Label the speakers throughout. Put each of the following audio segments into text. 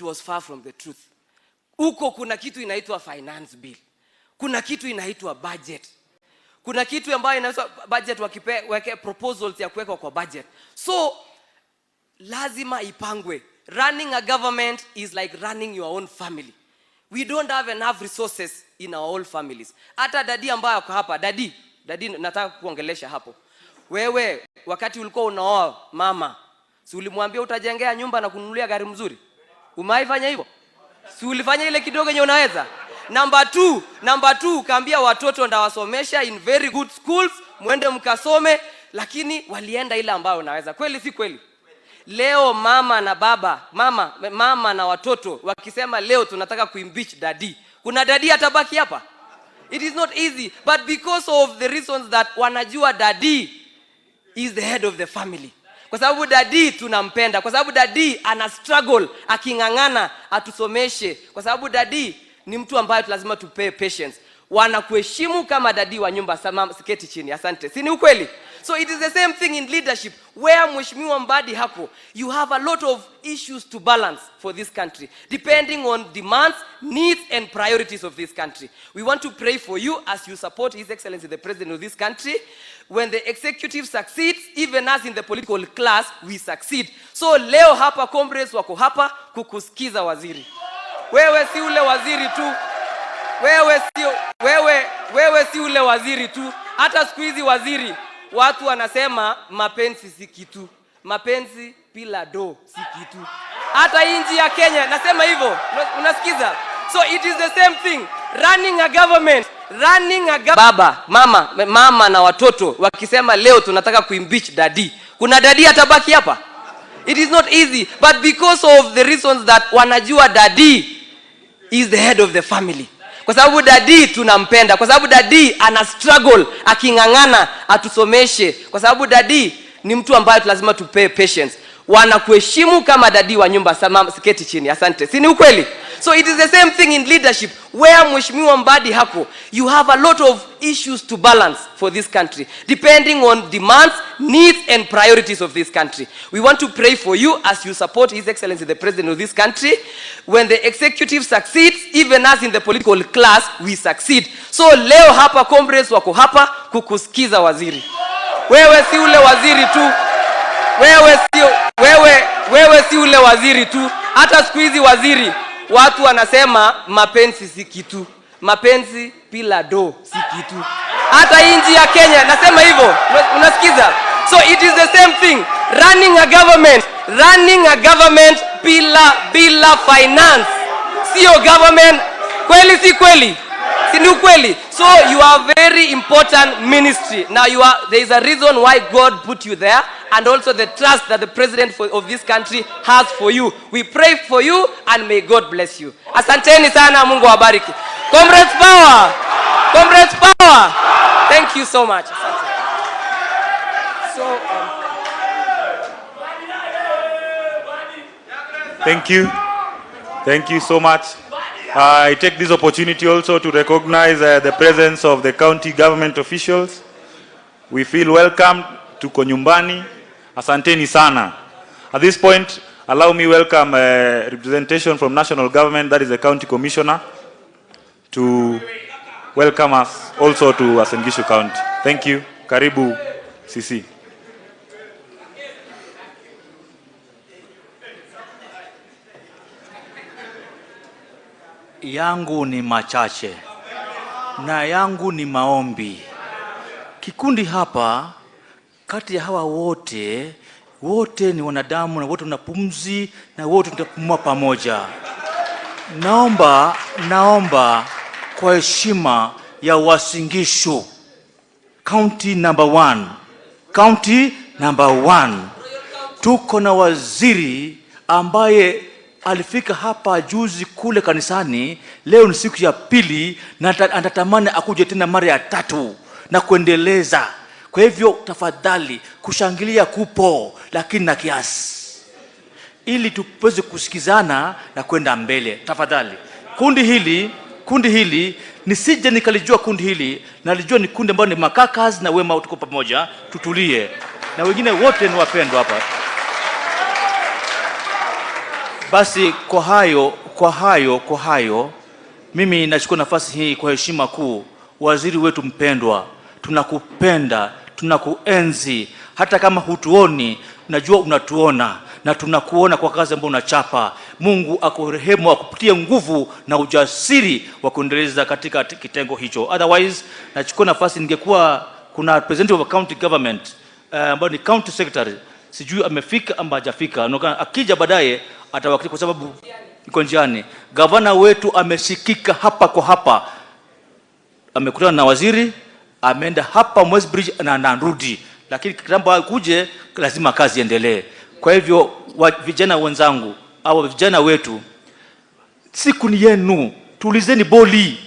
Speaker 1: it was far from the truth. Huko kuna kitu inaitwa finance bill, kuna kitu inaitwa budget, kuna kitu ambayo inaitwa budget, weke proposals ya kuweka kwa budget. So lazima ipangwe. Running a government is like running your own family. We don't have enough resources in our own families. Hata dadi ambaye ako hapa, dadi nataka kuongelesha hapo. Wewe wakati ulikuwa unaoa mama, si ulimwambia utajengea nyumba na kununulia gari mzuri? Umaifanya hivyo? Si ulifanya ile kidogo yenye unaweza? Number two, kaambia watoto ndawasomesha in very good schools, muende mkasome, lakini walienda ile ambayo unaweza. Kweli si kweli? Leo mama na baba, mama na watoto wakisema leo tunataka kuimpeach daddy, kuna daddy atabaki hapa? It is not easy, but because of the reasons that wanajua daddy is the head of the family. Kwa sababu daddy tunampenda, kwa sababu daddy ana struggle akingangana atusomeshe, kwa sababu daddy ni mtu ambaye lazima tupe patience. Wanakuheshimu kama daddy wa nyumba, siketi chini, asante. Si ni ukweli? So it is the same thing in leadership. Where Mheshimiwa Mbadi hapo, you have a lot of issues to balance for this country, depending on demands, needs and priorities of this country. We want to pray for you as you support His Excellency the President of this country. When the executive succeeds, even us in the political class, we succeed. So leo hapa comrades wako hapa kukusikiza waziri. Wewe si ule waziri tu. Wewe si ule waziri tu. Hata siku hizi waziri, watu wanasema mapenzi si kitu. Mapenzi bila do si kitu. Hata nchi ya Kenya nasema hivyo. Unasikiza? So it is the same thing. Running a government, baba, mama na watoto wakisema leo tunataka kuimpeach daddy, kuna daddy atabaki hapa? It is not easy, but because of the reasons that wanajua daddy is the head of the family. Kwa sababu daddy tunampenda, kwa sababu daddy ana struggle akingangana atusomeshe, kwa sababu daddy ni mtu ambaye lazima tupe patience. Wanakuheshimu kama daddy wa nyumba, siketi chini, asante. Si ni ukweli? So it is the same thing in leadership. Where Mheshimiwa Mbadi hapo, you have a lot of issues to balance for this country, depending on demands, needs and priorities of this country. We want to pray for you as you support His Excellency the President of this country. When the executive succeeds, even us in the political class, we succeed. So leo hapa comrades wako hapa kukusikiza waziri. Wewe si ule waziri tu. Wewe si ule waziri tu. Hata siku hizi waziri, watu wanasema mapenzi si kitu. Mapenzi bila do si kitu. Hata nchi ya Kenya nasema hivyo. Unasikiza? So it is the same thing. Running a government bila finance. Sio government. Kweli si kweli? Si ni ukweli? So you are very important ministry. Now there is a reason why God put you there, and also the trust that the president of this country has for you. We pray for you and may God bless you. Asanteni sana, Mungu awabariki. Comrades power! Comrades power! Thank you so much.
Speaker 2: Thank you so much. I take this opportunity also to recognize the presence of the county government officials. We feel welcome to Konyumbani. Asanteni sana. At this point, allow me welcome representation from national government, that is the county commissioner, to welcome us also to Uasin Gishu County. Thank you. Karibu CC.
Speaker 3: Yangu ni machache na yangu ni maombi. Kikundi hapa, kati ya hawa wote ni wanadamu na wote tunapumzi na wote tutapumua pamoja. Naomba kwa heshima ya Uasin Gishu County number 1, tuko na waziri ambaye alifika hapa juzi kule kanisani. Leo ni siku ya pili na anatamani akuje tena mara ya 3 na kuendeleza. Kwa hivyo tafadhali, kushangilia kupo lakini na kiasi, ili tupeze kusikizana na kwenda mbele. Tafadhali, kundi hili nisije nikalijua kundi hili, nalijua ni kundi ambalo ni makakas na wema, tuko pamoja, tutulie, na wengine wote ni wapendwa hapa. Basi kwa hayo mimi nachukua nafasi hii kwa heshima kuu, waziri wetu mpendwa, tunakupenda, tunakuenzi, hata kama hutuoni, najua unatuona na tunakuona kwa kazi ambayo unachapa. Mungu akurehemu, akupatie nguvu na ujasiri wa kuendeleza katika kitengo hicho. Otherwise, nachukua nafasi, ningekuwa kuna representative of county government ambaye ni county secretary, sijui amefika ama hajafika. Akija baadaye atawakilisha kwa sababu iko njiani. Gavana wetu ameshikika hapa kwa hapa, amekutana na waziri, ameenda hapa Westbridge na anarudi, lakini kitambo kuje lazima kazi endelee. Kwa hivyo vijana wenzangu au vijana wetu, siku ni yenu, tulizeni boli,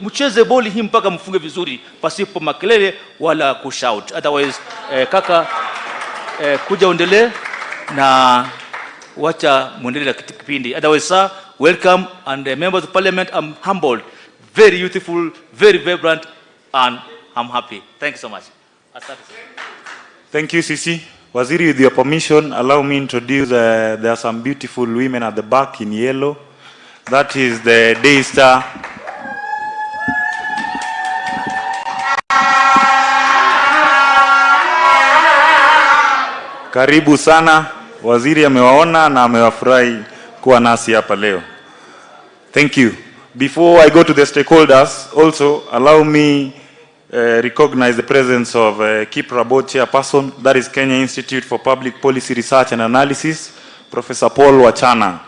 Speaker 3: mcheze boli hii mpaka mfunge vizuri pasipo makelele wala kushout. Otherwise kaka kuja endelee na wacha muendelee na kipindi. Otherwise sir, welcome, and members of parliament, I'm humbled, very youthful, very vibrant, and I'm happy. Thank you so much.
Speaker 2: Thank you, Sisi. Waziri, with your permission, allow me to introduce, there are some beautiful women at the back in yellow. That is the Day Star. Karibu sana. Waziri amewaona na amewafurahi kuwa nasi hapa leo. Thank you. Before I go to the stakeholders, also allow me recognize the presence of Kipra Board Chairperson, that is Kenya Institute for Public Policy Research and Analysis, Professor Paul Wachana.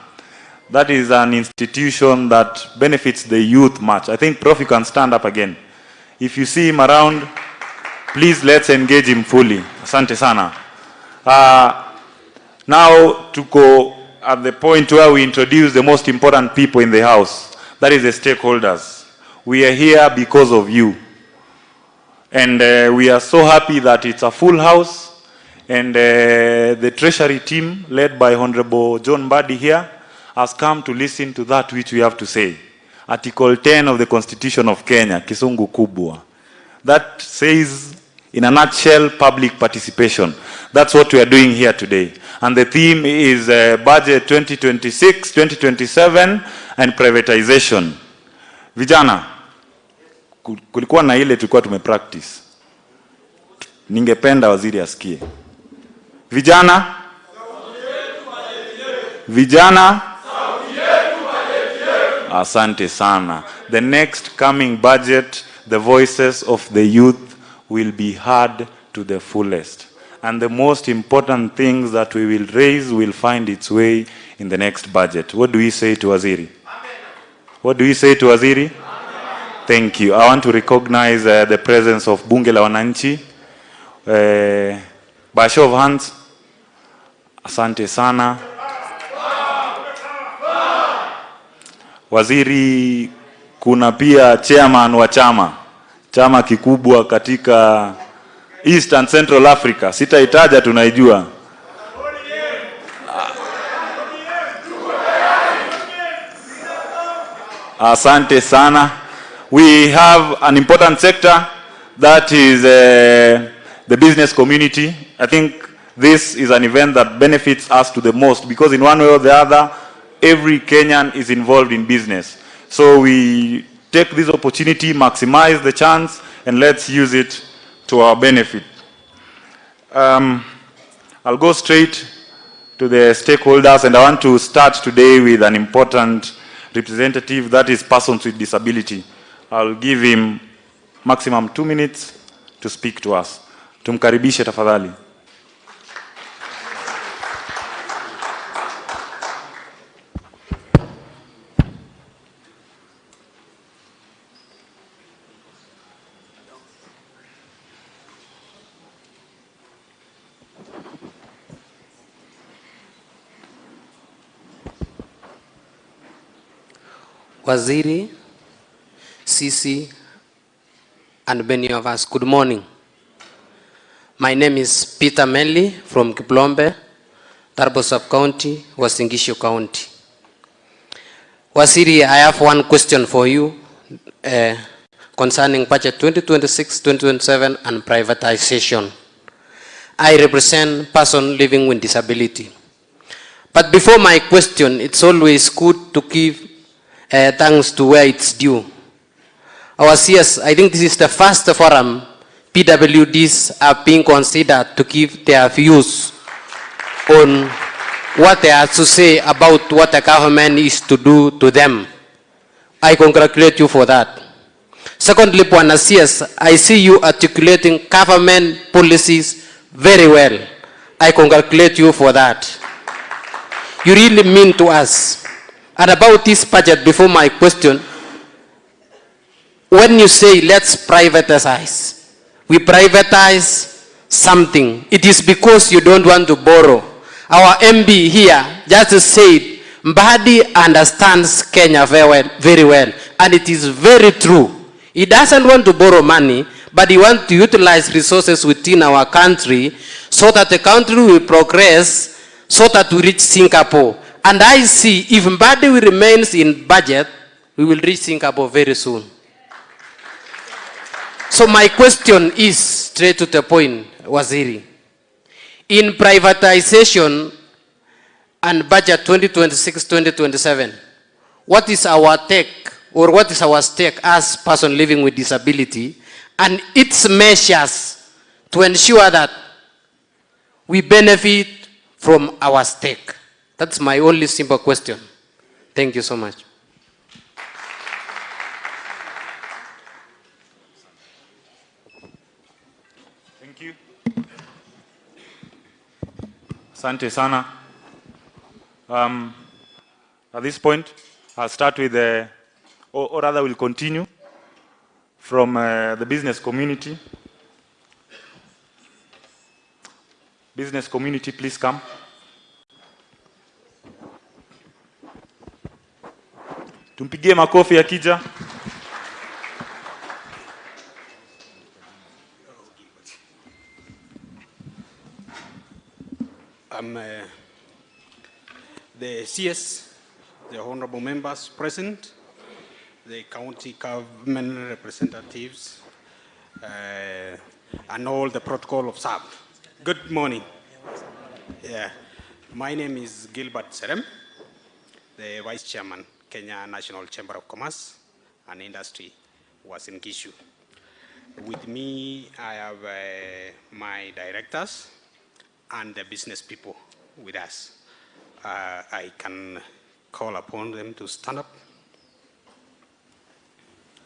Speaker 2: That is an institution that benefits the youth much. I think, Prof, you can stand up again. If you see him around, please let's engage him fully. Asante sana. Now to go at the point where we introduce the most important people in the house, that is the stakeholders. We are here because of you. And we are so happy that it's a full house, and the treasury team led by Honorable John Mbadi here has come to listen to that which we have to say. Article 10 of the Constitution of Kenya, Kisungu Kubwa. That says, in a nutshell, public participation. That's what we are doing here today. And the theme is Budget 2026, 2027 and Privatization. Vijana, kulikuwa na ile tulikuwa tumepractice. Ningependa waziri asikie. Vijana, asante sana. The next coming budget, the voices of the youth will be heard to the fullest. And the most important things that we will raise will find its way in the next budget. What do we say to Waziri? What do we say to Waziri? Thank you. I want to recognize the presence of Bunge la Wananchi. By show of hands, asante sana. Waziri, kuna pia chairman wa chama kikubwa katika East and Central Africa. Sitaitaja, tunaijua. Asante sana. We have an important sector, that is the business community. I think this is an event that benefits us to the most, because in one way or the other, every Kenyan is involved in business. So we take this opportunity, maximize the chance, and let's use it to our benefit. I'll go straight to the stakeholders, and I want to start today with an important representative, that is persons with disability. I'll give him maximum 2 minutes to speak to us. Tumkaribishe tafadhali.
Speaker 4: Waziri, Sisi, and many of us, good morning. My name is Peter Menley from Kiplombe, Tarbo Sub-County, Uasin Gishu County. Waziri, I have one question for you concerning budget 2026-2027 and privatization. I represent person living with disability. But before my question, it's always good to give thanks to where it's due. Our CS, I think this is the first forum PWDs are being considered to give their views on what they have to say about what the government is to do to them. I congratulate you for that. Secondly, Bwana CS, I see you articulating government policies very well. I congratulate you for that. You really mean to us. And about this budget, before my question, when you say let's privatize, we privatize something. It is because you don't want to borrow. Our MB here just said, Mbadi understands Kenya very well, and it is very true. He doesn't want to borrow money, but he wants to utilize resources within our country so that the country will progress, so that we reach Singapore. And I see if Mbadi remains in budget, we will reach Singapore very soon. So my question is straight to the point, Waziri. In privatization and budget 2026-2027, what is our take or what is our stake as person living with disability and its measures to ensure that we benefit from our stake? That's my only simple question. Thank you so much.
Speaker 2: Thank you. Asante sana. At this point, I'll start with or rather we'll continue from the business community. Business community, please come. Tumpigie makofi akija.
Speaker 5: The CS, the honorable members present, the county government representatives, and all the protocol observed. Good morning. Yeah. My name is Gilbert Serem, the Vice Chairman, Kenya National Chamber of Commerce and Industry, was in Kishu. With me, I have my directors and the business people with us. I can call upon them to stand up.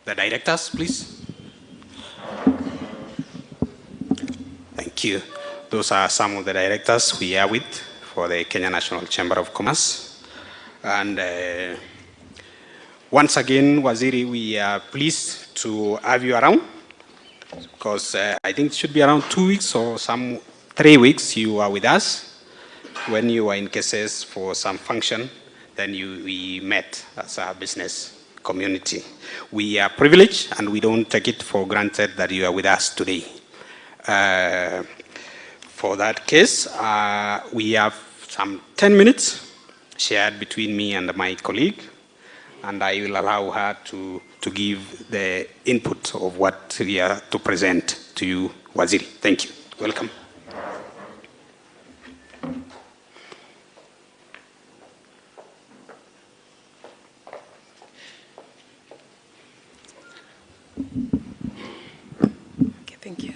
Speaker 5: The directors, please. Thank you. Those are some of the directors we are with for the Kenya National Chamber of Commerce. And once again, Waziri, we are pleased to have you around because I think it should be around 2 weeks or 3 weeks you are with us. When you were in cases for some function, then we met as a business community. We are privileged and we don't take it for granted that you are with us today. For that case, we have some 10 minutes shared between me and my colleague, and I will allow her to give the input of what we are to present to you, Waziri. Thank you. Welcome.
Speaker 6: Okay, thank you.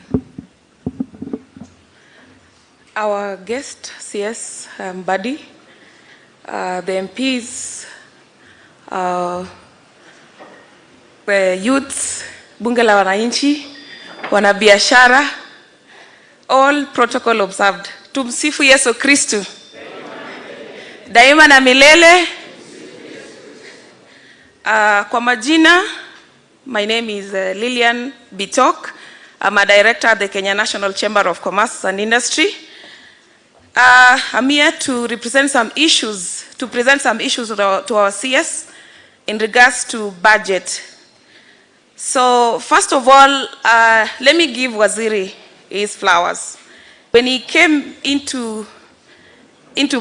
Speaker 6: Our guest, CS Mbadi, the MPs, the youths, bunge la wananchi, wanabiashara, all protocol observed. Tumsifu Yesu Kristu. Daima na milele. Kwa majina, my name is Lillian Bitok. I'm a director at the Kenya National Chamber of Commerce and Industry. I'm here to represent some issues, to present some issues to our CS in regards to budget. So first of all, let me give Waziri his flowers. When he came into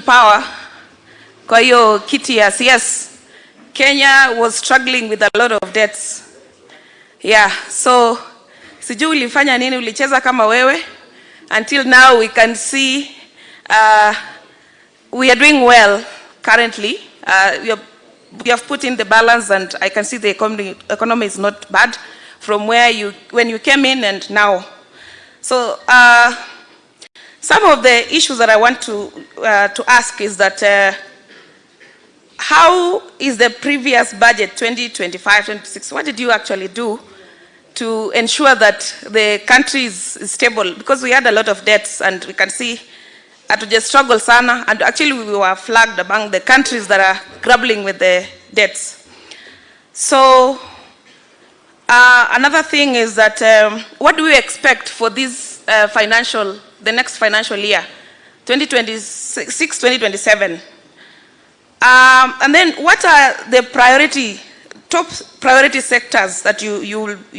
Speaker 6: power, kwa hiyo kiti ya CS, Kenya was struggling with a lot of debts. Yeah, so sijui ulifanya nini, ulicheza kama wewe, until now we can see we are doing well currently. We have put in the balance, and I can see the economy is not bad from when you came in and now. So some of the issues that I want to ask is that how is the previous budget 2025-26? What did you actually do to ensure that the country is stable? Because we had a lot of debts, and we can see just struggle sana, and actually we were flagged among the countries that are grappling with the debts. So another thing is that what do we expect for this the next financial year, 2026-2027? And then what are the top priority sectors that you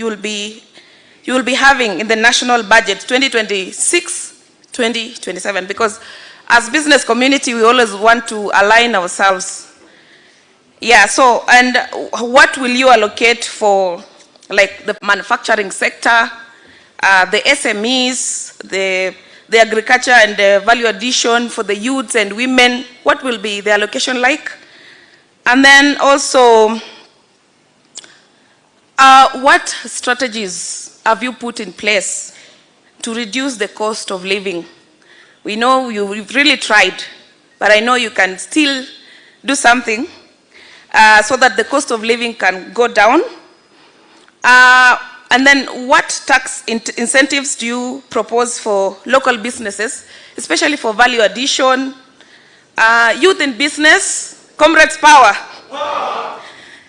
Speaker 6: will be having in the national budget 2026-2027? Because as business community, we always want to align ourselves. Yeah, so, and what will you allocate for like the manufacturing sector, the SMEs, the agriculture and the value addition for the youths and women? What will be the allocation like? And then also, what strategies have you put in place to reduce the cost of living? We know you've really tried, but I know you can still do something so that the cost of living can go down. And then what tax incentives do you propose for local businesses, especially for value addition, youth in business, comrades power?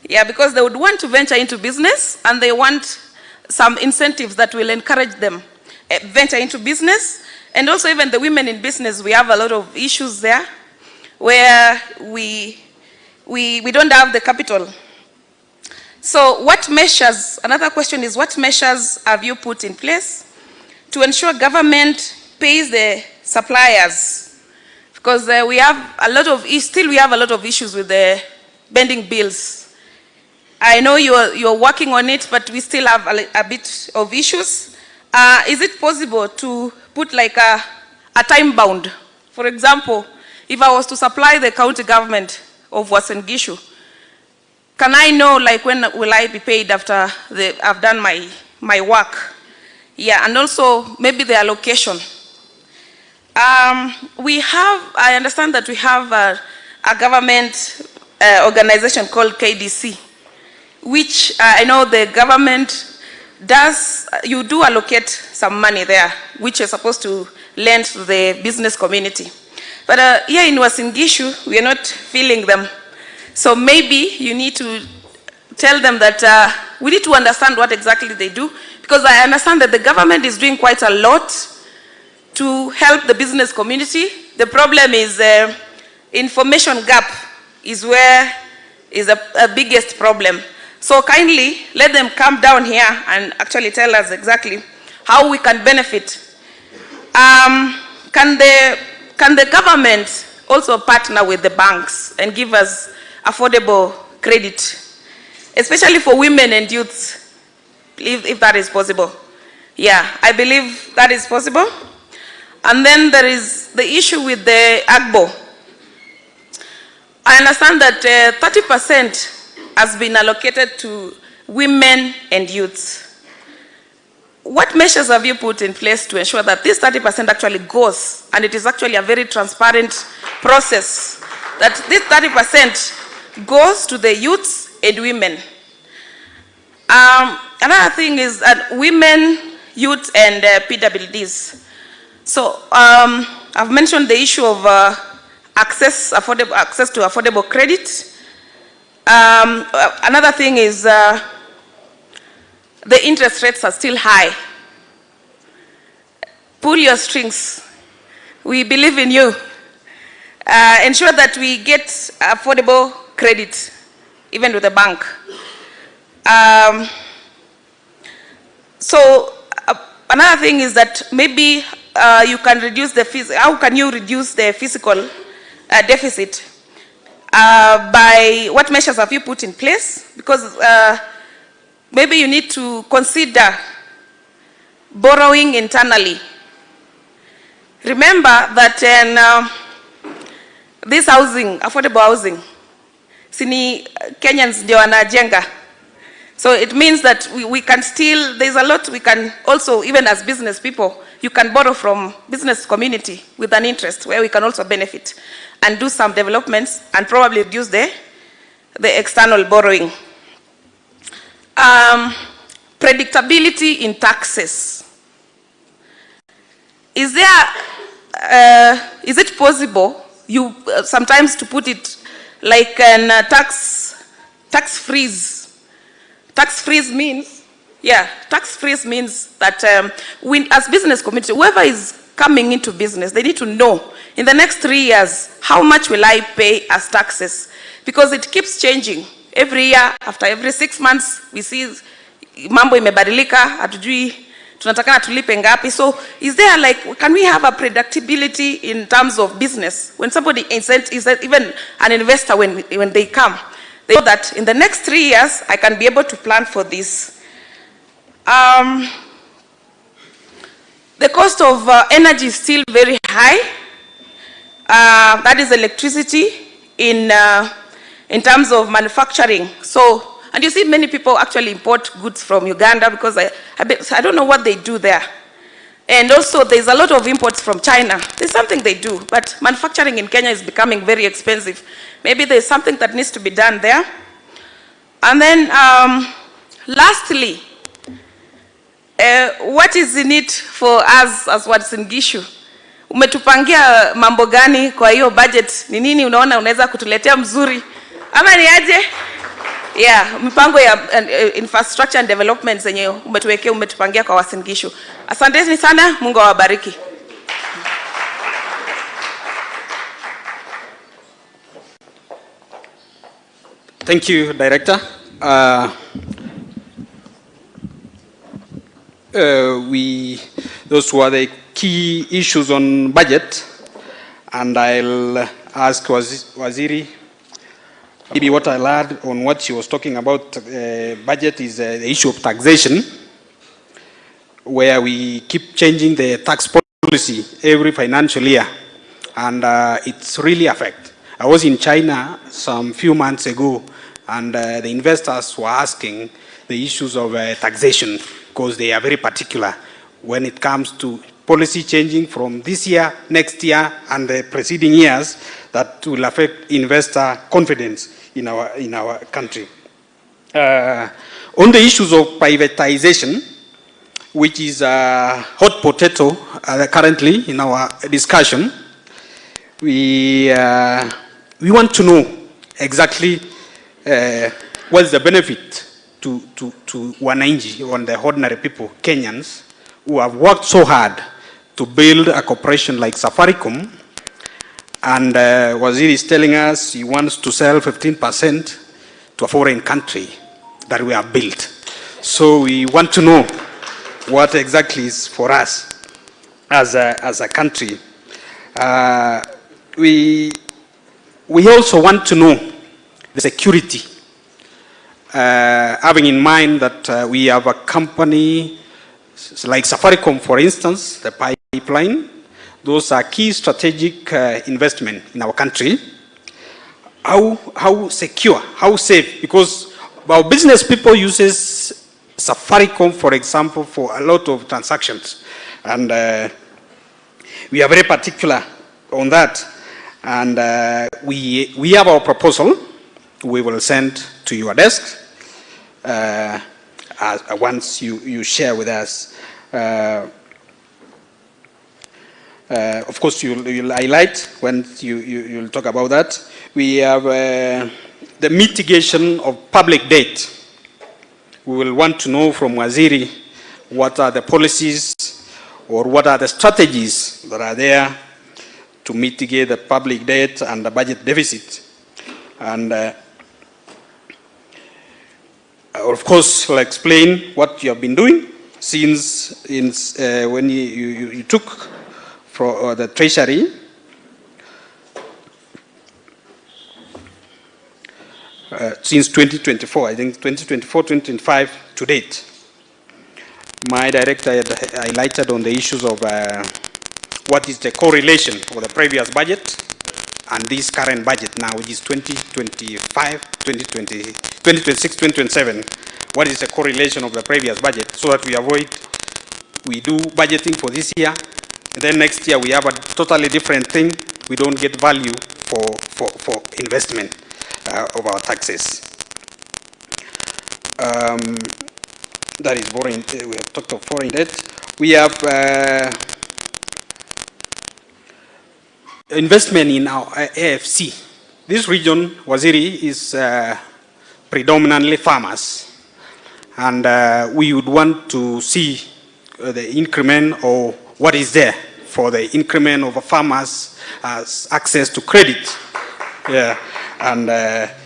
Speaker 6: Yeah, because they would want to venture into business, and they want some incentives that will encourage them venture into business. And also even the women in business, we have a lot of issues there where we don't have the capital. So what measures, another question is, what measures have you put in place to ensure government pays the suppliers? Because we have a lot of issues with the bending bills. I know you're working on it, but we still have a bit of issues. Is it possible to put like a time bound? For example, if I was to supply the county government of Uasin Gishu, can I know like when will I be paid after I've done my work? Yeah, and also maybe the allocation. I understand that we have a government organization called KDC, which I know the government you do allocate some money there, which is supposed to lend to the business community. But here in Uasin Gishu, we are not feeling them. So maybe you need to tell them that we need to understand what exactly they do, because I understand that the government is doing quite a lot to help the business community. The problem is information gap is where is a biggest problem. So kindly let them come down here and actually tell us exactly how we can benefit. Can the government also partner with the banks and give us affordable credit, especially for women and youths, if that is possible? Yeah, I believe that is possible. And then there is the issue with the AGBO. I understand that 30% has been allocated to women and youths. What measures have you put in place to ensure that this 30% actually goes, and it is actually a very transparent process, that this 30% goes to the youths and women? Another thing is that women, youth, and PWDs. So I've mentioned the issue of access to affordable credit. Another thing is the interest rates are still high. Pull your strings. We believe in you. Ensure that we get affordable credit, even with the bank. So another thing is that maybe you can reduce how can you reduce the fiscal deficit? By what measures have you put in place? Because maybe you need to consider borrowing internally remember that in this housing, affordable housing, sini Kenyans ndio wanajenga. So it means that we can still, there's a lot we can also, even as business people, you can borrow from business community with an interest where we can also benefit and do some developments and probably reduce the external borrowing. Predictability in taxes. Is it possible sometimes to put it like an tax freeze? Tax freeze means, tax freeze means that as business community, whoever is coming into business, they need to know in the next 3 years, how much will I pay as taxes? Because it keeps changing. Every year, after every 6 months, we see mambo imebadilika, hatujui tunatakana tulipe ngapi. So is there like, can we have a predictability in terms of business? When somebody is even an investor, when they come, they know that in the next 3 years, I can be able to plan for this. The cost of energy is still very high. That is electricity in terms of manufacturing. So, and you see many people actually import goods from Uganda because I don't know what they do there. And also there's a lot of imports from China. There's something they do, but manufacturing in Kenya is becoming very expensive. Maybe there's something that needs to be done there. And then lastly, what is in it for us as Uasin Gishu? Umetupangia mambo gani kwa hiyo budget? Ni nini unaona unaweza kutuletea mzuri? Ama ni aje? Mpango ya infrastructure and development zenye umetupangia kwa Uasin Gishu. Asanteni sana, Mungu awabariki.
Speaker 5: Thank you, Director. Those were the key issues on budget, and I'll ask Waziri. Maybe what I'll add on what she was talking about budget is the issue of taxation, where we keep changing the tax policy every financial year, and it's really affect. I was in China some few months ago, and the investors were asking the issues of taxation because they are very particular when it comes to policy changing from this year, next year, and the preceding years that will affect investor confidence in our country. On the issues of privatization, which is a hot potato currently in our discussion, we want to know exactly what's the benefit to wananchi, on the ordinary people, Kenyans, who have worked so hard to build a corporation like Safaricom, and Waziri is telling us he wants to sell 15% to a foreign country that we have built. So we want to know what exactly is for us as a country. We also want to know the security, having in mind that we have a company like Safaricom, for instance, the pipeline. Those are key strategic investment in our country. How secure, how safe? Because our business people uses Safaricom, for example, for a lot of transactions, and we are very particular on that. And we have our proposal. We will send to your desk once you share with us. Of course, you'll highlight when you'll talk about that. We have the mitigation of public debt. We will want to know from Waziri what are the policies or what are the strategies that are there to mitigate the public debt and the budget deficit. And of course, we'll explain what you have been doing since when you took for the Treasury. Since 2024, I think 2024, 2025 to date. My director had highlighted on the issues of what is the correlation of the previous budget and this current budget now, which is 2025, 2026, 2027. What is the correlation of the previous budget, so that we do budgeting for this year, and then next year we have a totally different thing. We don't get value for investment of our taxes. That is foreign. We have talked of foreign debt. We have investment in our AFC. This region, Waziri, is predominantly farmers, and we would want to see the increment or what is there for the increment of farmers as access to credit, and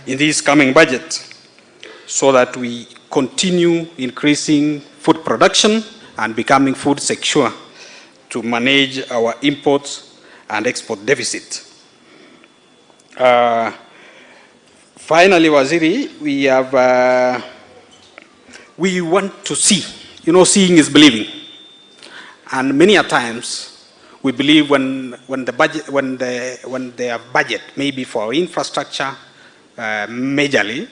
Speaker 5: in this coming budget, so that we continue increasing food production and becoming food secure to manage our imports and export deficit. Finally, Waziri, we want to see. Seeing is believing, and many a times we believe when they have budget, maybe for infrastructure, majorly,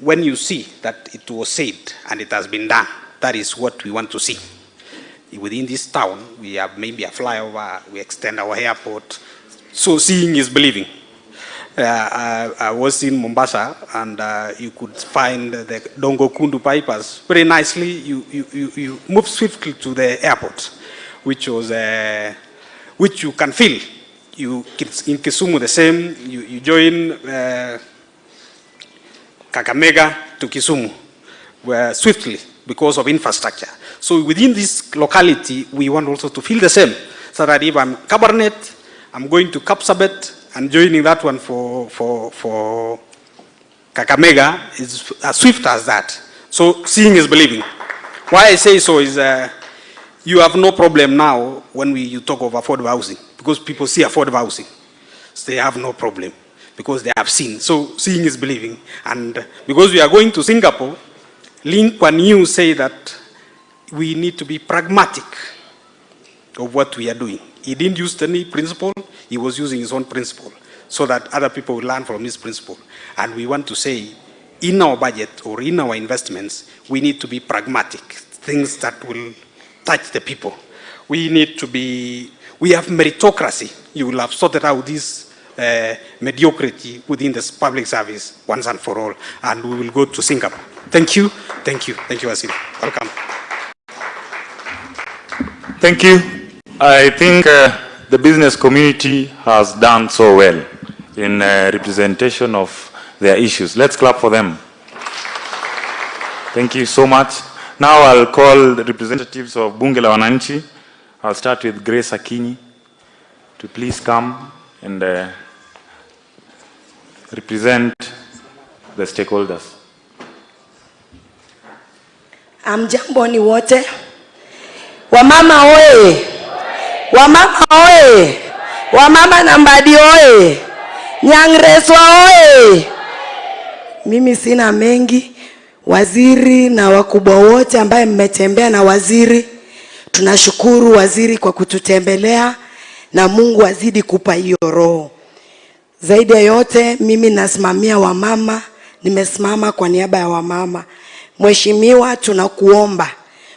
Speaker 5: when you see that it was said and it has been done, that is what we want to see. Within this town, we have maybe a flyover, we extend our airport. So seeing is believing. I was in Mombasa, and you could find the Dongo Kundu pipers very nicely. You move swiftly to the airport, which you can feel. In Kisumu the same. You join Kakamega to Kisumu, where swiftly because of infrastructure. So within this locality, we want also to feel the same. So that if I'm Cabernet, I'm going to Kapsabet and joining that one for Kakamega is as swift as that. So seeing is believing. Why I say so is you have no problem now when you talk of affordable housing, because people see affordable housing. So they have no problem because they have seen. So seeing is believing. And because we are going to Singapore, Lee Kuan Yew say that we need to be pragmatic of what we are doing. He didn't use any principle, he was using his own principle, so that other people will learn from his principle. And we want to say, in our budget or in our investments, we need to be pragmatic, things that will touch the people. We have meritocracy. You will have sorted out this mediocrity within the public service once and for all, and we will go to Singapore. Thank you, Asili. Welcome.
Speaker 2: Thank you. I think the business community has done so well in representation of their issues. Let's clap for them. Thank you so much. Now I'll call the representatives of Bunge la Wananchi. I'll start with Grace Akinyi to please come and represent the stakeholders.
Speaker 7: Mjamboni wote. Wamama oye. Wamama oye. Wamama na Mbadi oye. Nyangreswa oye. Mimi sina mengi. Waziri na wakubwa wote ambaye mmetembea na waziri, tunashukuru waziri kwa kututembelea, na Mungu azidi kupa hiyo roho. Zaidi ya yote, mimi nasimamia wamama, nimesimama kwa niaba ya wamama. Mheshimiwa, tunakuomba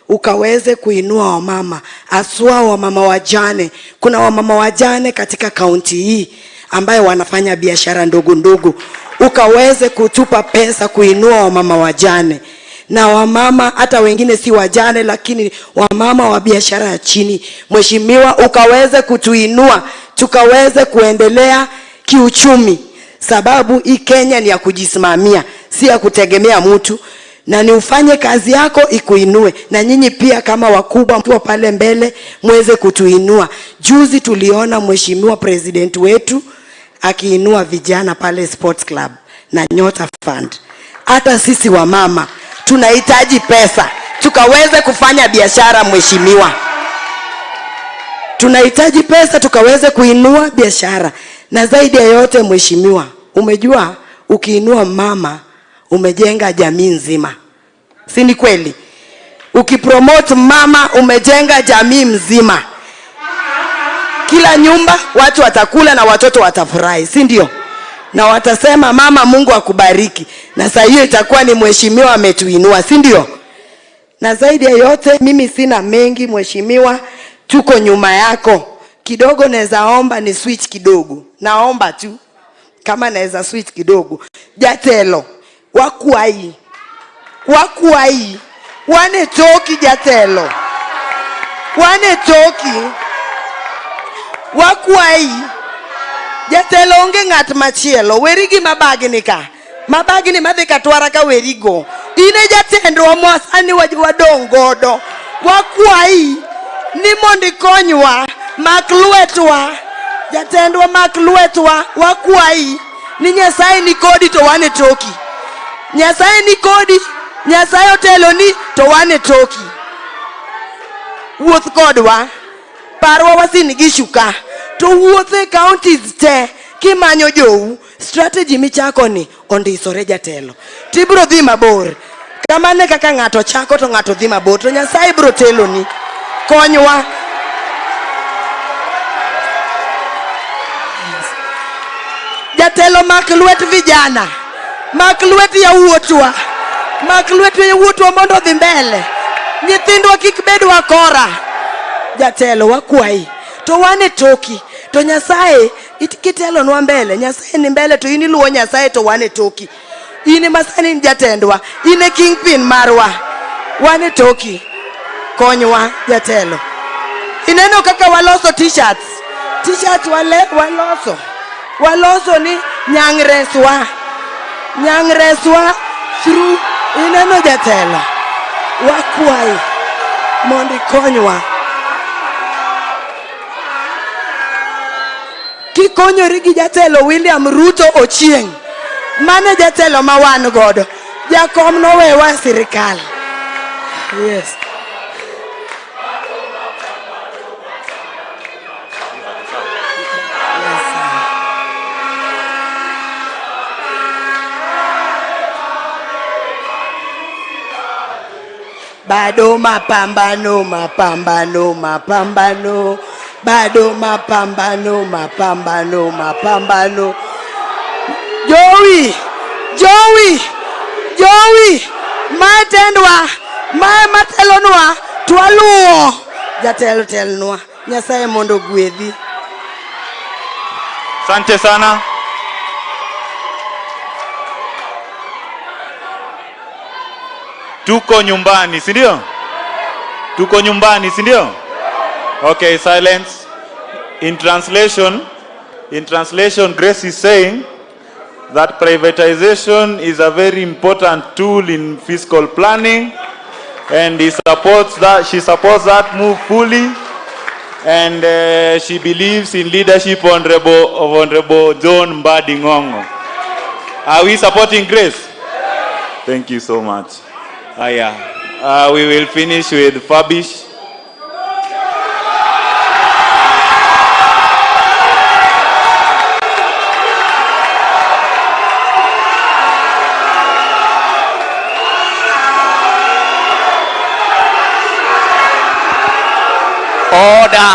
Speaker 7: ukaweze kuinua wamama, aswa wamama wajane. Kuna wamama wajane katika kaunti hii ambaye wanafanya biashara ndogo ndogo. Ukaweze kutupa pesa kuinua wamama wajane. Na wamama hata wengine si wajane, lakini wamama wa biashara ya chini. Mheshimiwa, ukaweze kutuinua, tukaweze kuendelea kiuchumi. Sababu hii Kenya ni ya kujisimamia, si ya kutegemea mtu. Na ni ufanye kazi yako ikuinue. Na nyinyi pia kama wakubwa mtu pale mbele muweze kutuinua. Juzi tuliona Mheshimiwa President wetu akiinua vijana pale Sports Club na Nyota Fund. Hata sisi wamama tunahitaji pesa tukaweze kufanya biashara. Mheshimiwa, tunahitaji pesa tukaweze kuinua biashara. Na zaidi ya yote Mheshimiwa, umejua ukiinua mama umejenga jamii nzima. Si ni kweli? Ukipromote mama umejenga jamii mzima. kila nyumba watu watakula na watoto watafurahi, si ndio? Na watasema mama Mungu akubariki. Na saa hiyo itakuwa ni mheshimiwa ametuinua, si ndio? Na zaidi ya yote mimi sina mengi mheshimiwa, tuko nyuma yako. Kidogo naweza omba ni switch kidogo. Naomba tu kama naweza switch kidogo. Jatelo wakuai wane toki jatelo wane toki wakuai jatelo onge ngat machielo werigi mabagni ka mabagni madhi katwara ka werigo ine jatendwa mwasani wadong godo wakuai ni mondi konywa mak lwetwa jatendwa mak lwetwa wakuai ni Nyasaye ni kodi to wane toki Nyasaye ni kodi Nyasaye otelo ni to wane toki wuoth kodwa parwa wasin gi shuka to wuothe counties te kimanyo jou strategy michako ni ondisore jatelo tibro dhi mabor kamane kaka ngato chako to ngato dhi mabor to Nyasaye bro telo ni konywa jatelo mak lwet vijana mak lwet yawuotwa mak lwet yawuotwa mondo dhi mbele nyithindwa kik bedwa kora jatelo wakwai to wane toki to Nyasaye kitelo nwa mbele Nyasaye ni mbele to ini luo Nyasaye to wane toki ini masani ni jatendwa ine kingpin marwa wane toki konywa jatelo ineno kaka waloso t-shirts waloso ni nyangreswa through ineno jatelo wakwai mondi konywa kikonyori gi jatelo William Ruto Ochieng mane jatelo mawan godo jakom nowewa sirikal. Yes. Bado mapambano bado mapambano Joey matendwa matelonwa twaluo jatelo telnwa Nyasaye mondo gwedhi.
Speaker 2: Asante sana. Tuko nyumbani, si ndio? Tuko nyumbani, si ndio? Okay, silence. In translation, Grace is saying that privatization is a very important tool in fiscal planning, and she supports that move fully, and she believes in leadership of Honorable John Mbadi Ngongo. Are we supporting Grace? Thank you so much. We will finish with Fabish.
Speaker 4: Order.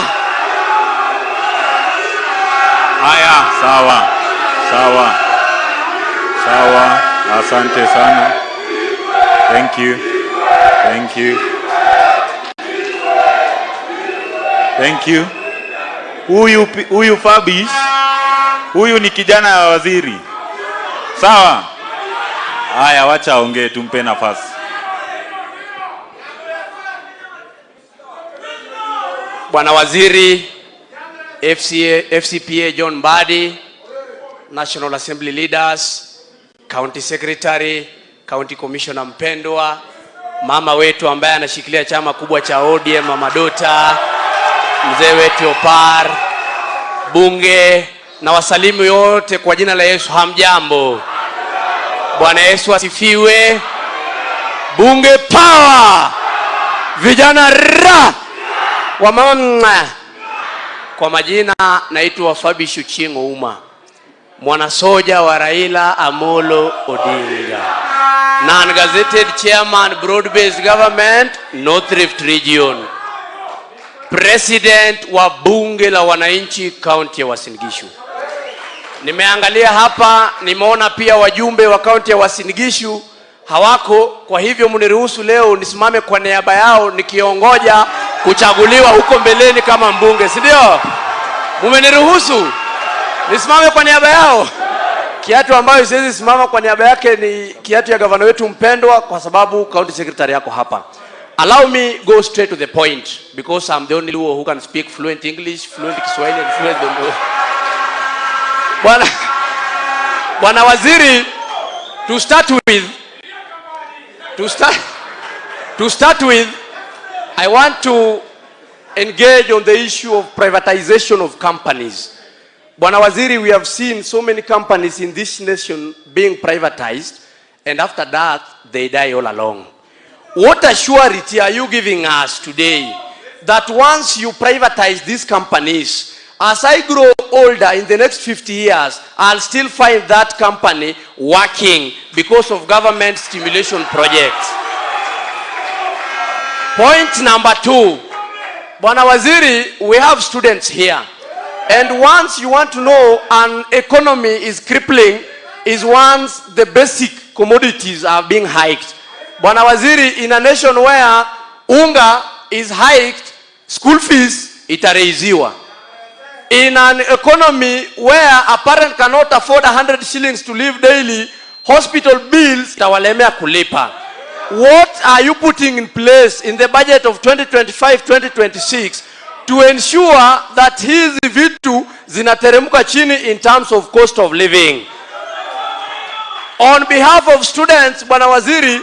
Speaker 2: Sawa. Asante sana. Thank you. Huyu Fabish, huyu ni kijana wa waziri. Sawa? Haya, wacha ongee, tumpe nafasi.
Speaker 4: Bwana Waziri, FCPA John Mbadi, National Assembly Leaders, County Secretary, County Commissioner mpendwa, mama wetu ambaye anashikilia chama kubwa cha ODM, Mama Dota, mzee wetu Opar, bunge na wasalimu yote kwa jina la Yesu, hamjambo. Bwana Yesu asifiwe. Bunge power. Vijana ra. Wamama. Kwa majina naitwa Fabish Ochieng Ouma, mwana soja wa Raila Amolo Odinga, non-gazetted chairman, broad-based government, North Rift region. president wa bunge la wananchi kaunti ya Uasin Gishu. Nimeangalia hapa, nimeona pia wajumbe wa kaunti ya Uasin Gishu hawako, kwa hivyo mniruhusu leo nisimame kwa niaba yao nikiongoja kuchaguliwa huko mbeleni kama mbunge, si ndio? Mumeniruhusu nisimame kwa niaba yao. Kiatu ambayo siwezi simama kwa niaba yake ni kiatu ya gavana wetu mpendwa, kwa sababu county secretary yako hapa. Allow me go straight to the point, because I'm the only one who can speak fluent English, fluent Kiswahili and fluent Bongo. Bwana Waziri, to start with, I want to engage on the issue of privatization of companies. Bwana Waziri, we have seen so many companies in this nation being privatized, and after that, they die all along. What assurity are you giving us today that once you privatize these companies, as I grow older in the next 50 years, I'll still find that company working because of government stimulation projects? Point number 2. Bwana Waziri, we have students here. And once you want to know an economy is crippling, is once the basic commodities are being hiked. Bwana Waziri, in a nation where unga is hiked, school fees itaraiziwa. In an economy where a parent cannot afford 100 shillings to live daily, hospital bills itawalemea kulipa. What are you putting in place in the budget of 2025-2026 to ensure that hizi vitu zinateremka chini in terms of cost of living? On behalf of students, Bwana Waziri,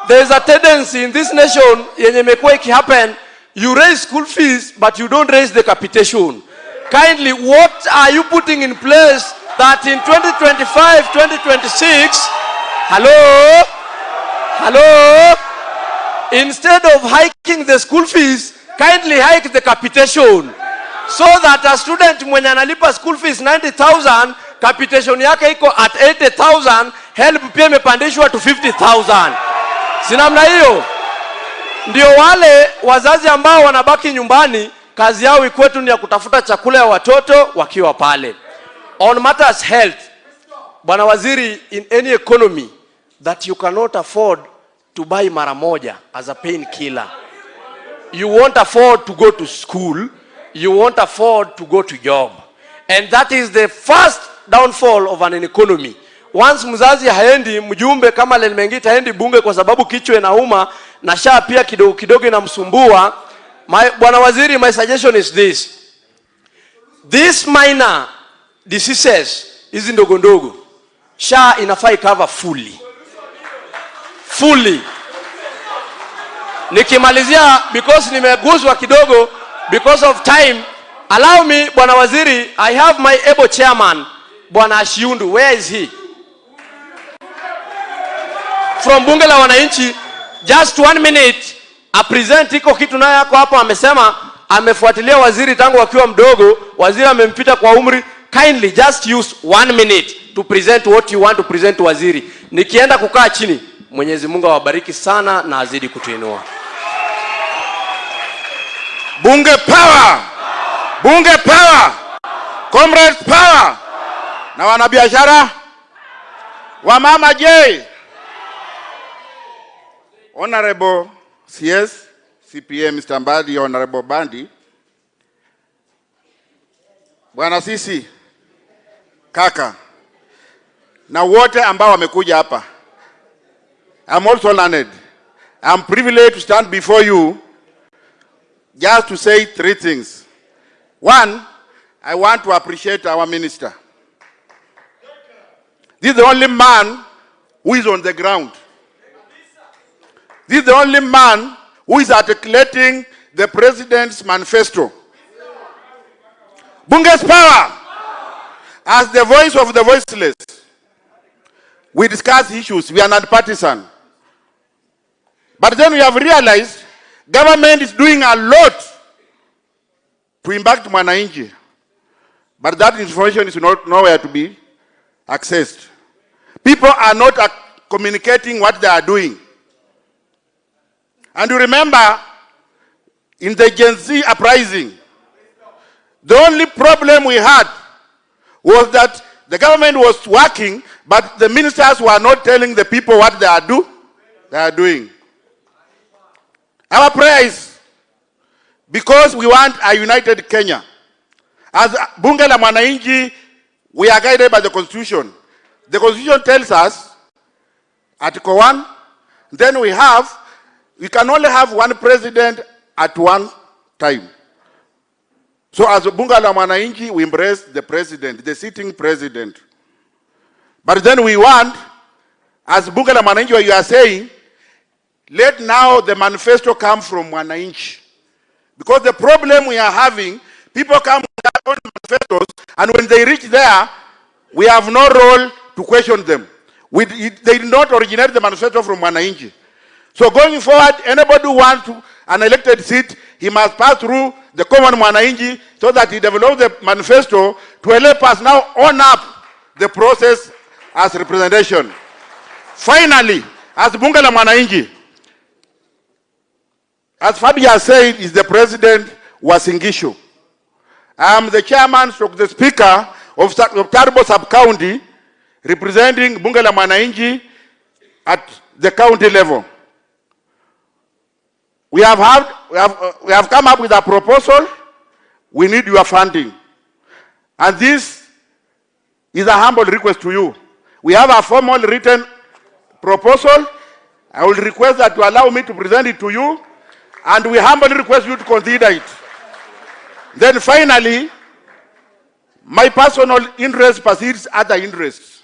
Speaker 4: there is a tendency in this nation yenye imekuwa ikihappen, you raise school fees but you don't raise the capitation. Kindly, what are you putting in place that in 2025-2026, instead of hiking the school fees, kindly hike the capitation, so that a student mwenye analipa school fees 90,000, capitation yake iko at 80,000, help pia imepandishwa to 50,000. Si namna hiyo? Ndio wale wazazi ambao wanabaki nyumbani, kazi yao kwetu ni ya kutafuta chakula ya watoto wakiwa pale. On matters health, Bwana Waziri, in any economy that you cannot afford to buy mara moja as a painkiller, you won't afford to go to school, you won't afford to go to job. And that is the first downfall of an economy. Once mzazi haendi, mjumbe kama Lelmengita haendi bunge kwa sababu kichwa inauma na shaa pia kidogo kidogo inamsumbua. Bwana Waziri, my suggestion is this. These minor diseases, hizi ndogo ndogo, shaa inafai cover fully. Nikimalizia, because nimeguzwa kidogo because of time, allow me, Bwana Waziri, I have my able chairman, Bwana Ashiundu. Where is he? From bunge la wananchi, just 1 minute, a present iko kitu naye yako hapo, amesema amefuatilia waziri tangu akiwa mdogo, waziri amempita kwa umri. Kindly just use 1 minute to present what you want to present to waziri. Nikienda kukaa chini, Mwenyezi Mungu awabariki sana na azidi kutuinua.
Speaker 8: Bunge power! Bunge power! Comrades power! Na wanabiashara wamama je? Honorable CS CPA Mr. Mbadi, Honorable Bandi, Bwana sisi kaka na wote ambao wamekuja hapa, I'm also learned. I'm privileged to stand before you just to say 3 things. 1, I want to appreciate our minister. This is the only man who is on the ground. This is the only man who is articulating the president's manifesto. Bunge's power. As the voice of the voiceless, we discuss issues. We are not partisan. But then we have realized government is doing a lot to impact mwananchi. But that information is nowhere to be accessed. People are not communicating what they are doing. And you remember, in the Gen Z uprising. The only problem we had was that the government was working, but the ministers were not telling the people what they are doing. Our prayer is, because we want a united Kenya. As Bunge la Mwananchi, we are guided by the Constitution. The Constitution tells us, Article 1, then we can only have one president at one time. So as Bunge la Mwananchi, we embrace the president, the sitting president. But then we want, as Bunge la Mwananchi, what you are saying, let now the manifesto come from Mwananchi. Because the problem we are having, people come with their own manifestos, and when they reach there, we have no role to question them. They did not originate the manifesto from Mwananchi. So going forward, anybody who wants an elected seat, he must pass through the common Mwananchi so that he develops the manifesto to help us now own up the process as representation. Finally, as Bunge la Mwananchi, as Fabi has said, is the president Wasingishu. I am the chairman, the speaker of Tarbo sub-county, representing Bunge la Mwananchi at the county level. We have come up with a proposal. We need your funding. And this is a humble request to you. We have a formal written proposal. I will request that you allow me to present it to you, and we humbly request you to consider it. Then finally, my personal interest precedes other interests.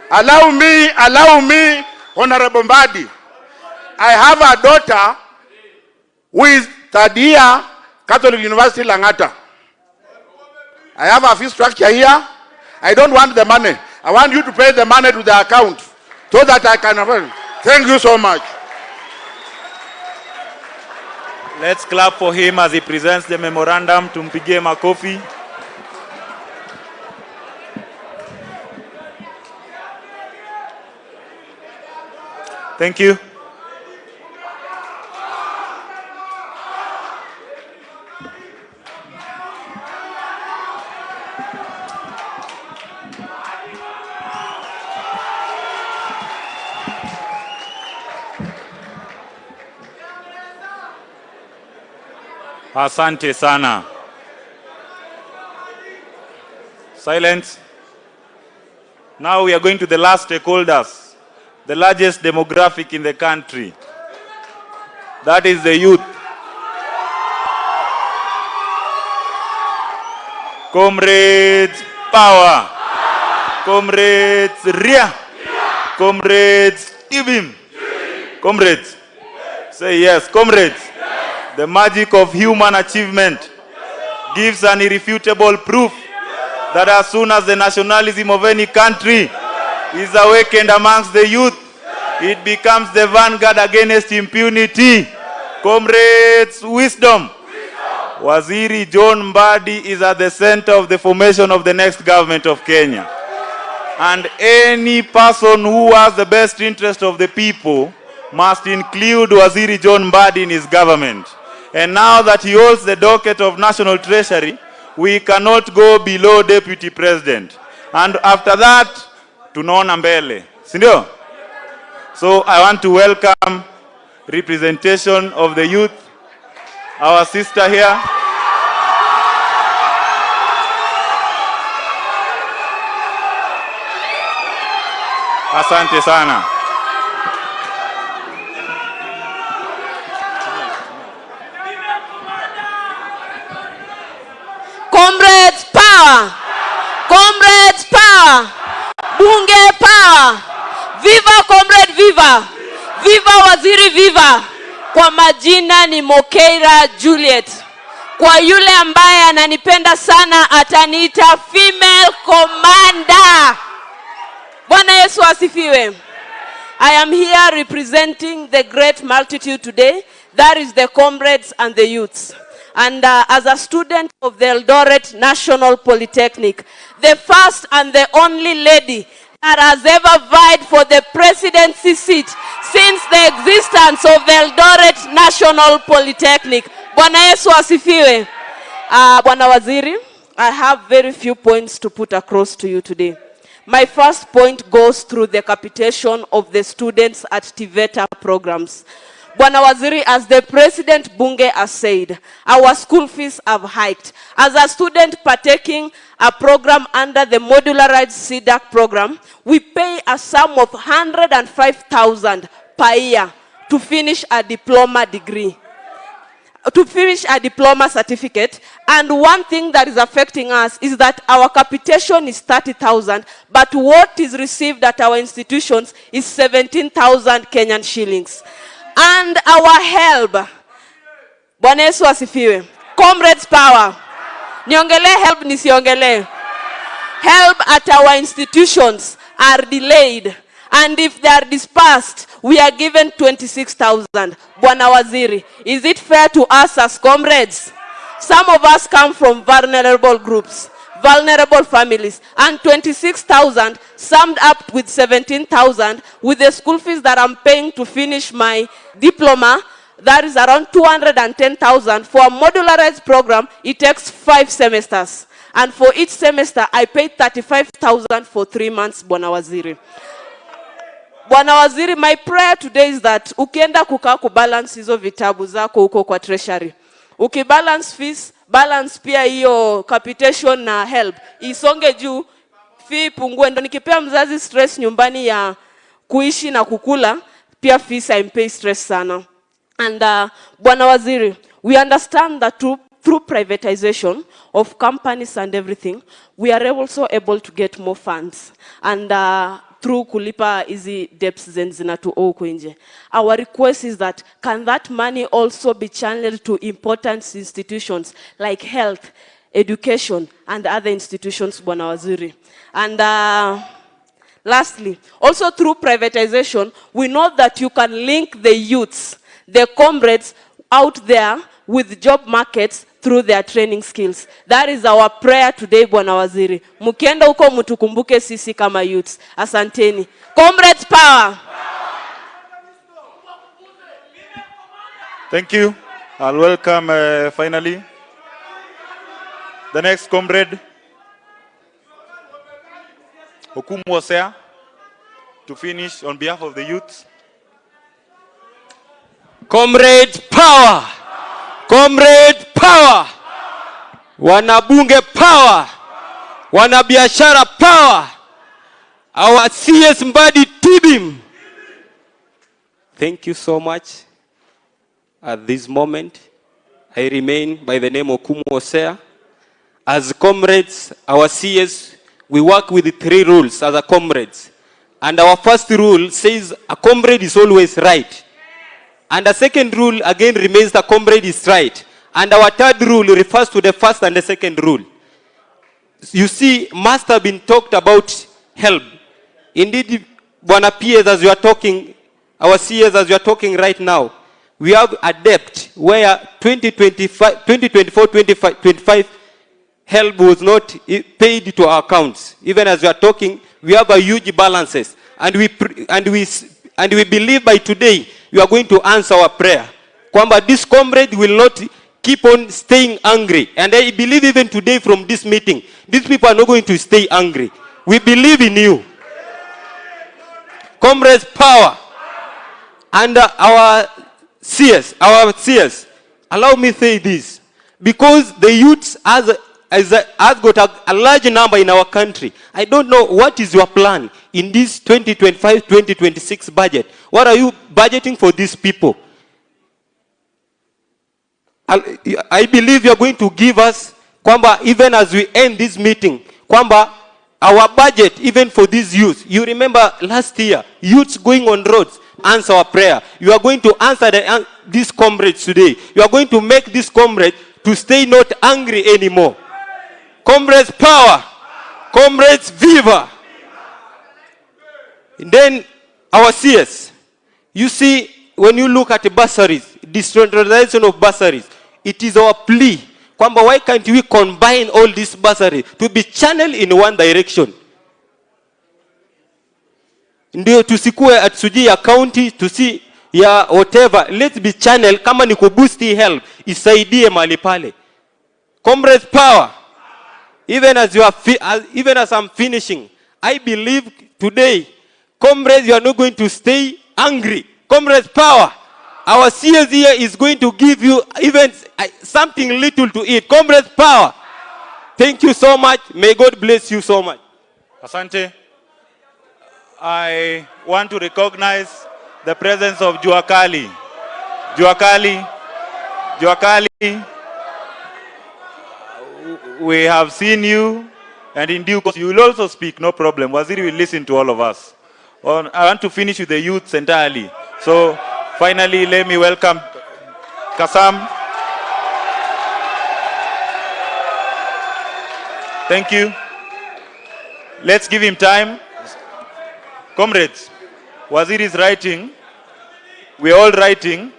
Speaker 8: Allow me, Honorable Mbadi. I have a daughter who is third year Catholic University Langata. I have a fee structure here. I don't want the money. I want you to pay the money to the account so that I can afford. Thank you so much.
Speaker 2: Let's clap for him as he presents the memorandum. Tumpigie makofi. Thank you. Asante sana. Silence. Now we are going to the last stakeholders, the largest demographic in the country. That is the youth. Comrades, power. Comrades, ria. Comrades, give him. Comrades, say yes. Comrades, the magic of human achievement gives an irrefutable proof that as soon as the nationalism of any country is awakened amongst the youth, it becomes the vanguard against impunity. Comrades, wisdom. Waziri John Mbadi is at the center of the formation of the next government of Kenya. And any person who has the best interest of the people must include Waziri John Mbadi in his government. And now that he holds the docket of National Treasury, we cannot go below Deputy President. And after that, tunaona mbele. Sindio? So I want to welcome representation of the youth, our sister here. Asante sana.
Speaker 7: Comrades power! Comrades power! Bunge power! Viva comrade viva! Viva waziri viva! Kwa majina ni Mokeira Juliet. Kwa yule ambaye ananipenda sana ataniita female commander. Bwana Yesu asifiwe. I am here representing the great multitude today. That is the comrades and the youths. And as a student of the Eldoret National Polytechnic, the first and the only lady
Speaker 9: that has ever vied for the presidency seat since the existence of Eldoret National Polytechnic. Bwana Yesu asifiwe. Bwana Waziri, I have very few points to put across to you today. My first point goes through the capitation of the students at TVETA programs. Bwana Waziri, as the President Bunge has said, our school fees have hiked. As a student partaking a program under the modularized CDAC program, we pay a sum of 105,000 per year to finish a diploma degree, to finish a diploma certificate. And one thing that is affecting us is that our capitation is 30,000, but what is received at our institutions is 17,000 Kenyan shillings. And our help, Bwana Yesu asifiwe. Comrades power. Niongele help nisiongele. Help at our institutions are delayed. And if they are dispersed, we are given 26,000. Bwana Waziri, is it fair to us as comrades? Some of us come from vulnerable groups, vulnerable families, and 26,000 summed up with 17,000 with the school fees that I'm paying to finish my diploma, that is around 210,000. For a modularized program, it takes 5 semesters. And for each semester, I pay 35,000 for 3 months, Bwana Waziri. Bwana Waziri, my prayer today is that ukienda kukaa kubalance hizo vitabu zako huko kwa treasury. Ukibalance fees, balance pia hiyo capitation na help. Isonge juu, fee pungue. Ndo nikipea mzazi stress nyumbani ya kuishi na kukula, pia fees haimpei stress sana. And Bwana Waziri, we understand that through privatization of companies and everything, we are also able to get more funds. And through kulipa hizi debts zinatu huko nje. Our request is that can that money also be channeled to important institutions like health, education, and other institutions, Bwana Waziri. And lastly, also through privatization, we know that you can link the youths, the comrades out there with job markets through their training skills. That is our prayer today, Bwana Waziri. Mukienda huko mtukumbuke sisi kama youths. Asanteni. Comrades power.
Speaker 2: Thank you. I'll welcome finally the next comrade, Okumu Osea, to finish on behalf of the youth.
Speaker 10: Comrade power. Comrade power. Wanabunge power. Wanabiashara power. Our CS Mbadi Tibim. Thank you so much. At this moment, I remain by the name of Okumu Osea. As comrades, our CS, we work with 3 rules as a comrades. And our first rule says a comrade is always right. And the second rule again remains the comrade is right. And our third rule refers to the first and the second rule. You see, must have been talked about help. Indeed, Bwana PS, as you are talking, our CS, as you are talking right now, we have a debt where 2024-25 help was not paid to our accounts. Even as we are talking, we have a huge balances. And we believe by today, you are going to answer our prayer. Kwamba this comrade will not keep on staying angry. And I believe even today from this meeting, these people are not going to stay angry. We believe in you. Comrades power. And our CS, allow me to say this. Because the youths has got a large number in our country. I don't know what is your plan in this 2025-2026 budget. What are you budgeting for these people? I believe you are going to give us, kwamba, even as we end this meeting, kwamba, our budget, even for these youth. You remember last year, youths going on roads, answer our prayer. You are going to answer these comrades today. You are going to make this comrade to stay not angry anymore. Comrades power. Comrades viva. And then our CS. You see, when you look at the bursaries, decentralization of bursaries, it is our plea. Kwamba, why can't we combine all these bursaries to be channeled in one direction? ndio tusikue atusujui ya county, tusi ya whatever. Let's be channel, kama ni kuboost health, isaidie mahali pale. Comrades power. Even as I'm finishing, I believe today, comrades, you are not going to stay angry. Comrades power. Our CS here is going to give you even something little to eat. Comrades power. Thank you so much. May God bless you so much.
Speaker 2: Asante. I want to recognize the presence of Juakali. Juakali, we have seen you, and in due course you will also speak, no problem. Waziri will listen to all of us. I want to finish with the youths entirely. So finally, let me welcome Kasam. Thank you. Let's give him time. Comrades, Waziri is writing. We are all writing.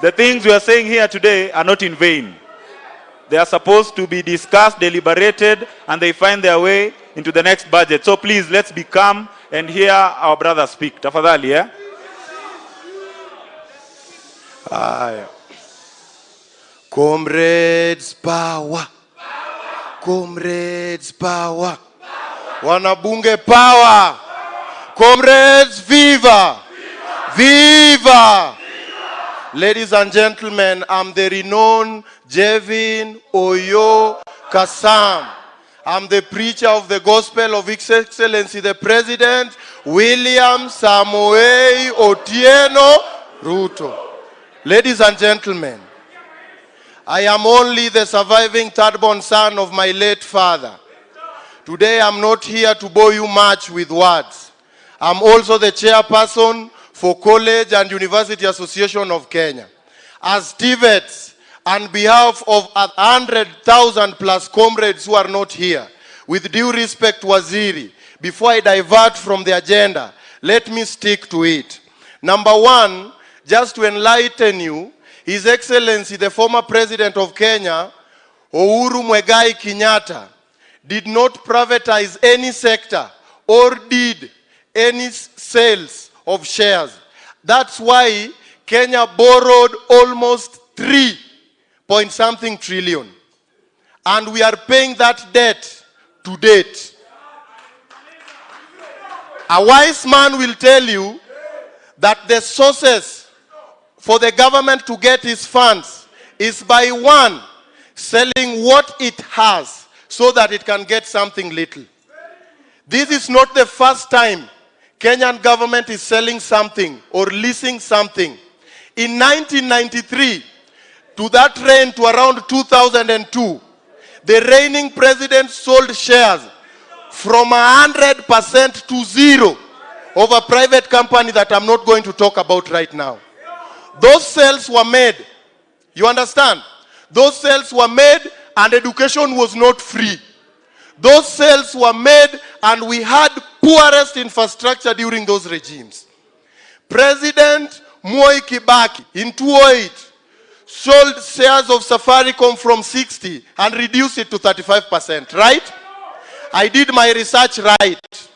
Speaker 2: The things we are saying here today are not in vain. They are supposed to be discussed, deliberated, and they find their way into the next budget. So please, let's be calm and hear our brother speak. Tafadhali, yeah?
Speaker 11: Comrades power. Comrades power. Wanabunge power. Comrades viva. Viva. Ladies and gentlemen, I'm the renowned Jevin Oyo Kasam. I'm the preacher of the gospel of His Excellency the President William Samoei Otieno Ruto. Ladies and gentlemen, I am only the surviving third-born son of my late father. Today I'm not here to bore you much with words. I'm also the chairperson for College and University Association of Kenya. As TVETs, on behalf of 100,000 plus comrades who are not here, with due respect Waziri, before I divert from the agenda, let me stick to it. Number one, just to enlighten you, His Excellency, the former President of Kenya, Uhuru Kenyatta, did not privatize any sector or did any sales of shares. That's why Kenya borrowed almost 3-point-something trillion. And we are paying that debt to date. A wise man will tell you that the sources for the government to get its funds is by one, selling what it has so that it can get something little. This is not the first time Kenyan government is selling something or leasing something. In 1993, to that reign to around 2002, the reigning president sold shares from 100% to zero of a private company that I'm not going to talk about right now. Those sales were made. You understand? Those sales were made and education was not free. Those sales were made and we had poorest infrastructure during those regimes. President Moi Kibaki in 2008 sold shares of Safaricom from 60 and reduced it to 35%, right? I did my research right.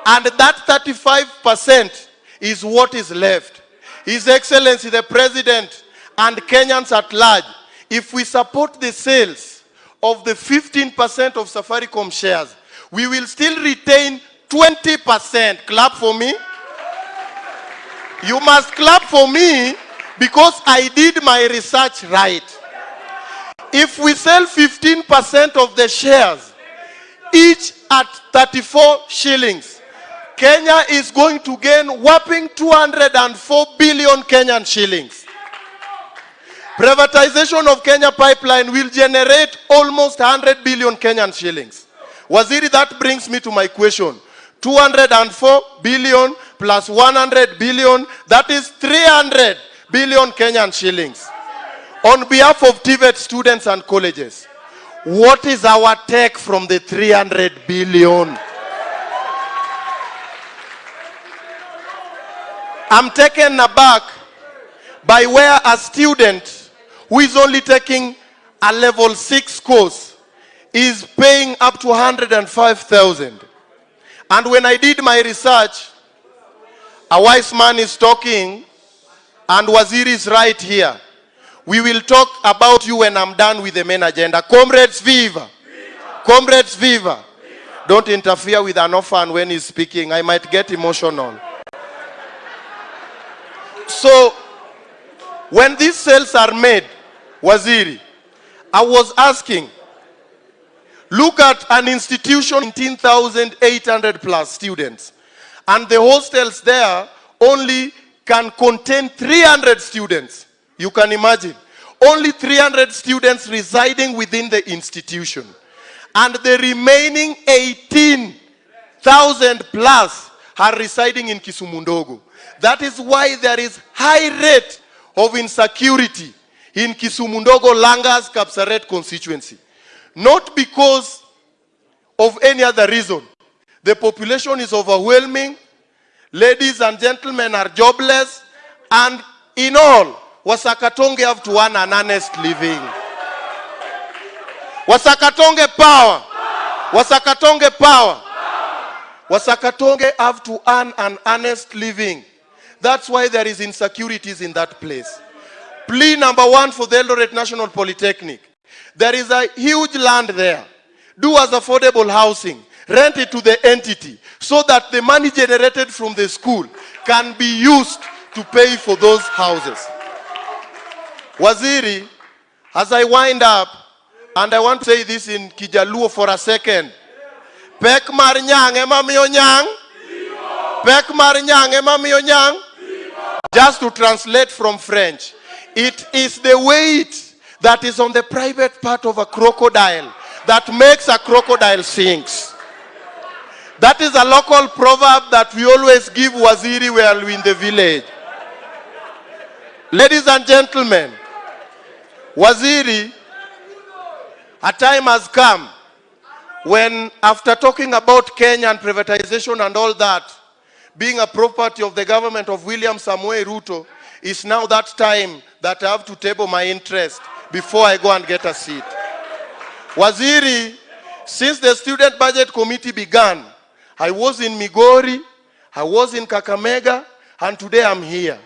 Speaker 11: And that 35% is what is left. His Excellency the President and Kenyans at large, if we support the sales of the 15% of Safaricom shares, we will still retain 20%. Clap for me. You must clap for me because I did my research right. If we sell 15% of the shares, each at 34 shillings, Kenya is going to gain whopping 204 billion Kenyan shillings. Privatization of Kenya pipeline will generate almost 100 billion Kenyan shillings. Waziri, that brings me to my question. 204 billion plus 100 billion, that is 300 billion Kenyan shillings. On behalf of TVET students and colleges, what is our take from the 300 billion? I'm taken aback by where a student who is only taking a level 6 course is paying up to 105,000. And when I did my research, a wise man is talking and Waziri is right here. We will talk about you when I'm done with the main agenda. Comrades, viva! Comrades, viva! Don't interfere with an orphan when he's speaking. I might get emotional. So, when these sales are made, Waziri, I was asking, look at an institution, 19,800 plus students. And the hostels there only can contain 300 students. You can imagine. Only 300 students residing within the institution. And the remaining 18,000 plus are residing in Kisumu Ndogo. That is why there is high rate of insecurity in Kisumu Ndogo, Langas, Kapsaret constituency. Not because of any other reason. The population is overwhelming. Ladies and gentlemen are jobless. And in all, Wasakatonge have to earn an honest living. Wasakatonge power. Wasakatonge power. Wasakatonge have to earn an honest living. That's why there is insecurities in that place. Plea number 1 for the Eldoret National Polytechnic. There is a huge land there. Do as affordable housing. Rent it to the entity so that the money generated from the school can be used to pay for those houses. Waziri, as I wind up, and I want to say this in Kijaluo for a second. Pek mar nyang ema miyo nyang. Pek mar nyang ema miyo nyang. Just to translate from French, it is the weight that is on the private part of a crocodile that makes a crocodile sinks. That is a local proverb that we always give Waziri while we're in the village. Ladies and gentlemen, Waziri, a time has come when, after talking about Kenya and privatization and all that, being a property of the government of William Samoei Ruto, is now that time that I have to table my interest before I go and get a seat. Waziri, since the Student Budget Committee began, I was in Migori, I was in Kakamega, and today I'm here.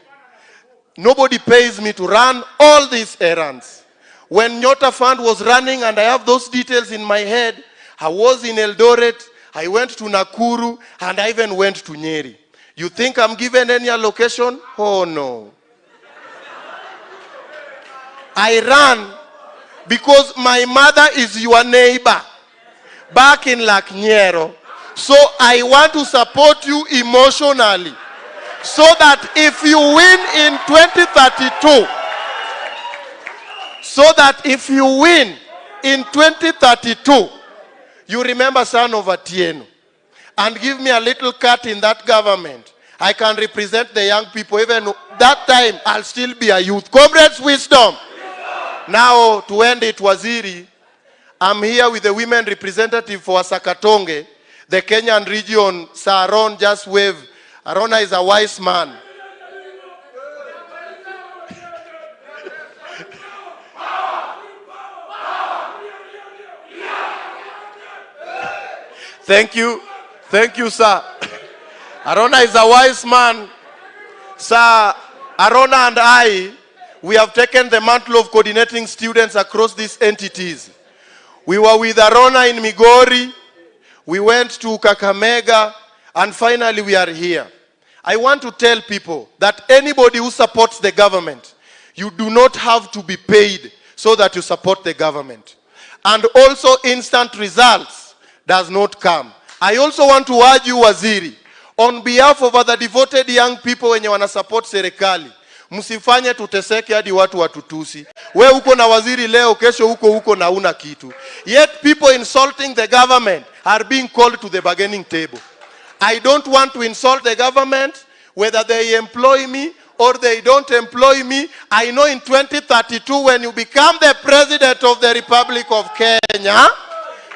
Speaker 11: Nobody pays me to run all these errands. When Nyota Fund was running, and I have those details in my head, I was in Eldoret, I went to Nakuru, and I even went to Nyeri. You think I'm given any allocation? Oh no. I ran because my mother is your neighbor back in Laknyero. So I want to support you emotionally. So that if you win in 2032, you remember son of Atieno and give me a little cut in that government. I can represent the young people. Even that time, I'll still be a youth. Comrades, wisdom. Now, to end it, Waziri, I'm here with the women representative for Wasakatonge, the Kenyan region. Sir Aaron, just wave. Arona is a wise man. Thank you, sir. Arona is a wise man. Sir, Arona and I, we have taken the mantle of coordinating students across these entities. We were with Arona in Migori, we went to Kakamega, and finally we are here. I want to tell people that anybody who supports the government, you do not have to be paid so that you support the government. And also instant results does not come. I also want to urge you, Waziri, on behalf of other devoted young people wenye wana support serikali, msifanye tuteseke hadi watu watutusi. We uko na waziri leo, kesho uko na una kitu. Yet people insulting the government are being called to the bargaining table. I don't want to insult the government, whether they employ me or they don't employ me. I know in 2032 when you become the president of the Republic of Kenya,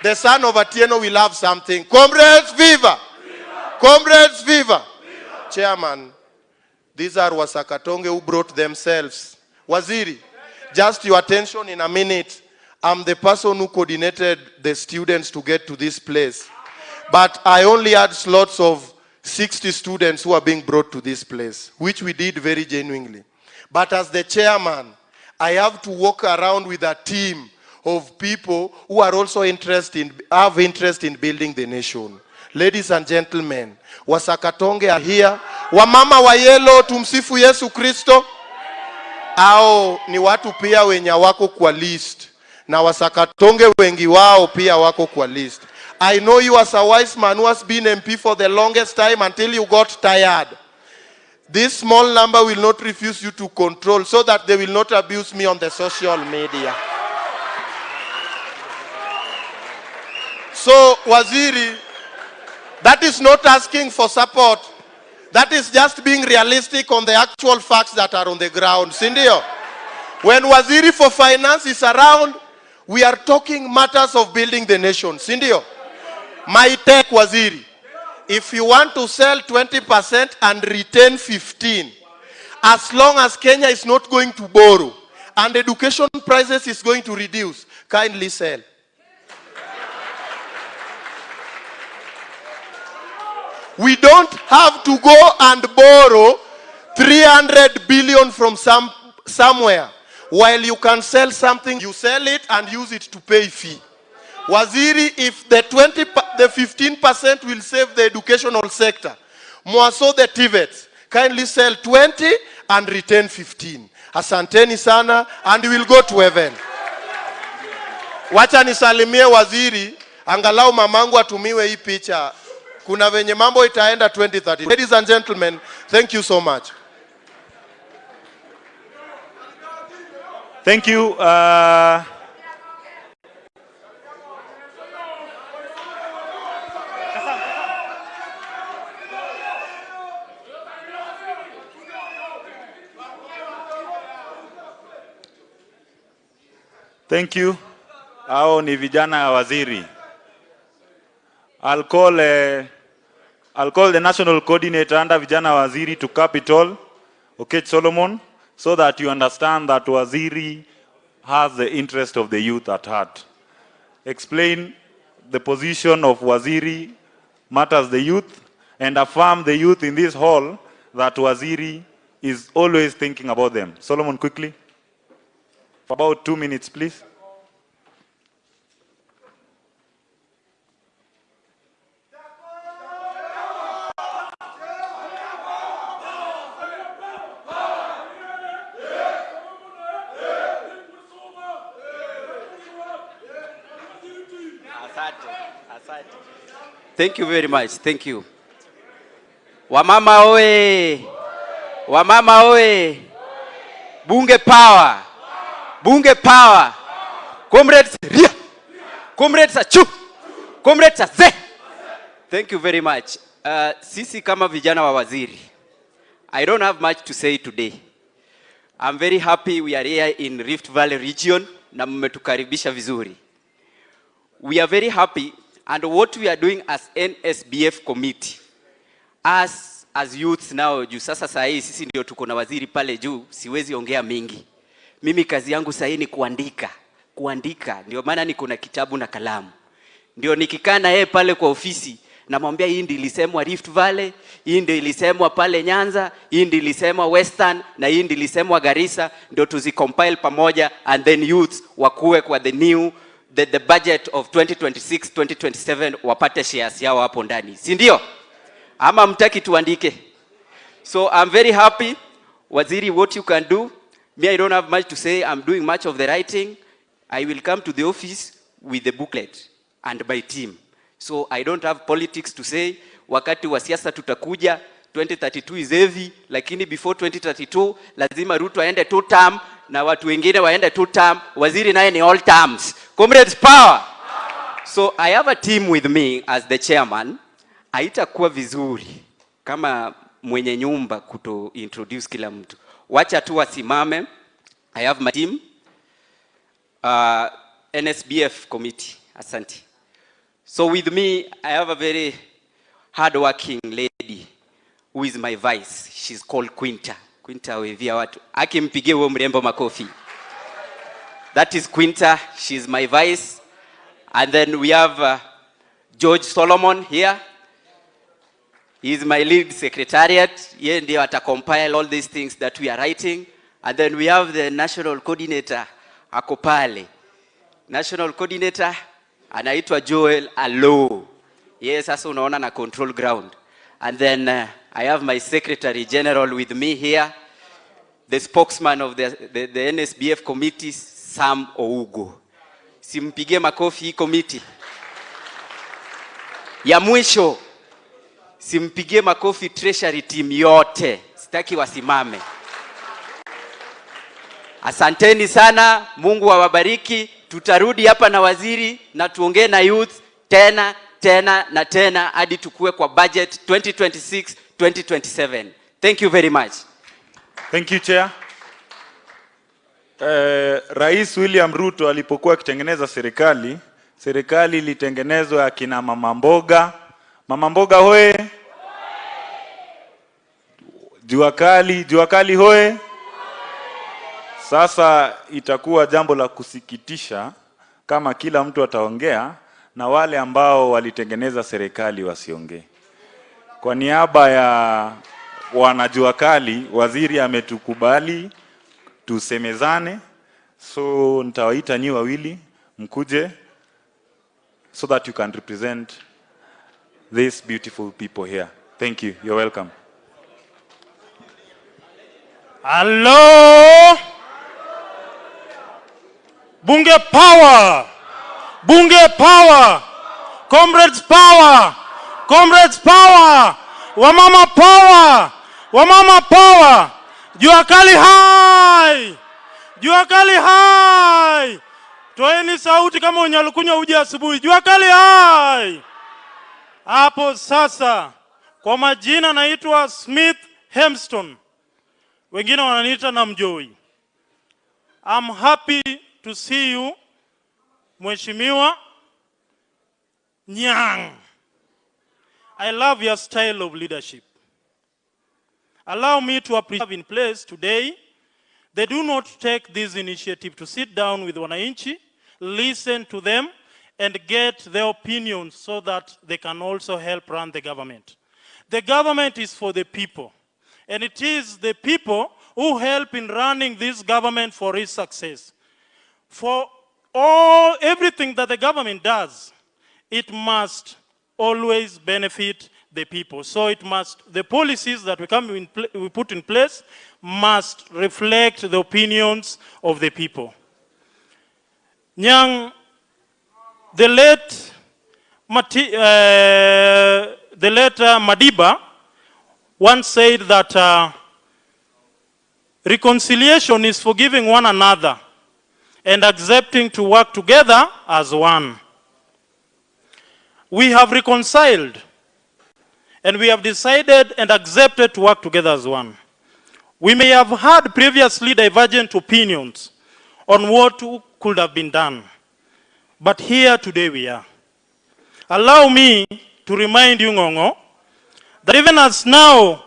Speaker 11: the son of Atieno will have something. Comrades, viva! Comrades, viva! Chairman, these are Wasakatonge who brought themselves. Waziri, just your attention in a minute. I'm the person who coordinated the students to get to this place. but I only had slots of 60 students who are being brought to this place, which we did very genuinely. But as the chairman, I have to walk around with a team of people who are also have interest in building the nation. Ladies and gentlemen, Wasakatonge are here. Wamama wa yellow, tumsifu Yesu Kristo. Ao ni watu pia wenye wako kwa list. Na Wasakatonge wengi wao pia wako kwa list. I know you as a wise man who has been MP for the longest time until you got tired. This small number will not refuse you to control so that they will not abuse me on the social media. So, Waziri, that is not asking for support. That is just being realistic on the actual facts that are on the ground. Sindio? When Waziri for Finance is around, we are talking matters of building the nation. Sindio? My tech Waziri, if you want to sell 20% and retain 15, as long as Kenya is not going to borrow and education prices is going to reduce, kindly sell. We don't have to go and borrow 300 billion from somewhere. While you can sell something, you sell it and use it to pay fee. Waziri, if the 15% will save the educational sector, more so the TVETs, kindly sell 20 and retain 15. Asanteni sana, and we will go to heaven. Wacha nisalimie Waziri, angalau mamangu atumiwe hii picha. Kuna venye mambo itaenda 2030. Ladies and gentlemen, thank you so much.
Speaker 2: Thank you. Thank you. Hao ni vijana waziri. I'll call the national coordinator under vijana waziri to Capitol, okay, Solomon, so that you understand that waziri has the interest of the youth at heart. Explain the position of waziri matters the youth, and affirm the youth in this hall that waziri is always thinking about them. Solomon, quickly. For about 2 minutes, please.
Speaker 12: Thank you very much. Thank you. Wamama oe! Wamama oe! Bunge power! Bunge power! Comrades ria! Comrades achu! Comrades aze! Thank you very much. Sisi kama vijana wa waziri, I don't have much to say today. I'm very happy we are here in Rift Valley region na mmetukaribisha vizuri. We are very happy, and what we are doing as NSBF committee, as youths now, juu sasa saa hii sisi ndio tuko na waziri pale juu, siwezi ongea mingi. Mimi kazi yangu saa hii ni kuandika, ndio maana niko na kitabu na kalamu. Ndio nikikaa na yeye pale kwa ofisi, namwambia hii ndio ilisemwa Rift Valley, hii ndio ilisemwa pale Nyanza, hii ndio ilisemwa Western, na hii ndio ilisemwa Garissa, ndio tuzicompile pamoja, and then youths wakuwe kwa the new the budget of 2026-2027 wapate shares yao hapo ndani. Si ndio? Ama mtaki tuandike? So I'm very happy. Waziri, what you can do, me I don't have much to say. I'm doing much of the writing. I will come to the office with the booklet and my team. So I don't have politics to say. Wakati wa siasa tutakuja, 2032 is heavy, lakini before 2032 lazima Ruto aende 2 term na watu wengine waende 2 term, waziri naye ni all terms. Comrades power. So I have a team with me as the chairman. Haitakuwa vizuri kama mwenye nyumba kuto introduce kila mtu. Wacha tu wasimame. I have my team. NSBF committee. Asante. So with me, I have a very hard-working lady who is my vice. She's called Quinta. Quinta wevia watu. Akimpigie huo mrembo makofi. That is Quinta. She's my vice. And then we have George Solomon here. He is my lead secretariat. Yeye ndio ata-compile all these things that we are writing. And then we have the national coordinator ako pale. National coordinator anaitwa Joel Alo. Yeye sasa unaona na control ground. And then I have my secretary general with me here. The spokesman of the NSBF committee, Sam Ougo. Simpigie makofi hii committee. Ya mwisho, simpigie makofi treasury team yote. Sitaki wasimame. Asanteni sana, Mungu awabariki. Tutarudi hapa na waziri na tuongee na youth tena na tena hadi tukue kwa budget 2026-2027. Thank you very much.
Speaker 2: Thank you, Chair. Rais William Ruto alipokuwa akitengeneza serikali ilitengenezwa ya kina mama mboga. Mama mboga hoe. Jua kali hoe. Sasa itakuwa jambo la kusikitisha kama kila mtu ataongea na wale ambao walitengeneza serikali wasiongee. Kwa niaba ya wanajua kali, waziri ametukubali tusemezane. So nitawaita nyi wawili mkuje so that you can represent these beautiful people here. Thank you. You're welcome.
Speaker 13: Hello. Bunge power. Bunge power. Comrades power. Comrades power. Wamama power. Wamama power. Jua kali hai. Jua kali hai. Toeni sauti kama unyalukunywa uji asubuhi. Jua kali hai. Hapo sasa, kwa majina naitwa Smith Hemston. Wengine wananiita na Mjoi. I'm happy to see you, Mheshimiwa Nyang. I love your style of leadership. Allow me to appreciate in place today. They do not take this initiative to sit down with wananchi, listen to them, and get their opinions so that they can also help run the government. The government is for the people, and it is the people who help in running this government for its success. For everything that the government does, it must always benefit the people. So the policies that we put in place must reflect the opinions of the people. Nyang, the late Madiba once said that reconciliation is forgiving one another and accepting to work together as one. We have reconciled and we have decided and accepted to work together as one. We may have had previously divergent opinions on what could have been done, but here today we are. Allow me to remind you, Ngongo, that even as now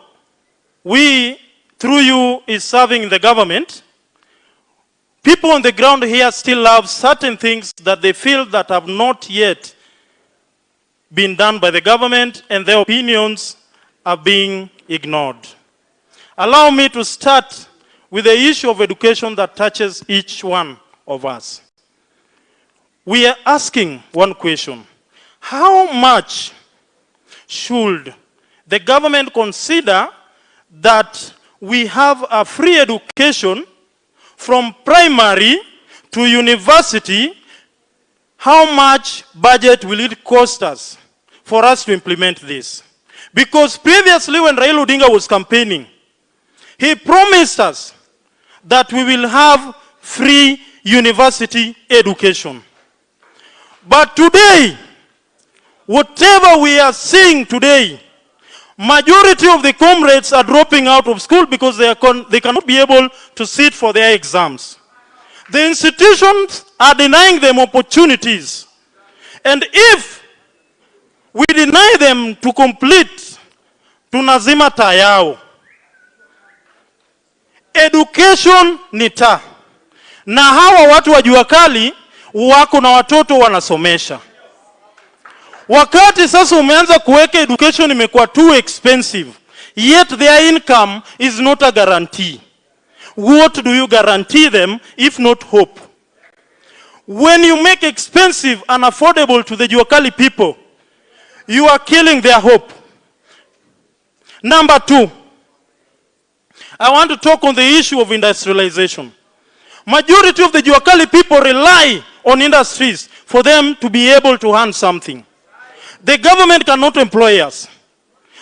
Speaker 13: we, through you, is serving in the government, people on the ground here still have certain things that they feel that have not yet been done by the government, and their opinions are being ignored. Allow me to start with the issue of education that touches each one of us. We are asking one question: how much should the government consider that we have a free education from primary to university? How much budget will it cost us for us to implement this? Because previously when Raila Odinga was campaigning, he promised us that we will have free university education. But today, whatever we are seeing today, majority of the comrades are dropping out of school because they cannot be able to sit for their exams. The institutions are denying them opportunities. And if we deny them to complete, tunazima taa yao. Education ni taa. Na hawa watu wa jua kali wako na watoto wanasomesha. Wakati sasa umeanza kuweka education imekuwa too expensive, yet their income is not a guarantee. What do you guarantee them if not hope? When you make expensive and affordable to the Juakali people, you are killing their hope. Number 2, I want to talk on the issue of industrialization. Majority of the Juakali people rely on industries for them to be able to earn something. The government cannot employ us,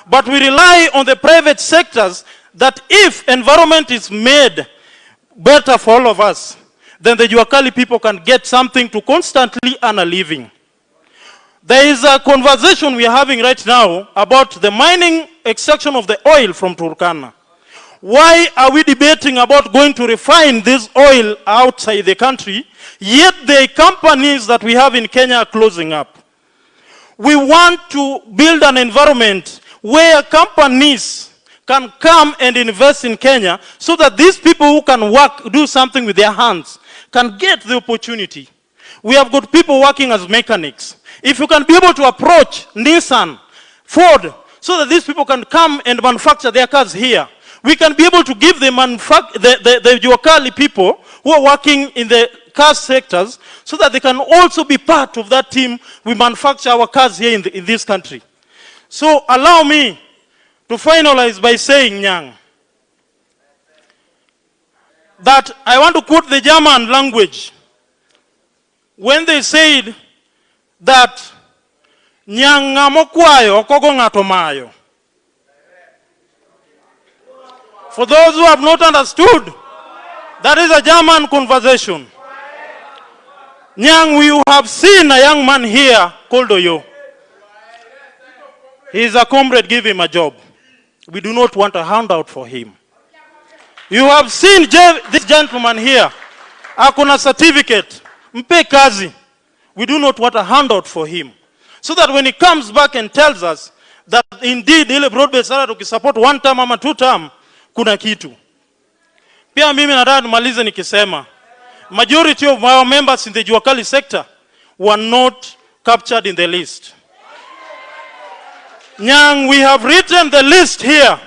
Speaker 13: but we rely on the private sectors that if environment is made better for all of us, then the Juakali people can get something to constantly earn a living. There is a conversation we are having right now about the mining extraction of the oil from Turkana. Why are we debating about going to refine this oil outside the country, yet the companies that we have in Kenya are closing up? We want to build an environment where companies can come and invest in Kenya so that these people who can work, do something with their hands, can get the opportunity. We have got people working as mechanics. If you can be able to approach Nissan, Ford, so that these people can come and manufacture their cars here, we can be able to give the Juakali people who are working in the car sectors so that they can also be part of that team. We manufacture our cars here in this country. So allow me to finalize by saying, Nyang, that I want to quote the German language when they said that Nyang ng'amokwayo kogo ng'ato mayo. For those who have not understood, that is a German conversation. Nyang, we have seen a young man here called Oyo. He is a comrade, give him a job. We do not want a handout for him. You have seen this gentleman here. Akuna certificate. Mpe kazi. We do not want a handout for him. So that when he comes back and tells us that indeed ile broad-based salary tukisupport 1 term ama 2 term, kuna kitu. Pia mimi nataka nimalize nikisema, majority of our members in the Juakali sector were not captured in the list. Nyang, we have written the list here,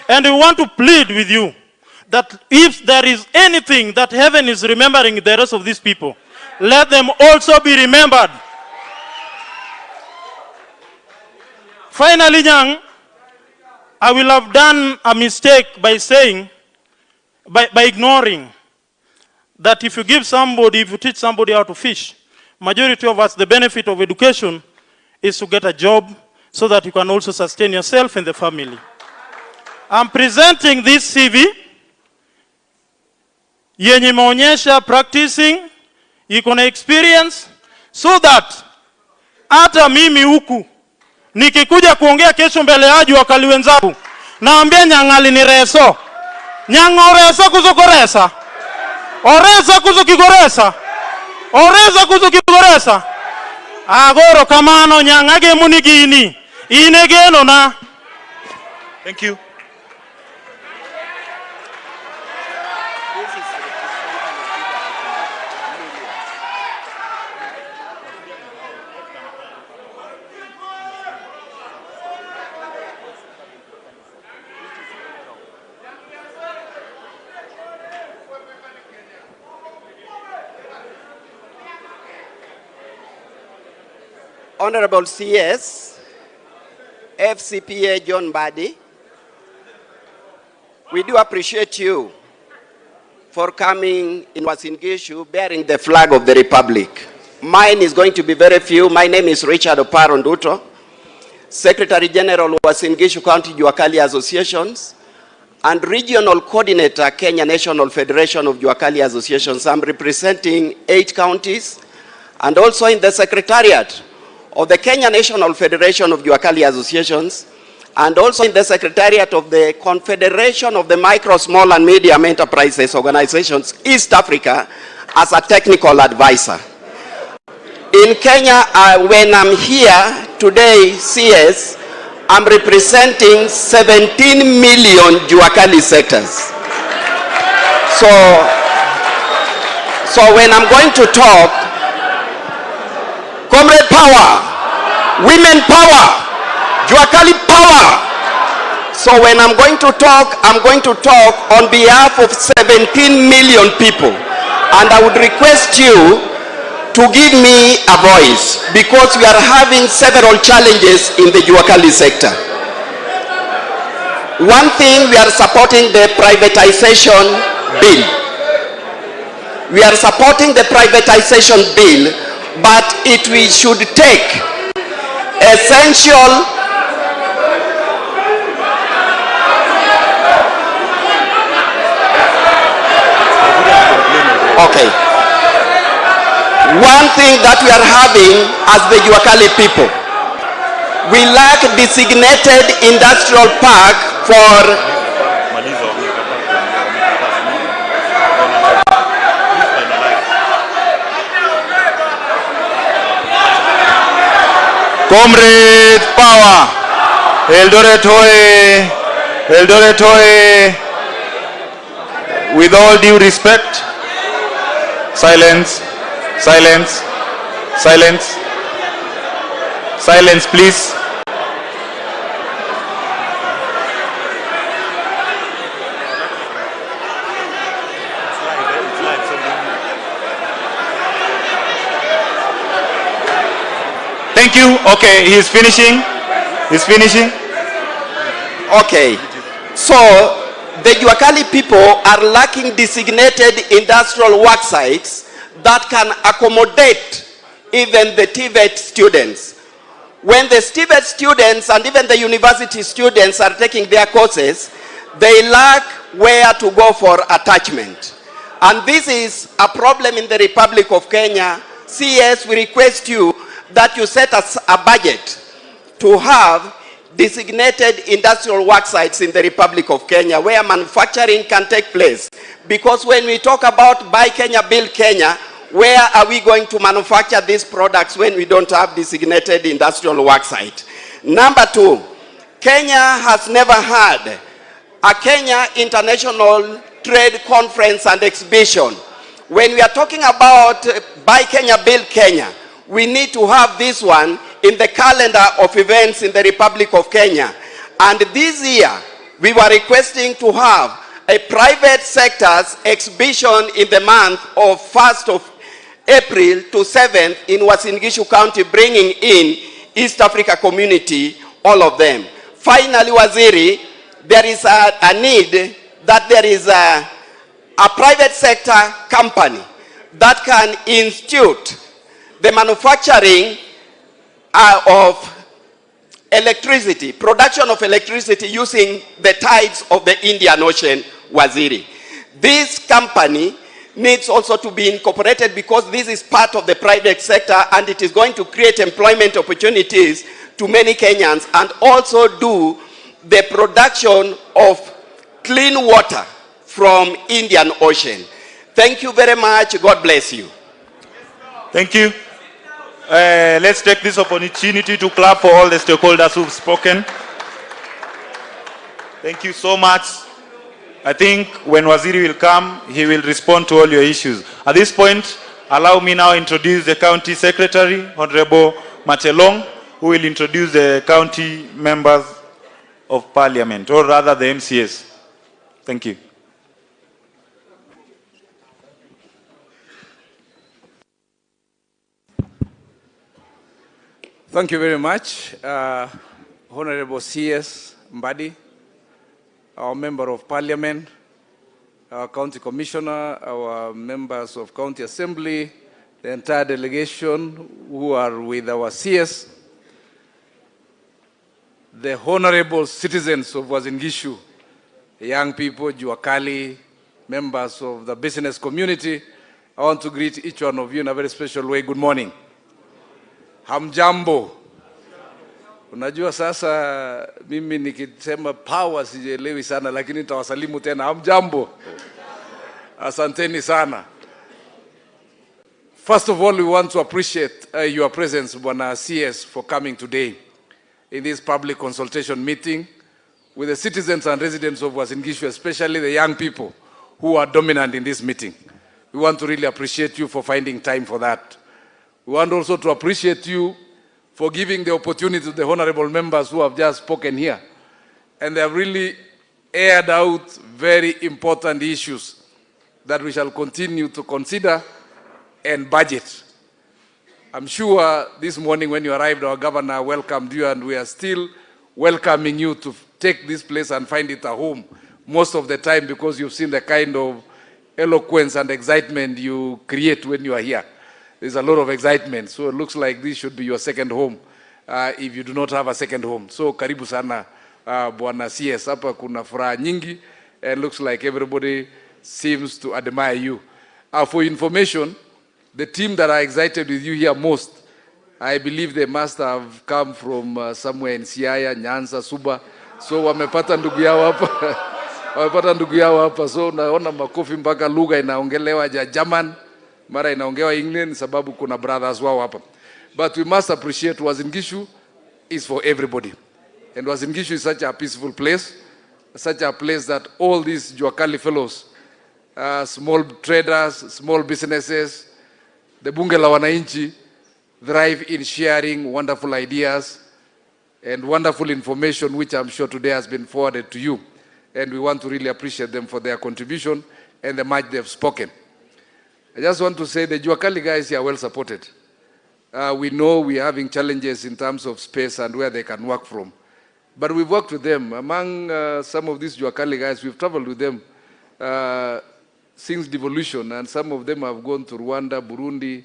Speaker 13: and we want to plead with you that if there is anything that heaven is remembering the rest of these people, let them also be remembered. Finally, Nyang, I will have done a mistake by saying, by ignoring that if you give somebody, if you teach somebody how to fish, majority of us, the benefit of education is to get a job so that you can also sustain yourself and the family. I'm presenting this CV, yenye maonyesha practicing, iko na experience, so that hata mimi huku nikikuja kuongea kesho mbele ya Juakali wenzangu, naambia Nyang ni reso. Nyang oresa kuzokoresa. Oresa kuzokigoresa. Oresa kuzokigoresa. Agoro kamano Nyang age munigini. Inegeno na.
Speaker 2: Thank you.
Speaker 14: Honorable CS, FCPA John Mbadi, we do appreciate you for coming in Uasin Gishu bearing the flag of the Republic. Mine is going to be very few. My name is Richard Oparo Nduto, Secretary General Uasin Gishu County Juakali Associations and Regional Coordinator Kenya National Federation of Juakali Associations. I'm representing 8 counties and also in the Secretariat of the Kenya National Federation of Juakali Associations, and also in the Secretariat of the Confederation of the Micro, Small and Medium Enterprises Organizations, East Africa, as a technical advisor. In Kenya, when I'm here today, CS, I'm representing 17 million Juakali sectors. So when I'm going to talk, Comrade Power, women power, Juakali power. So when I'm going to talk on behalf of 17 million people. And I would request you to give me a voice because we are having several challenges in the Juakali sector. One thing, we are supporting the privatization bill. We are supporting the privatization bill, but we should take essential okay. One thing that we are having as the Juakali people, we lack designated industrial park for
Speaker 2: Comrade power. Eldoret hoye. Eldoret hoye. With all due respect, silence, silence, silence, silence please. Thank you. Okay, he's finishing. He's finishing.
Speaker 14: Okay. So the Juakali people are lacking designated industrial work sites that can accommodate even the TVET students. When the TVET students and even the university students are taking their courses, they lack where to go for attachment. And this is a problem in the Republic of Kenya. CS, we request you that you set us a budget to have designated industrial work sites in the Republic of Kenya where manufacturing can take place. Because when we talk about Buy Kenya, Build Kenya, where are we going to manufacture these products when we don't have designated industrial work site? Number two, Kenya has never had a Kenya International Trade Conference and Exhibition. When we are talking about Buy Kenya, Build Kenya, we need to have this one in the calendar of events in the Republic of Kenya. And this year, we were requesting to have a private sector's exhibition in the month of 1st of April to 7th in Uasin Gishu County, bringing in East Africa community, all of them. Finally, Waziri, there is a need that there is a private sector company that can institute the manufacturing of electricity, production of electricity using the tides of the Indian Ocean, Waziri. This company needs also to be incorporated because this is part of the private sector and it is going to create employment opportunities to many Kenyans and also do the production of clean water from Indian Ocean. Thank you very much. God bless you.
Speaker 2: Thank you. Let's take this opportunity to clap for all the stakeholders who've spoken. Thank you so much. I think when Waziri will come, he will respond to all your issues. At this point, allow me now introduce the County Secretary, Honorable Machelong, who will introduce the county members of Parliament, or rather the MCS. Thank you.
Speaker 15: Thank you very much, Honorable CS Mbadi, our Member of Parliament, our County Commissioner, our members of County Assembly, the entire delegation who are with our CS, the honorable citizens of Uasin Gishu, young people, Juakali, members of the business community. I want to greet each one of you in a very special way. Good morning. Hamjambo. Unajua sasa mimi nikisema power sijielewi sana lakini nitawasalimu tena. Hamjambo. Asanteni sana. First of all, we want to appreciate your presence, Bwana CS, for coming today in this public consultation meeting with the citizens and residents of Uasin Gishu, especially the young people who are dominant in this meeting. We want to really appreciate you for finding time for that. We want also to appreciate you for giving the opportunity to the honorable members who have just spoken here. And they have really aired out very important issues that we shall continue to consider and budget. I'm sure this morning when you arrived, our governor welcomed you, and we are still welcoming you to take this place and find it a home most of the time, because you've seen the kind of eloquence and excitement you create when you are here. There's a lot of excitement, so it looks like this should be your second home if you do not have a second home. So karibu sana Bwana CS, hapa kuna furaha nyingi, and looks like everybody seems to admire you. For information, the team that are excited with you here most, I believe they must have come from somewhere in Siaya, Nyanza, Suba. So wamepata ndugu yao hapa. Wamepata ndugu yao hapa. So naona makofi mpaka lugha inaongelewa ya German, mara inaongewa English, sababu kuna brothers wao hapa. But we must appreciate Uasin Gishu is for everybody. And Uasin Gishu is such a peaceful place, such a place that all these Juakali fellows, small traders, small businesses, the bunge la wananchi, thrive in sharing wonderful ideas and wonderful information, which I'm sure today has been forwarded to you. And we want to really appreciate them for their contribution and the much they've spoken. I just want to say the Juakali guys here are well supported. We know we're having challenges in terms of space and where they can work from. But we've worked with them. Among some of these Juakali guys, we've traveled with them since devolution, and some of them have gone to Rwanda, Burundi,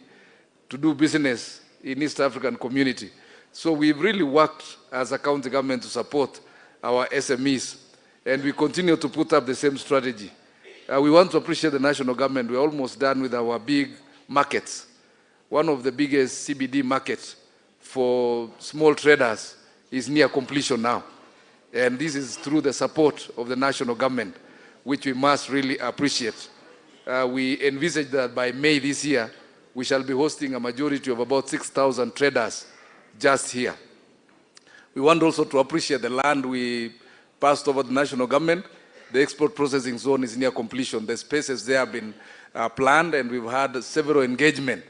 Speaker 15: to do business in East African community. So we've really worked as a county government to support our SMEs, and we continue to put up the same strategy. We want to appreciate the national government. We're almost done with our big markets. One of the biggest CBD markets for small traders is near completion now. And this is through the support of the national government, which we must really appreciate. We envisage that by May this year, we shall be hosting a majority of about 6,000 traders just here. We want also to appreciate the land we passed over the national government. The export processing zone is near completion. The spaces there have been planned, and we've had several engagement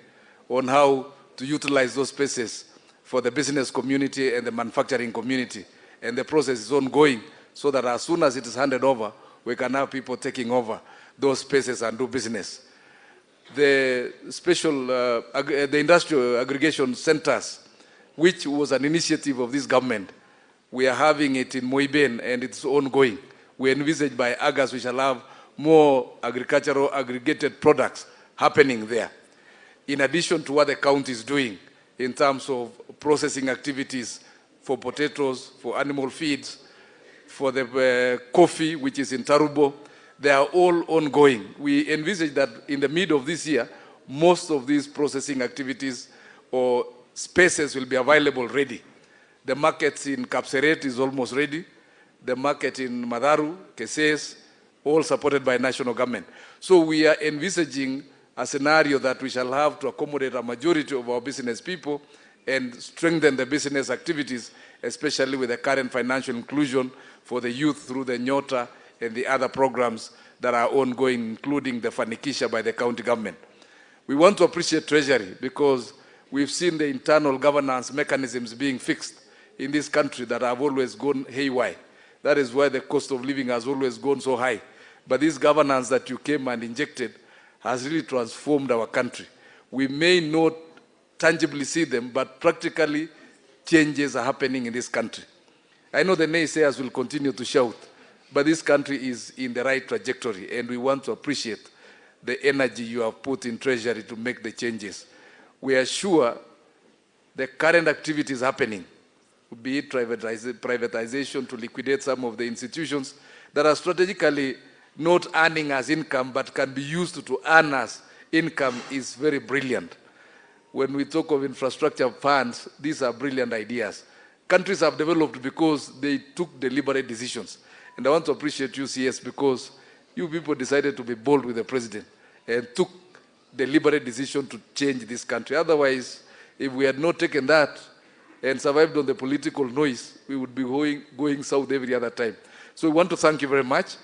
Speaker 15: on how to utilize those spaces for the business community and the manufacturing community. And the process is ongoing, so that as soon as it is handed over, we can have people taking over those spaces and do business. The special, the industrial aggregation centers, which was an initiative of this government, we are having it in Moiben, and it's ongoing. We envisage by August we shall have more agricultural aggregated products happening there, in addition to what the county is doing in terms of processing activities for potatoes, for animal feeds, for the coffee, which is in Tarubo. They are all ongoing. We envisage that in the middle of this year, most of these processing activities or spaces will be available ready. The markets in Kapseret is almost ready. The market in Madaru, Keses, all supported by national government. So we are envisaging a scenario that we shall have to accommodate a majority of our business people and strengthen the business activities, especially with the current financial inclusion for the youth through the Nyota and the other programs that are ongoing, including the Fanikisha by the county government. We want to appreciate Treasury because we've seen the internal governance mechanisms being fixed in this country that have always gone haywire. That is why the cost of living has always gone so high. But this governance that you came and injected has really transformed our country. We may not tangibly see them, but practically changes are happening in this country. I know the naysayers will continue to shout, but this country is in the right trajectory, and we want to appreciate the energy you have put in Treasury to make the changes. We are sure the current activities happening, be it privatization to liquidate some of the institutions that are strategically not earning us income but can be used to earn us income, is very brilliant. When we talk of infrastructure funds, these are brilliant ideas. Countries have developed because they took deliberate decisions. And I want to appreciate you, CS, because you people decided to be bold with the president and took deliberate decision to change this country. Otherwise, if we had not taken that and survived on the political noise, we would be going south every other time. So we want to thank you very much.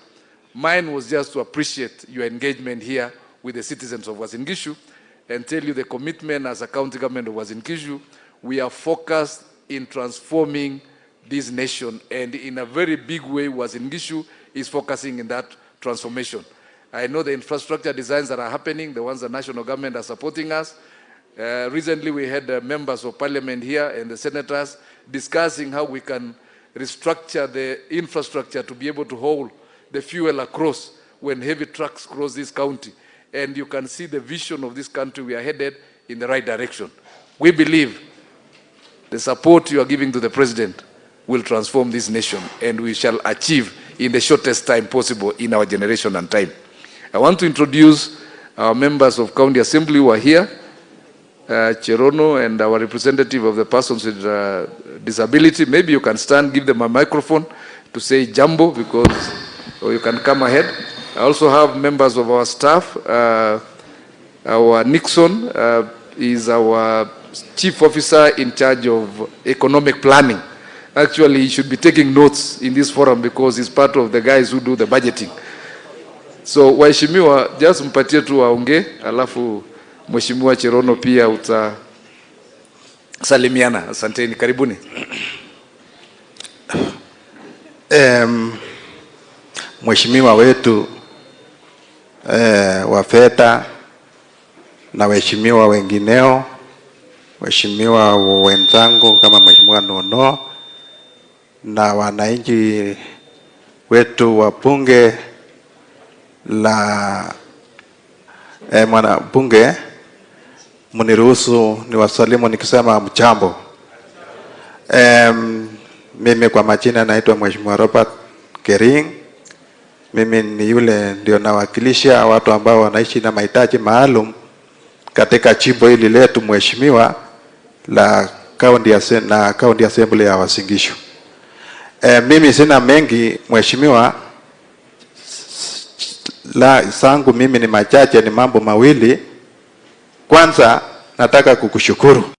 Speaker 15: Mine was just to appreciate your engagement here with the citizens of Uasin Gishu and tell you the commitment as a county government of Uasin Gishu we are focused in transforming this nation, and in a very big way, Uasin Gishu is focusing in that transformation. I know the infrastructure designs that are happening, the ones the national government are supporting us. Recently, we had members of parliament here and the senators discussing how we can restructure the infrastructure to be able to hold the fuel across when heavy trucks cross this county. And you can see the vision of this country. We are headed in the right direction. We believe the support you are giving to the president will transform this nation, and we shall achieve in the shortest time possible in our generation and time. I want to introduce our members of County Assembly who are here, Cherono and our representative of the persons with disability. Maybe you can stand, give them a microphone to say jambo, because, or you can come ahead. I also have members of our staff. Our Nixon is our chief officer in charge of economic planning. Actually, he should be taking notes in this forum because he's part of the guys who do the budgeting. So, waheshimiwa, just mpatie tu waongee, alafu Mheshimiwa Cherono pia utasalimiana. Asanteni, karibuni.
Speaker 16: Mheshimiwa wetu wa fedha na waheshimiwa wengineo, waheshimiwa wenzangu kama Mheshimiwa Nono na wananchi wetu wa bunge la mwana bunge, mniruhusu niwasalimu nikisema mchambo. Mimi kwa majina naitwa Mheshimiwa Robert Kering. Mimi ni yule ndio nawakilisha watu ambao wanaishi na mahitaji maalum katika jimbo hili letu mheshimiwa la County Assembly ya Uasin Gishu. Mimi sina mengi mheshimiwa, la sangu mimi ni machache, ni mambo mawili. Kwanza nataka kukushukuru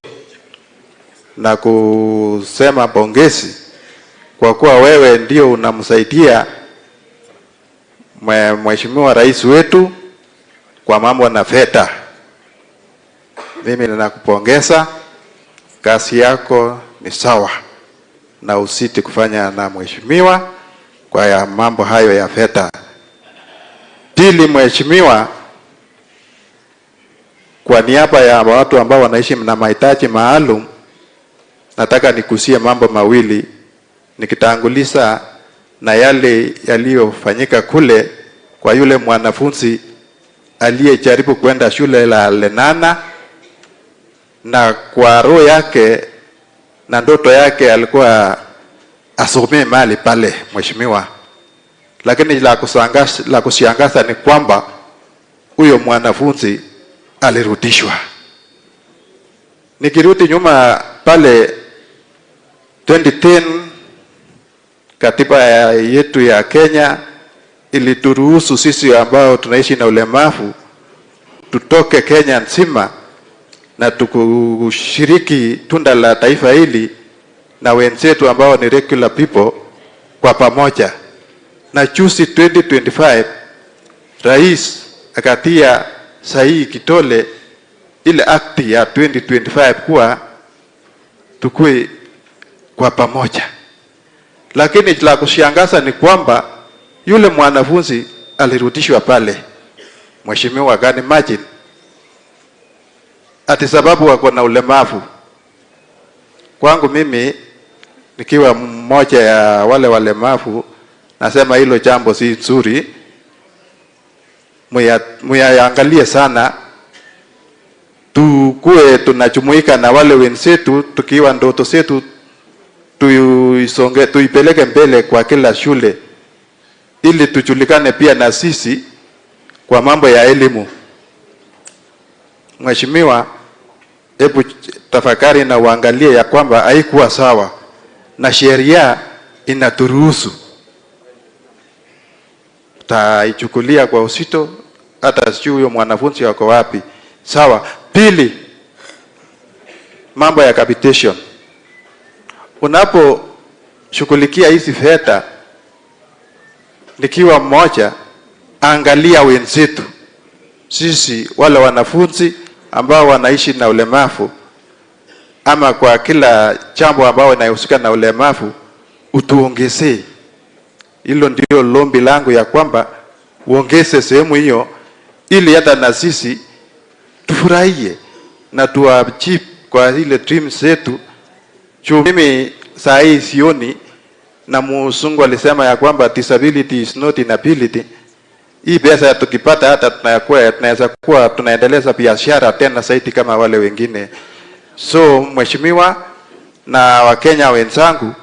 Speaker 16: na kusema pongezi kwa kuwa wewe ndio unamsaidia mheshimiwa rais wetu kwa mambo na fedha. Mimi ninakupongeza, kazi yako ni sawa na usiti kufanya na mheshimiwa kwa ya mambo hayo ya fedha. Pili mheshimiwa, kwa niaba ya watu ambao wanaishi na mahitaji maalum, nataka nikusie mambo mawili nikitanguliza na yale yaliyofanyika kule kwa yule mwanafunzi aliyejaribu kwenda shule la Lenana, na kwa roho yake na ndoto yake alikuwa asomee mali pale mheshimiwa, lakini la kushangaza ni kwamba huyo mwanafunzi alirudishwa. Nikirudi nyuma pale 2010 katiba yetu ya Kenya ilituruhusu sisi ambao tunaishi na ulemavu tutoke Kenya nzima na tukushiriki tunda la taifa hili na wenzetu ambao ni regular people kwa pamoja. Na juzi 2025 rais akatia sahihi kitole ile akti ya 2025 kuwa tukue kwa pamoja. Lakini la kushangaza ni kwamba yule mwanafunzi alirudishwa pale mheshimiwa, gani imagine ati sababu wako na ulemavu. Kwangu mimi nikiwa mmoja ya wale walemavu, nasema hilo jambo si nzuri. Muyaangalie sana, tukue tunajumuika na wale wenzetu, tukiwa ndoto zetu tuipeleke mbele kwa kila shule, ili tujulikane pia na sisi kwa mambo ya elimu. Mheshimiwa, hebu tafakari na uangalie ya kwamba haikuwa sawa na sheria inaturuhusu. Taichukulia kwa usito, hata sijui huyo mwanafunzi wako wapi. Sawa. Pili, mambo ya capitation. Unapo shughulikia hizi fedha, nikiwa mmoja, angalia wenzetu. Sisi wale wanafunzi ambao wanaishi na ulemavu, ama kwa kila jambo ambao inahusika na ulemavu utuongezee. Hilo ndio lombi langu, ya kwamba uongeze sehemu hiyo ili hata na sisi tufurahie na tuachieve kwa ile dreams zetu. Mimi saa hii sioni, na Mzungu alisema ya kwamba disability is not inability. Hii pesa tukipata hata tunaweza kuwa tunaendeleza biashara tena zaidi kama wale wengine. So mheshimiwa na Wakenya wenzangu,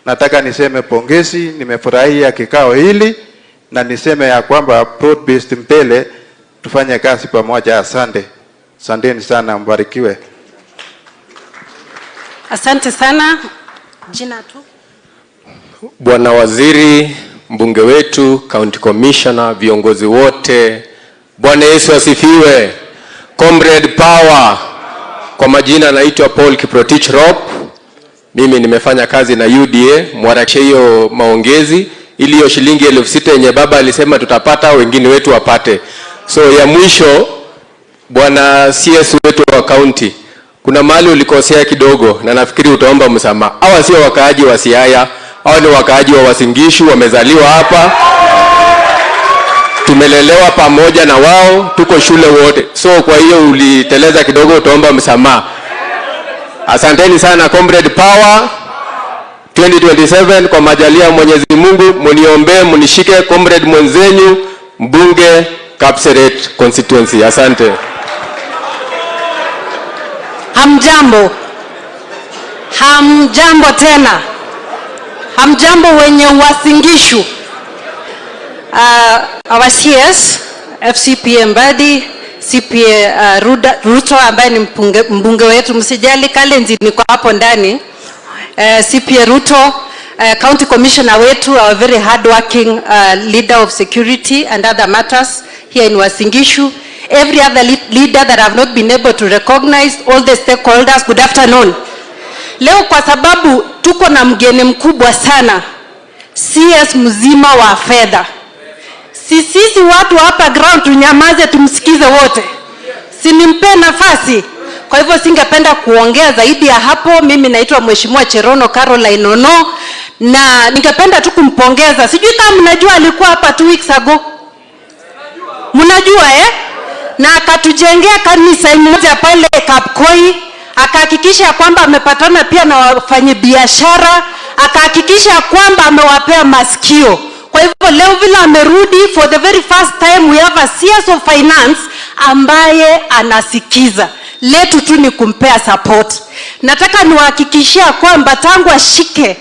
Speaker 16: nataka niseme pongezi, nimefurahia kikao hili, na niseme ya kwamba broad based mbele, tufanye kazi pamoja. Asante. Asanteni sana, mbarikiwe.
Speaker 17: Asante sana. Jina tu.
Speaker 18: Bwana Waziri, mbunge wetu, County Commissioner, viongozi wote, Bwana Yesu asifiwe. Comrade Power. Kwa majina naitwa Paul Kiprotich Rob. Mimi nimefanya kazi na UDA, mwarakishe hiyo maongezi ili hiyo shilingi 6,000 yenye baba alisema tutapata, wengine wetu wapate. So ya mwisho, Bwana CS wetu wa county, kuna mahali ulikosea kidogo na nafikiri utaomba msamaha. Hawa sio wakaaji wa Siaya, hawa ni wakaaji wa Uasin Gishu, wamezaliwa hapa. Tumelelewa pamoja na wao, tuko shule wote. So kwa hiyo uliteleza kidogo, utaomba msamaha. Asanteni sana Comrade Power. 2027 kwa majalia Mwenyezi Mungu, mniombe mnishike comrade mwenzenyu mbunge Kapseret constituency. Asante.
Speaker 17: Hamjambo. Hamjambo tena. Hamjambo wenye Uasin Gishu. Our CS FCPA Mbadi, CPA Ruto ambaye ni mbunge wetu, msijali Kalenzi niko hapo ndani. CPA Ruto, County Commissioner wetu, our very hardworking leader of security and other matters here in Uasin Gishu. Every other leader that I have not been able to recognize, all the stakeholders, good afternoon. Leo kwa sababu tuko na mgeni mkubwa sana, CS mzima wa fedha. Sisi watu hapa ground tunyamaze tumsikize wote. Sinimpe nafasi. Kwa hivyo singependa kuongea zaidi ya hapo. Mimi naitwa Mheshimiwa Cherono Caroline Ono, na ningependa tu kumpongeza. Sijui kama mnajua alikuwa hapa 2 weeks ago. Mnajua na akatujengea kanisa moja pale Kapkoi, akahakikisha kwamba amepatana pia na wafanyabiashara, akahakikisha kwamba amewapea masikio. Kwa hivyo leo vile amerudi, for the very first time we have a CS of finance ambaye anasikiza. Letu tu ni kumpea support. Nataka niwahakikishia kwamba tangu ashike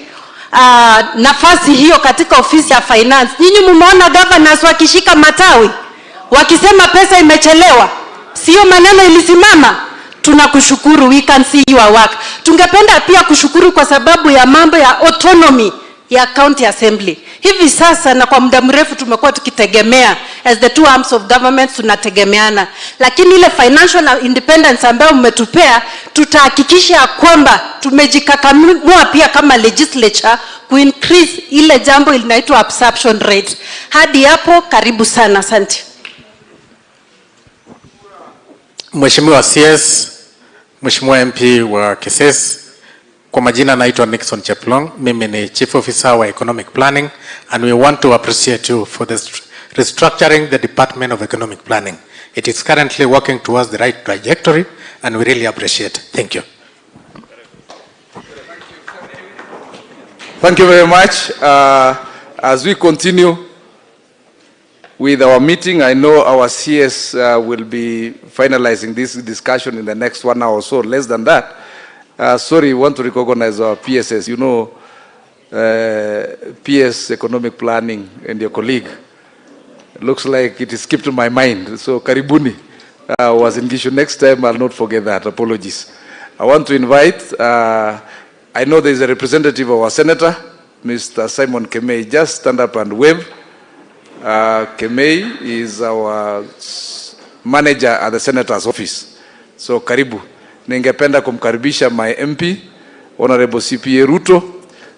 Speaker 17: nafasi hiyo katika ofisi ya finance, nyinyi mumeona governors wakishika matawi wakisema pesa imechelewa, sio maneno ilisimama. Tunakushukuru, we can see your work. Tungependa pia kushukuru kwa sababu ya mambo ya autonomy ya county assembly. Hivi sasa na kwa muda mrefu tumekuwa tukitegemea, as the two arms of government tunategemeana, lakini ile financial independence ambayo mmetupea, tutahakikisha kwamba tumejikakamua pia kama legislature ku increase ile jambo linaitwa absorption rate. Hadi hapo karibu sana, asante.
Speaker 19: Mheshimiwa CS, Mheshimiwa MP wa Kisesi, kwa majina naitwa Nixon Cheplong, mimi ni Chief Officer wa Economic Planning, and we want to appreciate you for the restructuring the Department of Economic Planning. It is currently working towards the right trajectory and we really appreciate it. Thank you.
Speaker 15: Thank you very much. As we continue with our meeting, I know our CS will be finalizing this discussion in the next 1 hour or so, less than that. Sorry, we want to recognize our PSS. You know, PS Economic Planning and your colleague. It looks like it skipped my mind. So, karibuni. Was in Gishu. Next time, I'll not forget that. Apologies. I want to invite, I know there is a representative of our senator, Mr. Simon Kemei. Just stand up and wave. Kemei is our manager at the senator's office. So, karibu. Ningependa kumkaribisha my MP, Honorable CPA Ruto,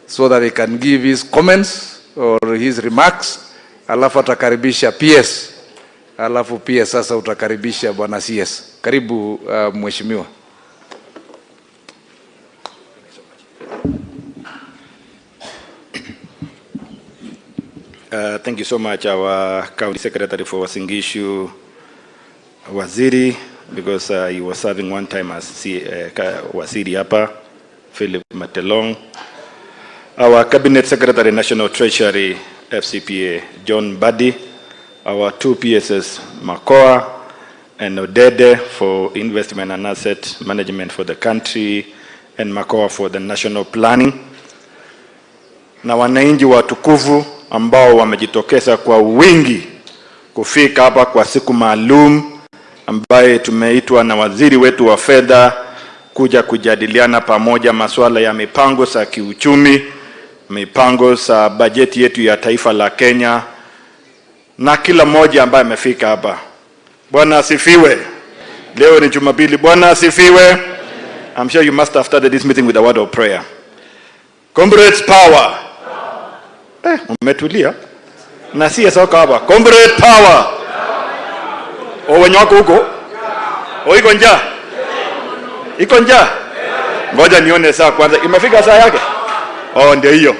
Speaker 15: so that he can give his comments or his remarks. Alafu atakaribisha PS. Alafu PS sasa utakaribisha Bwana CS. Karibu mheshimiwa.
Speaker 20: Thank you so much, our County Secretary for Uasin Gishu, Waziri, because he was serving one time as Waziri hapa, Philip Matelong. Our Cabinet Secretary, National Treasury, FCPA, John Mbadi. Our two PSS, Makoa and Odede for investment and asset management for the country, and Makoa for the national planning. Na wananchi watukufu ambao wamejitokeza kwa wingi kufika hapa kwa siku maalum ambaye tumeitwa na waziri wetu wa fedha kuja kujadiliana pamoja masuala ya mipango za kiuchumi, mipango za bajeti yetu ya taifa la Kenya, na kila mmoja ambaye amefika hapa. Bwana asifiwe. Leo ni Jumapili. Bwana asifiwe. I'm sure you must have started this meeting with a word of prayer. Comrades, power. Umetulia. Na si soka hapa. Comrade power. Wenye wako huko? Iko njaa? Iko njaa? Ngoja nione saa kwanza. Imefika saa yake? Ndio hiyo.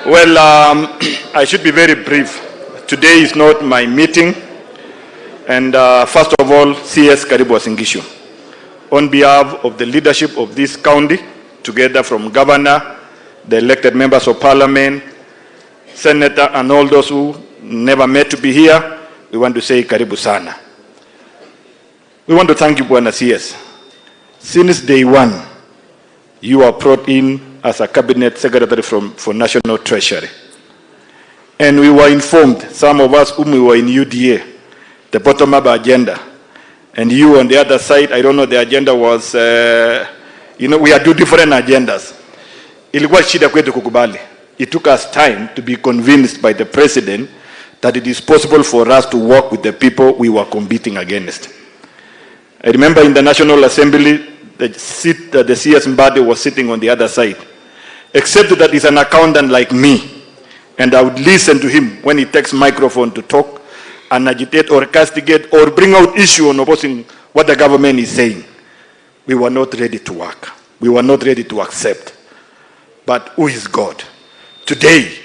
Speaker 20: Well, I should be very brief. Today is not my meeting. And first of all, CS Karibu Uasin Gishu. On behalf of the leadership of this county, together from governor, the elected members of parliament, senator, and all those who never met to be here, we want to say Karibu Sana. We want to thank you, Bwana CS. Since day one, you are brought in as a cabinet secretary for National Treasury. And we were informed, some of us whom we were in UDA, the bottom-up agenda. And you on the other side, I don't know, the agenda was, we had two different agendas. Ilikuwa shida kwetu kukubali. It took us time to be convinced by the president that it is possible for us to work with the people we were competing against. I remember in the National Assembly, the seat that the CS Mbadi was sitting on the other side. Except that he's an accountant like me. And I would listen to him when he takes microphone to talk and agitate or castigate or bring out issue on opposing what the government is saying. We were not ready to work. We were not ready to accept. But who is God? Today,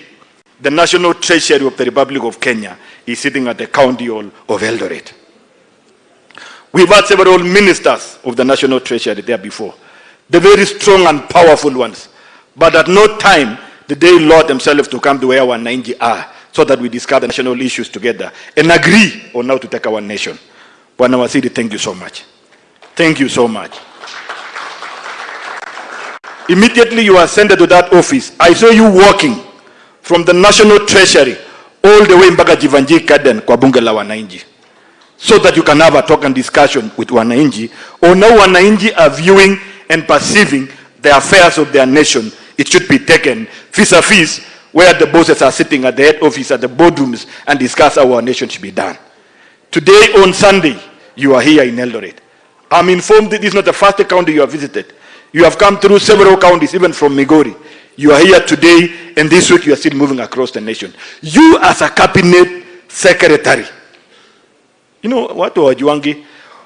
Speaker 20: the National Treasury of the Republic of Kenya is sitting at the county hall of Eldoret. We've had several ministers of the National Treasury there before. The very strong and powerful ones. But at no time did they Lord themselves to come to where our wananchi are, so that we discuss the national issues together and agree on how to take our nation. Bwana Waziri, thank you so much. Thank you so much. Immediately you ascended to that office, I saw you walking from the National Treasury all the way mpaka Jivanji Garden kwa bunge la wananchi, so that you can have a talk and discussion with wananchi on how wananchi are viewing and perceiving the affairs of their nation. It should be taken vis-a-vis where the bosses are sitting at the head office, at the boardrooms, and discuss how our nation should be done. Today, on Sunday, you are here in Eldoret. I'm informed that this is not the first county you have visited. You have come through several counties, even from Migori. You are here today, and this week you are still moving across the nation. You as a cabinet secretary. You know, watu wajuangi,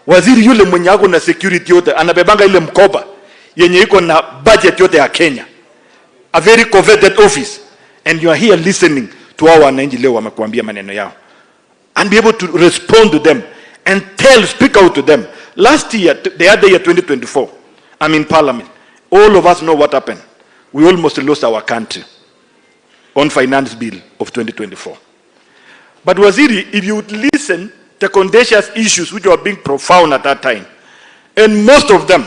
Speaker 20: waziri yule mwenye ako na security yote, anabebanga ile mkoba, yenye iko na budget yote ya Kenya. A very coveted office. And you are here listening to our wananchi leo wamekuambia maneno yao. And be able to respond to them and speak out to them. Last year, the other year, 2024, I'm in parliament. All of us know what happened. We almost lost our country on finance bill of 2024. But Waziri, if you would listen, the contentious issues which were being profound at that time, and most of them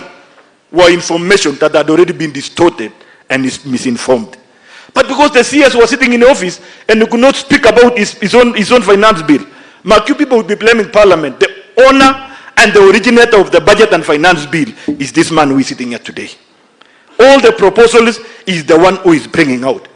Speaker 20: were information that had already been distorted and is misinformed. But because the CS was sitting in the office and he could not speak about his own finance bill, Makwiny people would be blaming Parliament. The owner and the originator of the budget and finance bill is this man who is sitting here today. All the proposals is the one who is bringing out.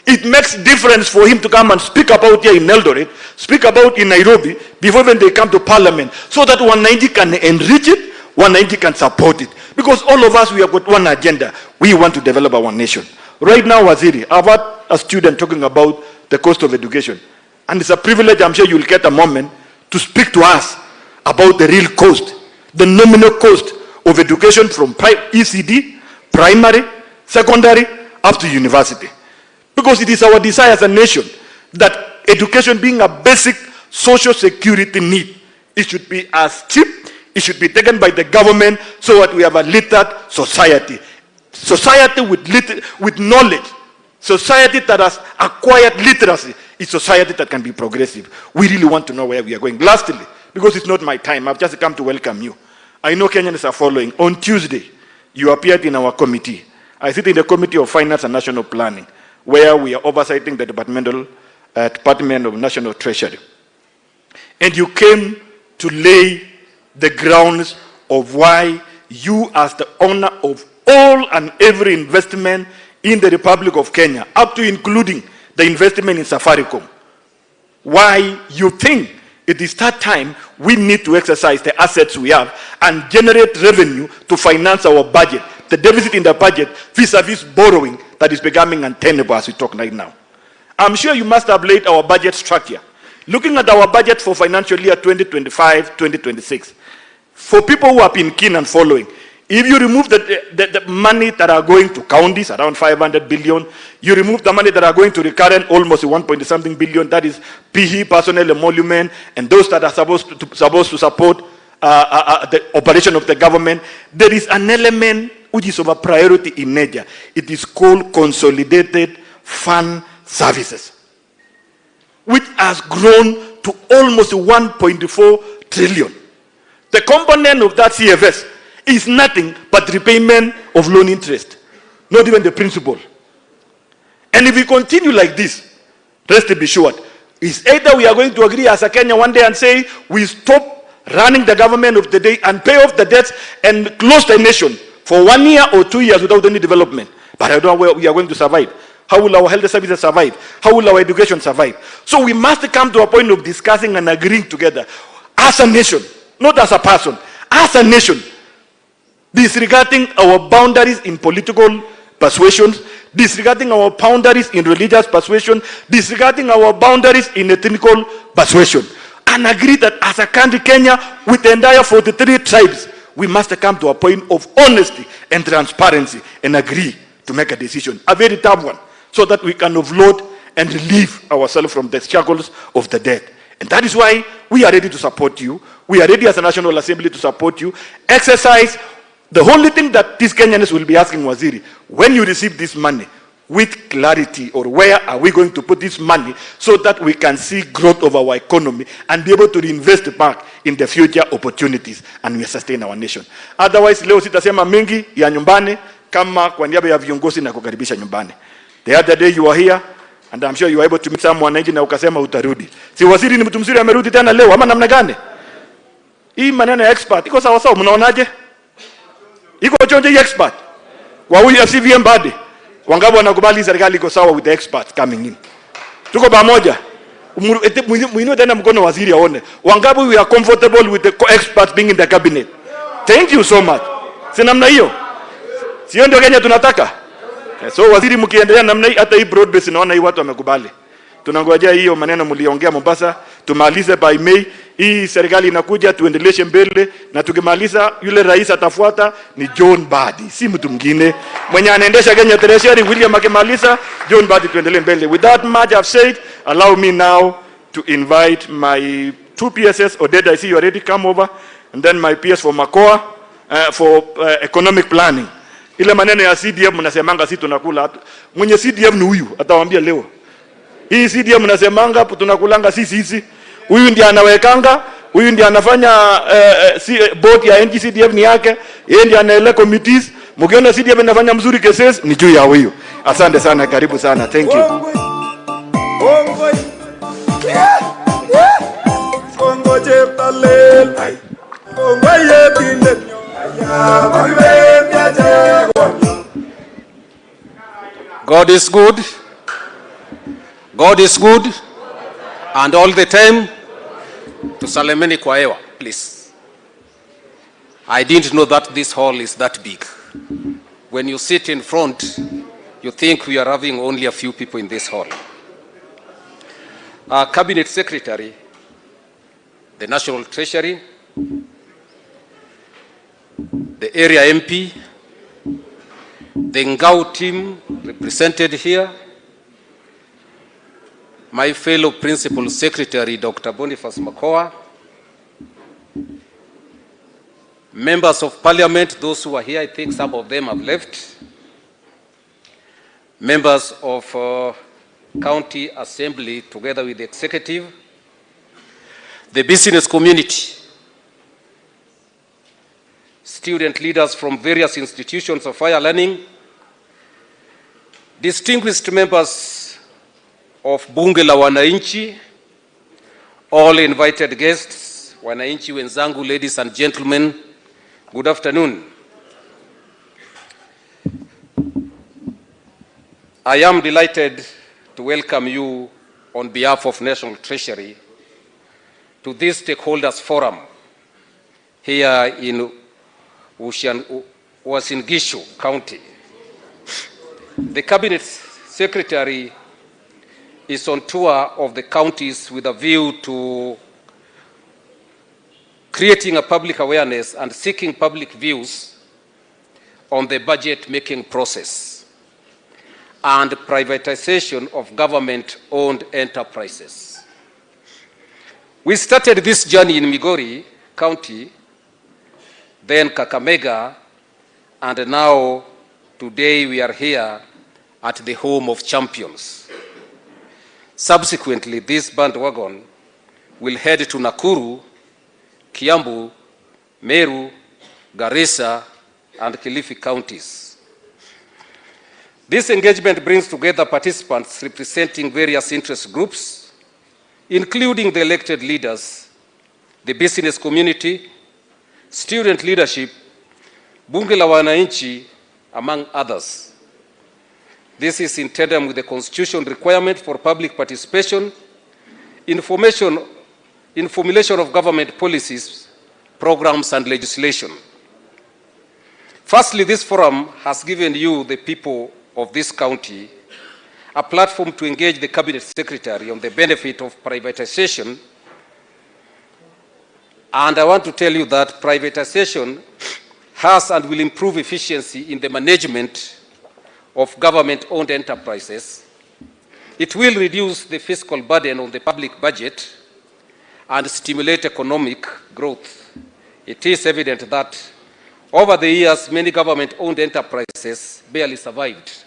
Speaker 20: It makes difference for him to come and speak about here in Eldoret, speak about in Nairobi, before when they come to Parliament, so that 190 can enrich it, 190 can support it. Because all of us, we have got one agenda. We want to develop our nation. Right now, Waziri, I've had a student talking about the cost of education. And it's a privilege, I'm sure you'll get a moment to speak to us about the real cost, the nominal cost of education from ECD, primary, secondary, up to university. Because it is our desire as a nation that education being a basic social security need, it should be as cheap, it should be taken by the government so that we have a literate society. Society with knowledge, society that has acquired literacy, is society that can be progressive. We really want to know where we are going. Lastly, because it's not my time, I've just come to welcome you. I know Kenyans are following. On Tuesday, you appeared in our committee. I sit in the Committee of Finance and National Planning, where we are oversighting the Department of National Treasury. And you came to lay the grounds of why you, as the owner of all and every investment in the Republic of Kenya, up to including the investment in Safaricom, why you think it is that time we need to exercise the assets we have and generate revenue to finance our budget, the deficit in the budget vis-a-vis borrowing that is becoming untenable as we talk right now. I'm sure you must have laid our budget structure. Looking at our budget for financial year 2025-2026, for people who have been keen and following, if you remove the money that are going to counties, around 500 billion, you remove the money that are going to recurrent, almost 1.something billion, that is PE, personnel emolument, and those that are supposed to support the operation of the government, there is an element which is of a priority in nature. It is called consolidated fund services, which has grown to almost 1.4 trillion. The component of that CFS is nothing but repayment of loan interest, not even the principal. And if we continue like this, rest be assured, is either we are going to agree as a Kenya one day and say we stop running the government of the day and pay off the debts and close the nation for 1 year or 2 years without any development. But I don't know where we are going to survive. How will our health services survive? How will our education survive? So we must come to a point of discussing and agreeing together as a nation, not as a person, as a nation, disregarding our boundaries in political persuasions, disregarding our boundaries in religious persuasion, disregarding our boundaries in ethnical persuasion, and agree that as a country, Kenya, with the entire 43 tribes, we must come to a point of honesty and transparency and agree to make a decision, a very tough one, so that we can offload and relieve ourselves from the shackles of the dead. And that is why we are ready to support you. We are ready as a National Assembly to support you. Exercise. The only thing that these Kenyans will be asking Waziri, when you receive this money, with clarity, or where are we going to put this money so that we can see growth of our economy and be able to reinvest back in the future opportunities and we sustain our nation. Otherwise, leo sitasema mingi ya nyumbani kama kwa niaba ya viongozi na kukaribisha nyumbani. The other day you were here and I'm sure you were able to meet someone na ukasema utarudi. Si waziri ni mtu mzuri amerudi tena leo ama namna gani? Hii maneno ya expert iko sawa sawa, mnaonaje? Iko chonje ya expert. Kwa huyu FCVM Mbadi. Wangapi wanakubali serikali iko sawa with the experts coming in? Tuko pamoja. Muinue tena mkono waziri aone. Wangapi we are comfortable with the experts being in the cabinet? Thank you so much. Si namna hiyo? Sio ndio Kenya tunataka? So waziri mkiendelea namna hii, hata hii broad base naona hii watu wamekubali. Tunangojea hiyo maneno mliongea Mombasa, tumalize by May. Hii serikali inakuja tuendeleshe mbele, na tukimaliza yule rais atafuata ni John Mbadi, si mtu mwingine. Mwenye anaendesha Kenya Treasury William akimaliza, John Mbadi tuendelee mbele. With that much I've said, allow me now to invite my two PSS. Oded, I see you already come over, and then my PS for Makoa for economic planning. Ile maneno ya CDF mnasemanga si tunakula. Mwenye CDF ni huyu, atawaambia leo. Hii CDF mnasemanga tunakulanga sisi. Huyu ndiye anawekanga, huyu ndiye anafanya board ya NGCDF ni yake, yeye ndiye anaele committees. Mkiona CDF inafanya mzuri cases ni juu ya huyu. Asante sana, karibu sana. Thank you.
Speaker 18: God is good. God is good. And all the time, tusalemeni kwa hewa, please. I didn't know that this hall is that big. When you sit in front, you think we are having only a few people in this hall. Our Cabinet Secretary, the National Treasury, the area MP, the Ngao team represented here, my fellow Principal Secretary, Dr. Boniface Makoa, members of Parliament, those who are here, I think some of them have left, members of County Assembly together with the Executive, the business community, student leaders from various institutions of higher learning, distinguished members of Bunge la Wananchi, all invited guests, wananchi wenzangu, ladies and gentlemen, good afternoon. I am delighted to welcome you on behalf of National Treasury to this stakeholders forum here in Uasin Gishu County. The Cabinet Secretary is on tour of the counties with a view to creating a public awareness and seeking public views on the budget-making process and privatization of government-owned enterprises. We started this journey in Migori County, then Kakamega, and now today we are here at the home of champions. Subsequently, this bandwagon will head to Nakuru, Kiambu, Meru, Garissa, and Kilifi counties. This engagement brings together participants representing various interest groups, including the elected leaders, the business community, student leadership, Bunge la Wananchi, among others. This is in tandem with the Constitution requirement for public participation in formulation of government policies, programs, and legislation. Firstly, this forum has given you, the people of this county, a platform to engage the Cabinet Secretary on the benefit of privatization. And I want to tell you that privatization has and will improve efficiency in the management of government-owned enterprises. It will reduce the fiscal burden on the public budget and stimulate economic growth. It is evident that over the years, many government-owned enterprises barely survived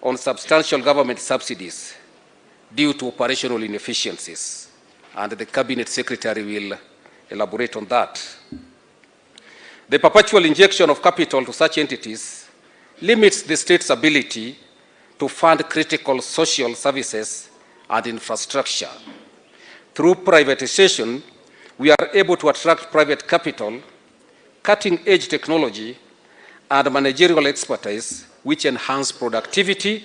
Speaker 18: on substantial government subsidies due to operational inefficiencies, and the Cabinet Secretary will elaborate on that. The perpetual injection of capital to such entities limits the state's ability to fund critical social services and infrastructure. Through privatization, we are able to attract private capital, cutting-edge technology, and managerial expertise, which enhance productivity,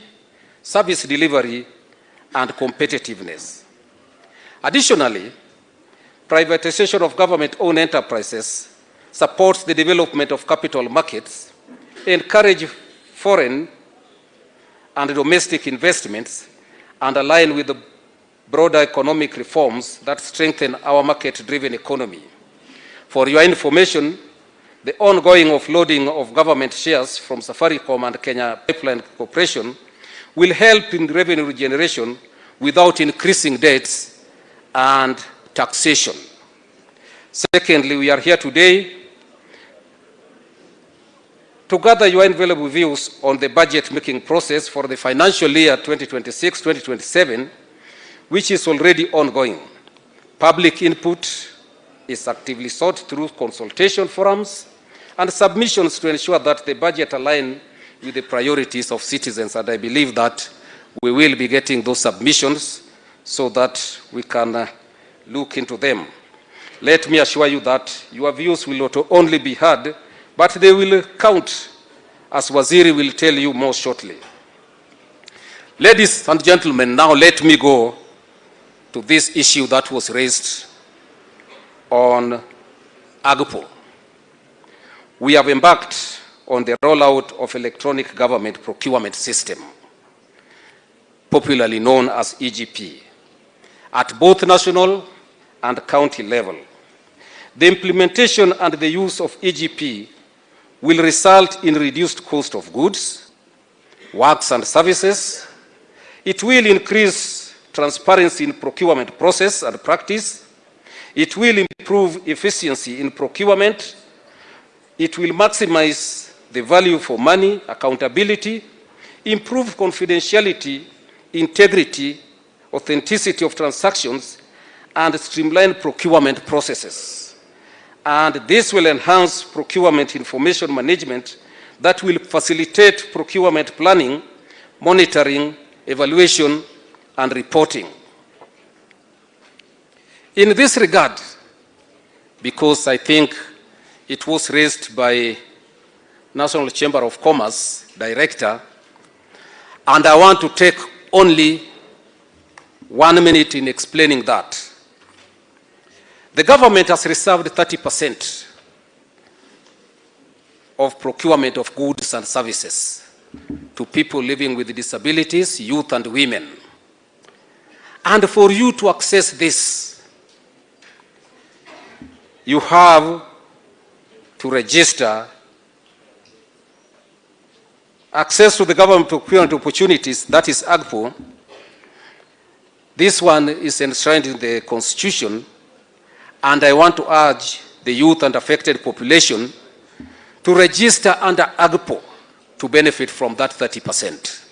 Speaker 18: service delivery, and competitiveness. Additionally, privatization of government-owned enterprises supports the development of capital markets, encourage foreign and domestic investments, and align with the broader economic reforms that strengthen our market-driven economy. For your information, the ongoing offloading of government shares from Safaricom and Kenya Pipeline Corporation will help in revenue generation without increasing debts and taxation. Secondly, we are here today to gather your invaluable views on the budget-making process for the financial year 2026-2027, which is already ongoing. Public input is actively sought through consultation forums and submissions to ensure that the budget aligns with the priorities of citizens, and I believe that we will be getting those submissions so that we can look into them. Let me assure you that your views will not only be heard, but they will count, as Waziri will tell you more shortly. Ladies and gentlemen, now let me go to this issue that was raised on Agpo. We have embarked on the rollout of electronic government procurement system, popularly known as EGP, at both national and county level. The implementation and the use of EGP will result in reduced cost of goods, works and services. It will increase
Speaker 21: transparency in procurement process and practice. It will improve efficiency in procurement. It will maximize the value for money, accountability, improve confidentiality, integrity, authenticity of transactions, and streamline procurement processes. And this will enhance procurement information management that will facilitate procurement planning, monitoring, evaluation, and reporting. In this regard, because I think it was raised by National Chamber of Commerce Director, and I want to take only 1 minute in explaining that. The government has reserved 30% of procurement of goods and services to people living with disabilities, youth and women. And for you to access this, you have to register. Access to the government procurement opportunities, that is AGPO. This one is enshrined in the Constitution, and I want to urge the youth and affected population to register under AGPO to benefit from that 30%.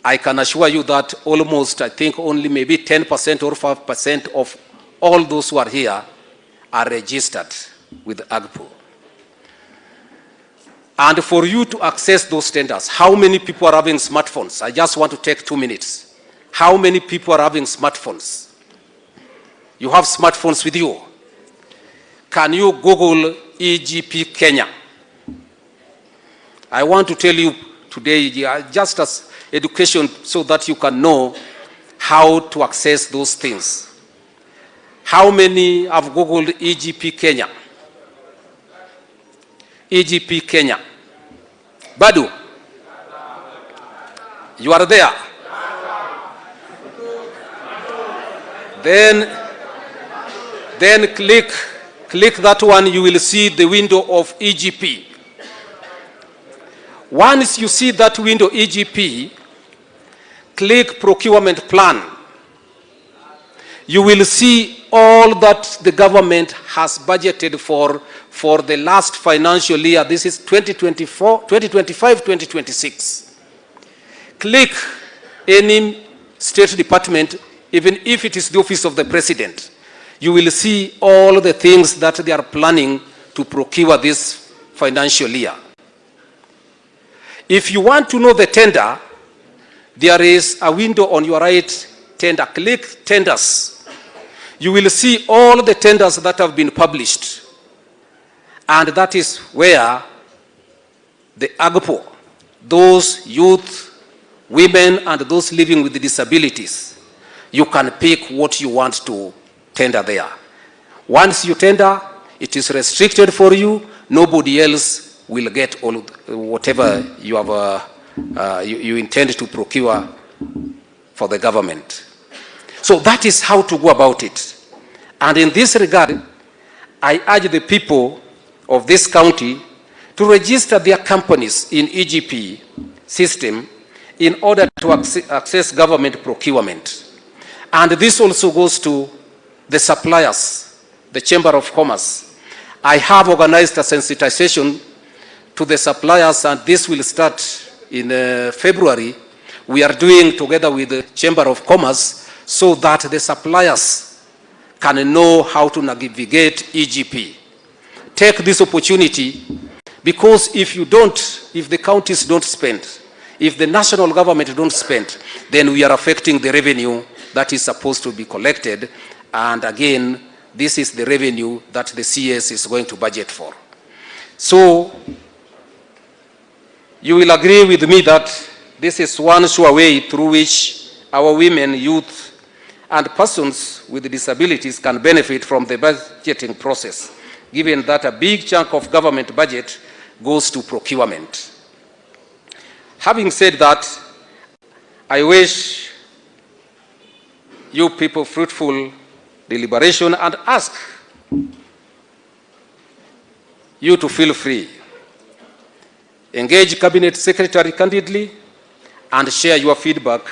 Speaker 21: I can assure you that almost, I think, only maybe 10% or 5% of all those who are here are registered with AGPO. And for you to access those tenders, how many people are having smartphones? I just want to take 2 minutes. How many people are having smartphones? You have smartphones with you. Can you Google EGP Kenya? I want to tell you today, just as education, so that you can know how to access those things. How many have Googled EGP Kenya? EGP Kenya. Badu, you are there. Then click that one, you will see the window of EGP. Once you see that window EGP, click procurement plan. You will see all that the government has budgeted for the last financial year. This is 2024, 2025, 2026. Click any state department, even if it is the office of the president. You will see all the things that they are planning to procure this financial year. If you want to know the tender, there is a window on your right, tender. Click tenders. You will see all the tenders that have been published. And that is where the AGPO, those youth, women, and those living with disabilities, you can pick what you want to tender there. Once you tender, it is restricted for you. Nobody else will get all whatever you have you intend to procure for the government. So that is how to go about it. And in this regard, I urge the people of this county to register their companies in EGP system in order to access government procurement. And this also goes to the suppliers, the Chamber of Commerce. I have organized a sensitization to the suppliers, and this will start in February. We are doing together with the Chamber of Commerce so that the suppliers can know how to navigate EGP. Take this opportunity, because if the counties don't spend, if the national government don't spend, then we are affecting the revenue that is supposed to be collected. And again, this is the revenue that the CS is going to budget for. So, you will agree with me that this is one sure way through which our women, youth, and persons with disabilities can benefit from the budgeting process, given that a big chunk of government budget goes to procurement. Having said that, I wish you people fruitful deliberation and ask you to feel free. Engage Cabinet Secretary candidly and share your feedback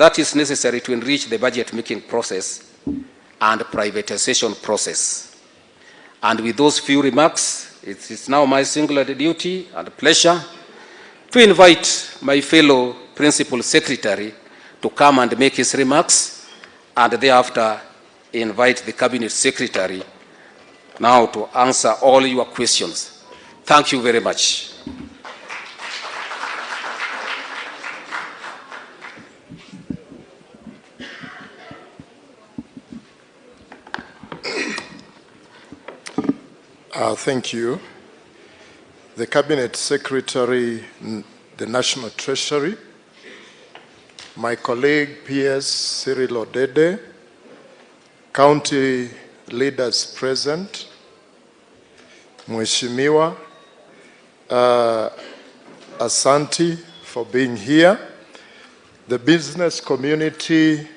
Speaker 21: that is necessary to enrich the budget making process and privatization process. And with those few remarks, it is now my singular duty and pleasure to invite my fellow Principal Secretary to come and make his remarks, and thereafter invite the Cabinet Secretary now to answer all your questions. Thank you very much.
Speaker 1: Thank you. The Cabinet Secretary, the National Treasury, my colleague PS Cyril Odede, county leaders present, Mheshimiwa, Asante for being here, the business community,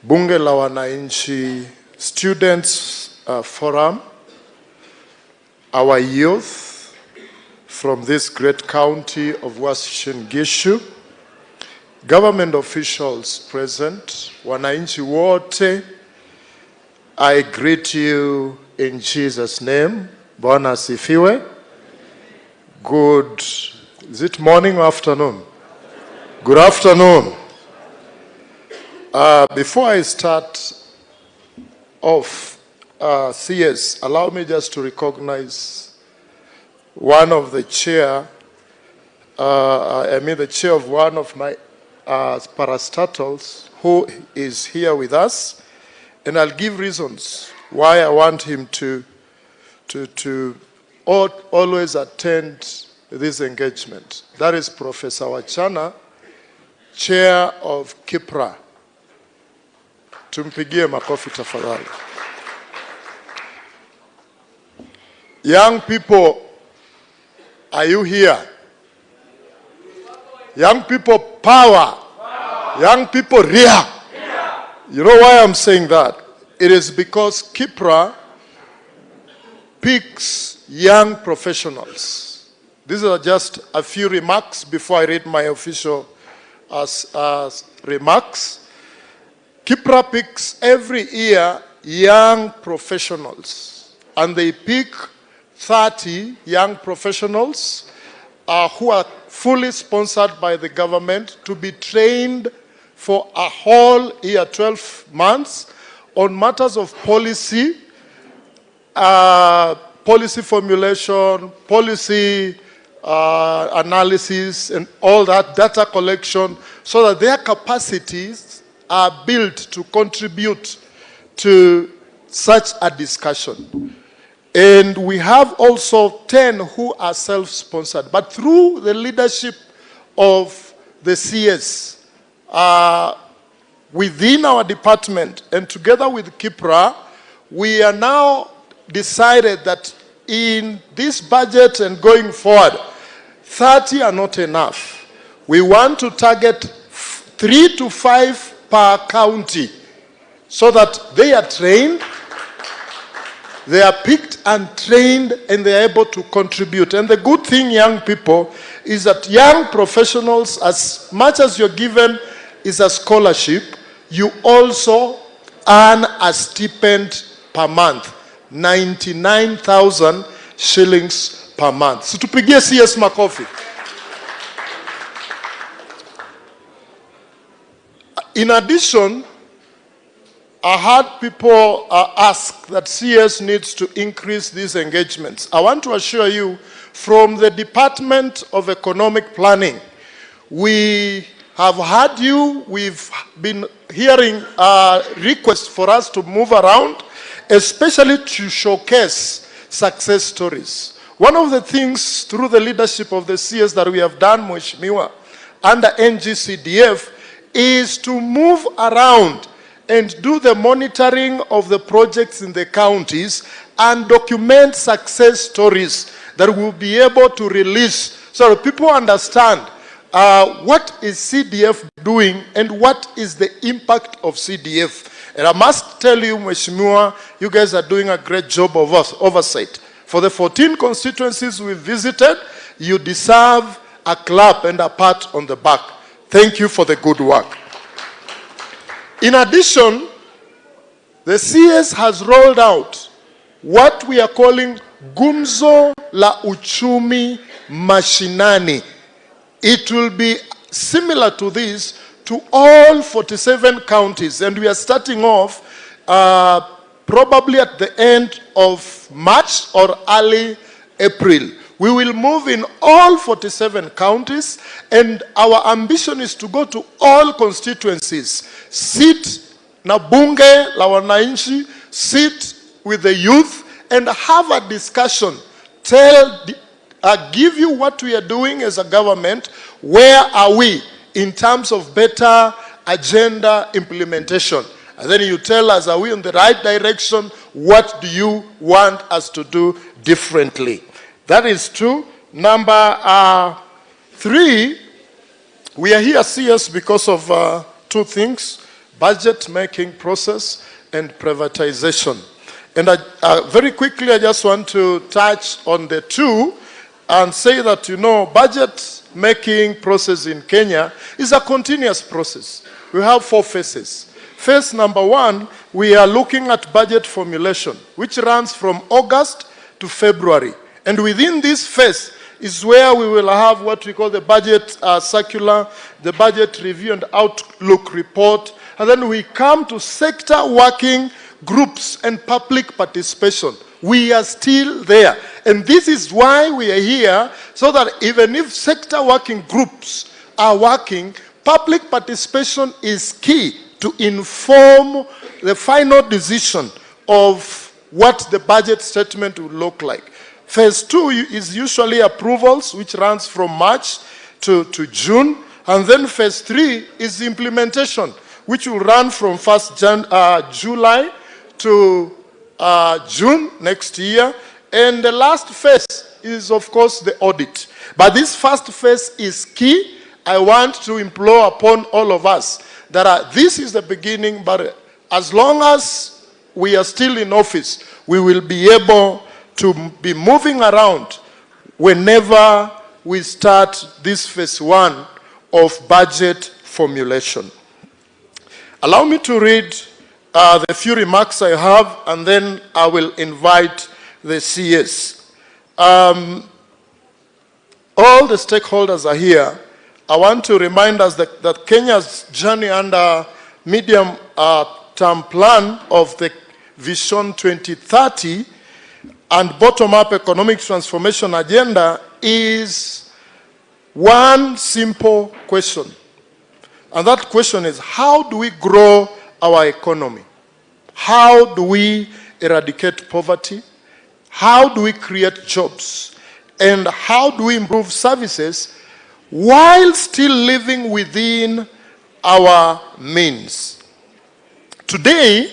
Speaker 1: Bunge la Wananchi, students forum, our youth from this great county of Uasin Gishu, government officials present, wananchi wote, I greet you in Jesus' name. Bwana asifiwe. Good, is it morning or afternoon? Good afternoon. Before I start off, CS, allow me just to recognize one of the chair, the chair of one of my parastatals who is here with us, and I'll give reasons why I want him to always attend this engagement. That is Professor Wachana, chair of KIPRA. Tumpigie makofi tafadhali. Young people, are you here? Young people, power. Young people, rear. You know why I'm saying that? It is because KIPRA picks young professionals. These are just a few remarks before I read my official remarks. KIPRA picks every year young professionals, and they pick 30 young professionals who are fully sponsored by the government to be trained for a whole year, 12 months, on matters of policy, policy formulation, policy analysis, and all that data collection, so that their capacities are built to contribute to such a discussion. And we have also 10 who are self-sponsored. But through the leadership of the CS, within our department and together with KIPRA, we are now decided that in this budget and going forward, 30 are not enough. We want to target 3 to 5 per county so that they are trained, they are picked and trained, and they are able to contribute. And the good thing, young people, is that young professionals, as much as you're given is a scholarship, you also earn a stipend per month, 99,000 shillings per month. So tupigie CS makofi. In addition, I heard people ask that CS needs to increase these engagements. I want to assure you, from the Department of Economic Planning, we have heard you. We've been hearing requests for us to move around, especially to showcase success stories. One of the things through the leadership of the CS that we have done, Mheshimiwa, under NGCDF, is to move around and do the monitoring of the projects in the counties and document success stories that we'll be able to release so that people understand what is CDF doing and what is the impact of CDF. And I must tell you, Mheshimiwa, you guys are doing a great job of oversight. For the 14 constituencies we visited, you deserve a clap and a pat on the back. Thank you for the good work. In addition, the CS has rolled out what we are calling Gumzo la Uchumi Mashinani. It will be similar to this to all 47 counties, and we are starting off probably at the end of March or early April. We will move in all 47 counties, and our ambition is to go to all constituencies. Sit na bunge la wananchi, sit with the youth, and have a discussion. Give you what we are doing as a government. Where are we in terms of better agenda implementation? And then you tell us, are we in the right direction? What do you want us to do differently? That is true. Number 3, we are here CS because of 2 things: budget making process and privatization. And very quickly, I just want to touch on the 2 and say that, you know, budget making process in Kenya is a continuous process. We have 4 phases. Phase number 1, we are looking at budget formulation, which runs from August to February. And within this phase is where we will have what we call the budget circular, the budget review and outlook report. And then we come to sector working groups and public participation. We are still there. And this is why we are here, so that even if sector working groups are working, public participation is key to inform the final decision of what the budget statement will look like. Phase 2 is usually approvals, which runs from March to June. And then phase 3 is implementation, which will run from 1st July to June next year. And the last phase is, of course, the audit. But this first phase is key. I want to implore upon all of us that this is the beginning, but as long as we are still in office, we will be able to be moving around whenever we start this phase 1 of budget formulation. Allow me to read the few remarks I have, and then I will invite the CS. All the stakeholders are here. I want to remind us that Kenya's journey under medium-term plan of the Vision 2030 and bottom-up economic transformation agenda is one simple question. And that question is, how do we grow our economy? How do we eradicate poverty? How do we create jobs? And how do we improve services while still living within our means? Today,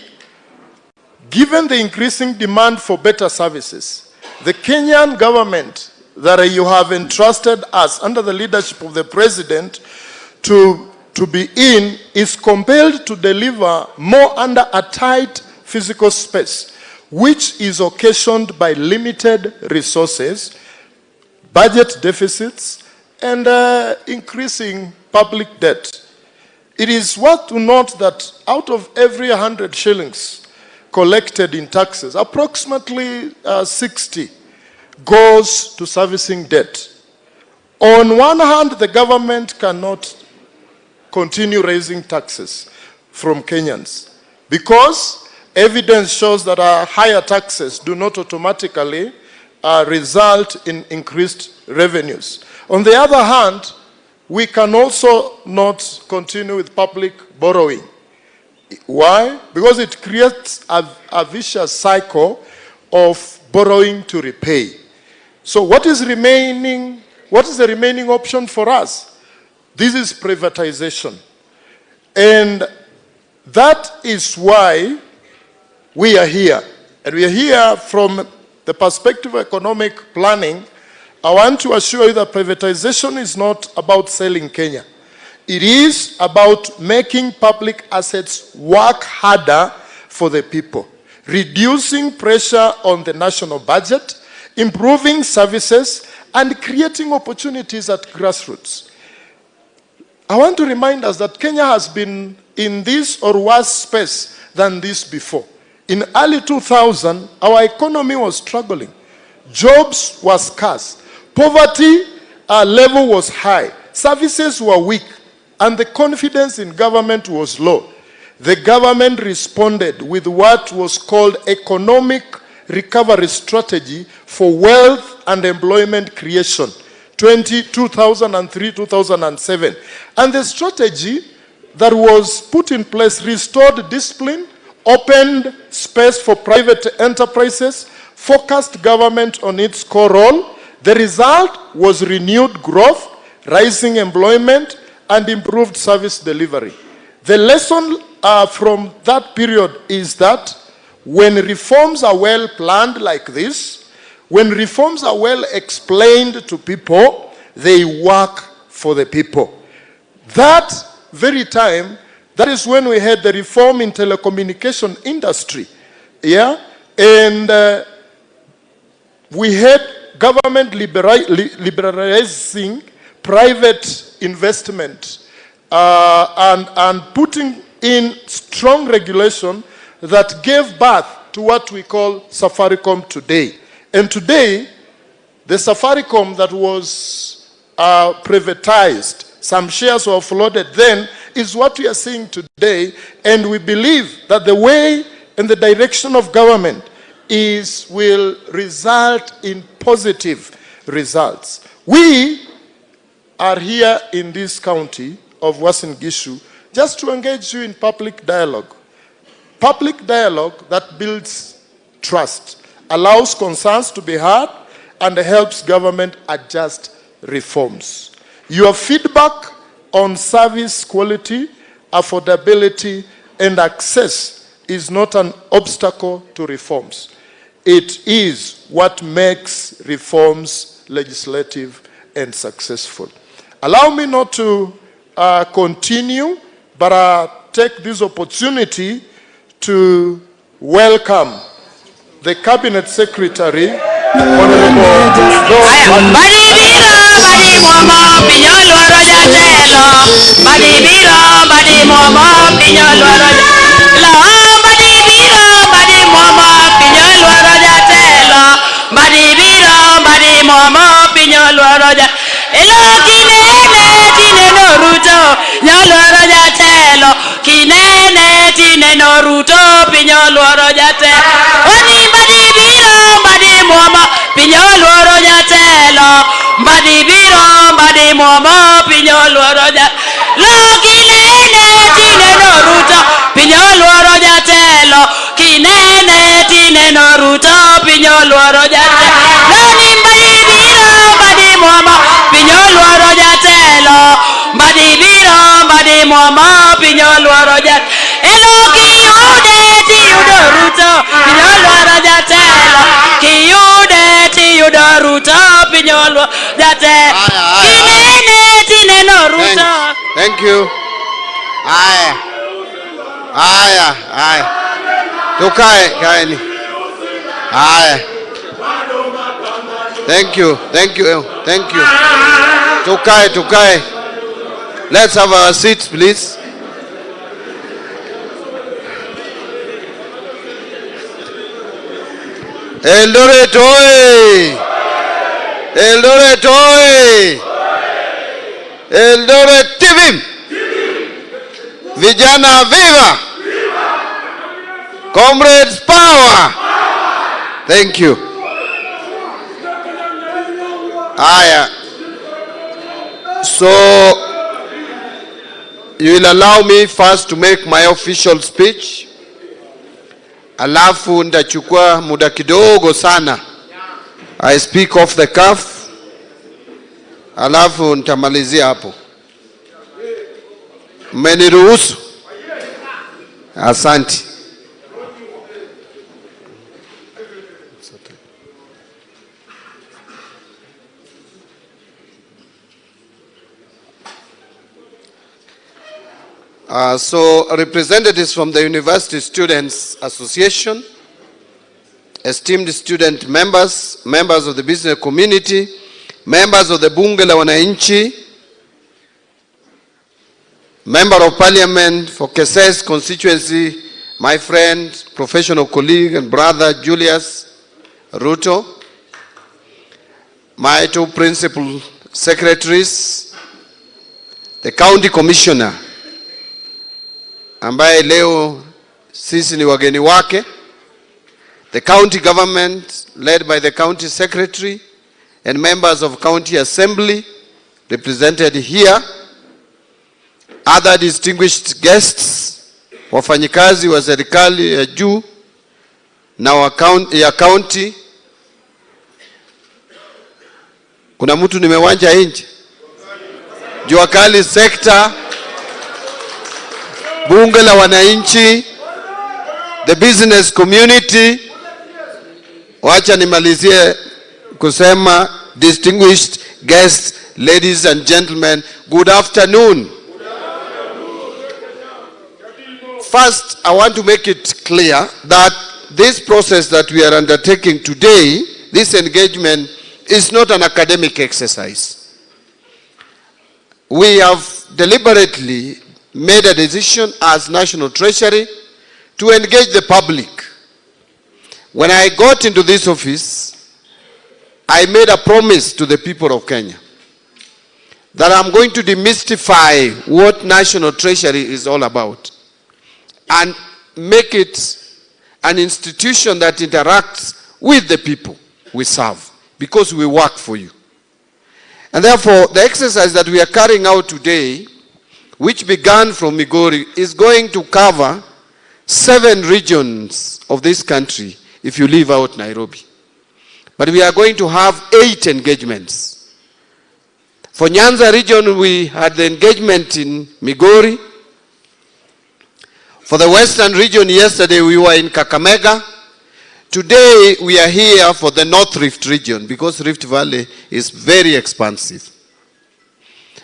Speaker 1: given the increasing demand for better services, the Kenyan government that you have entrusted us under the leadership of the president to be in is compelled to deliver more under a tight physical space, which is occasioned by limited resources, budget deficits, and increasing public debt. It is worth to note that out of every 100 shillings collected in taxes, approximately 60 goes to servicing debt. On one hand, the government cannot continue raising taxes from Kenyans because evidence shows that higher taxes do not automatically result in increased revenues. On the other hand, we can also not continue with public borrowing. Why? Because it creates a vicious cycle of borrowing to repay. So what is remaining? What is the remaining option for us? This is privatization. And that is why we are here. And we are here from the perspective of economic planning. I want to assure you that privatization is not about selling Kenya. It is about making public assets work harder for the people, reducing pressure on the national budget, improving services, and creating opportunities at grassroots. I want to remind us that Kenya has been in this or worse space than this before. In early 2000, our economy was struggling. Jobs were scarce. Poverty level was high. Services were weak. And the confidence in government was low. The government responded with what was called economic recovery strategy for wealth and employment creation, 2003-2007. And the strategy that was put in place restored discipline, opened space for private enterprises, focused government on its core role. The result was renewed growth, rising employment, and improved service delivery. The lesson from that period is that when reforms are well planned like this, when reforms are well explained to people, they work for the people. That very time, that is when we had the reform in telecommunication industry. Yeah? And we had government liberalizing private investment and putting in strong regulation that gave birth to what we call Safaricom today. And today, the Safaricom that was privatized, some shares were floated then, is what we are seeing today. And we believe that the way and the direction of government will result in positive results. We are here in this county of Uasin Gishu just to engage you in public dialogue. Public dialogue that builds trust, allows concerns to be heard, and helps government adjust reforms. Your feedback on service quality, affordability, and access is not an obstacle to reforms. It is what makes reforms legislative and successful. Allow me not to continue, but take this opportunity to welcome the Cabinet Secretary,
Speaker 3: ruto pinyoluoro jatelo oni Mbadi biro Mbadi muomo pinyoluoro jatelo Mbadi biro Mbadi muomo pinyoluoro jatelo kinene tineno ruto pinyoluoro jatelo kinene tineno ruto pinyoluoro jatelo oni Mbadi biro Mbadi muomo pinyoluoro jatelo Mbadi biro Mbadi muomo pinyoluoro jatelo
Speaker 8: Thank you. Aya. Tukae, kaeni. Aya. Thank you. Tukae. Let's have our seats, please. Eldoret oye! Eldoret oye! Eldoret TV! Vijana viva! Comrades power! Thank you. Aya. So, you will allow me first to make my official speech. Alafu ndachukua muda kidogo sana. I speak off the cuff. Alafu nitamalizia hapo. Mmeniruhusu? Asante. So representatives from the University Students Association, esteemed student members, members of the business community, members of the Bunge la Wananchi,
Speaker 6: Member of Parliament for Keses constituency, my friend, professional colleague and brother Julius Ruto, my two principal secretaries, the county commissioner, ambaye leo sisi ni wageni wake, the county government led by the county secretary and members of county assembly represented here, other distinguished guests, wafanyikazi wa serikali ya juu na ya county. Kuna mtu nimewanja nje? Jua kali sector, bunge la wananchi, the business community. Wacha nimalizie kusema distinguished guests, ladies and gentlemen, good afternoon. First, I want to make it clear that this process that we are undertaking today, this engagement, is not an academic exercise. We have deliberately made a decision as National Treasury to engage the public. When I got into this office, I made a promise to the people of Kenya that I'm going to demystify what National Treasury is all about and make it an institution that interacts with the people we serve, because we work for you. And therefore, the exercise that we are carrying out today, which began from Migori, is going to cover 7 regions of this country if you leave out Nairobi. But we are going to have 8 engagements. For Nyanza region, we had the engagement in Migori. For the Western region, yesterday we were in Kakamega. Today we are here for the North Rift region because Rift Valley is very expansive.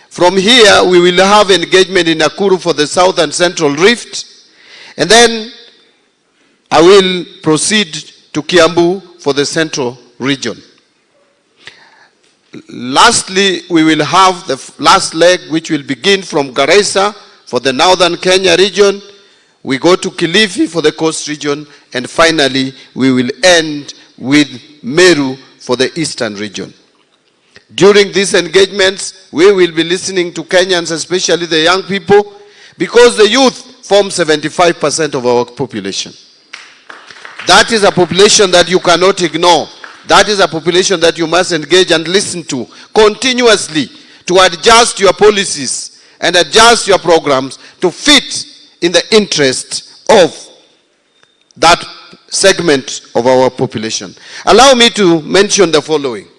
Speaker 6: From here we will have engagement in Nakuru for the South and Central Rift, and then I will proceed to Kiambu for the Central region. Lastly, we will have the last leg, which will begin from Garissa for the Northern Kenya region. We go to Kilifi for the Coast region, and finally we will end with Meru for the Eastern region. During these engagements, we will be listening to Kenyans, especially the young people, because the youth form 75% of our population. That is a population that you cannot ignore. That is a population that you must engage and listen to continuously, to adjust your policies and adjust your programs to fit in the interest of that segment of our population. Allow me to mention the following.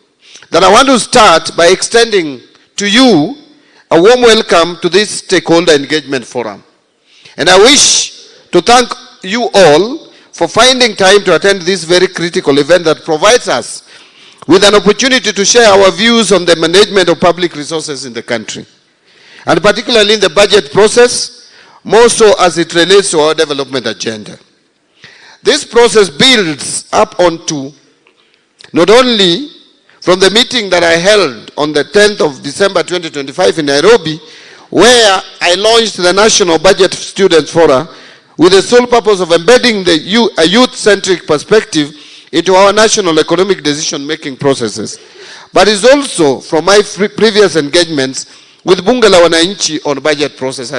Speaker 6: That I want to start by extending to you a warm welcome to this stakeholder engagement forum. And I wish to thank you all for finding time to attend this very critical event that provides us with an opportunity to share our views on the management of public resources in the country, and particularly in the budget process, more so as it relates to our development agenda. This process builds up onto not only from the meeting that I held on the 10th of December 2025 in Nairobi, where I launched the National Budget Students Fora with the sole purpose of embedding a youth-centric perspective into our national economic decision-making processes, but is also from my previous engagements with Bunge la Wananchi on budget process.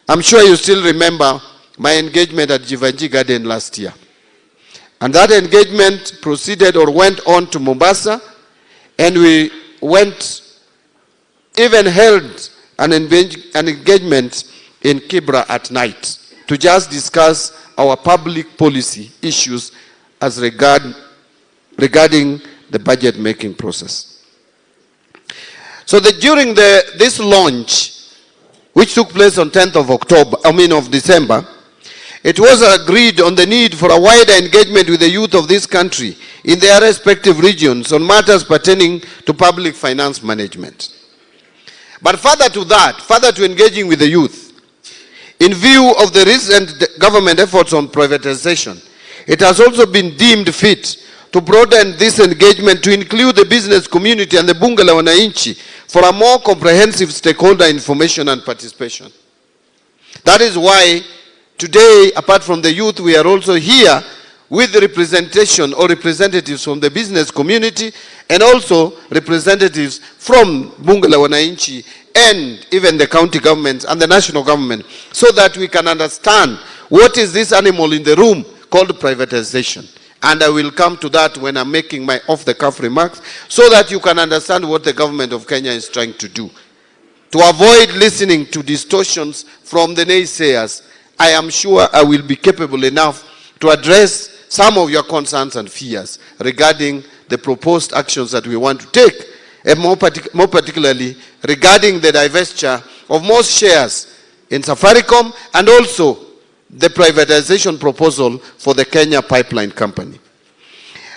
Speaker 6: I'm sure you still remember my engagement at Jivanji Garden last year. And that engagement proceeded or went on to Mombasa, and we even held an engagement in Kibra at night to just discuss our public policy issues as regarding the budget making process. So during this launch, which took place on 10th of December, it was agreed on the need for a wider engagement with the youth of this country in their respective regions on matters pertaining to public finance management. But further to that, further to engaging with the youth, in view of the recent government efforts on privatization, it has also been deemed fit to broaden this engagement to include the business community and the Bunge la Wananchi for a more comprehensive stakeholder information and participation. That is why today, apart from the youth, we are also here with representation or representatives from the business community and also representatives from Bunge la Wananchi and even the county governments and the national government, so that we can understand what is this animal in the room called privatization. And I will come to that when I'm making my off-the-cuff remarks, so that you can understand what the government of Kenya is trying to do. To avoid listening to distortions from the naysayers, I am sure I will be capable enough to address some of your concerns and fears regarding the proposed actions that we want to take, and more particularly regarding the divestiture of most shares in Safaricom and also the privatization proposal for the Kenya Pipeline Company.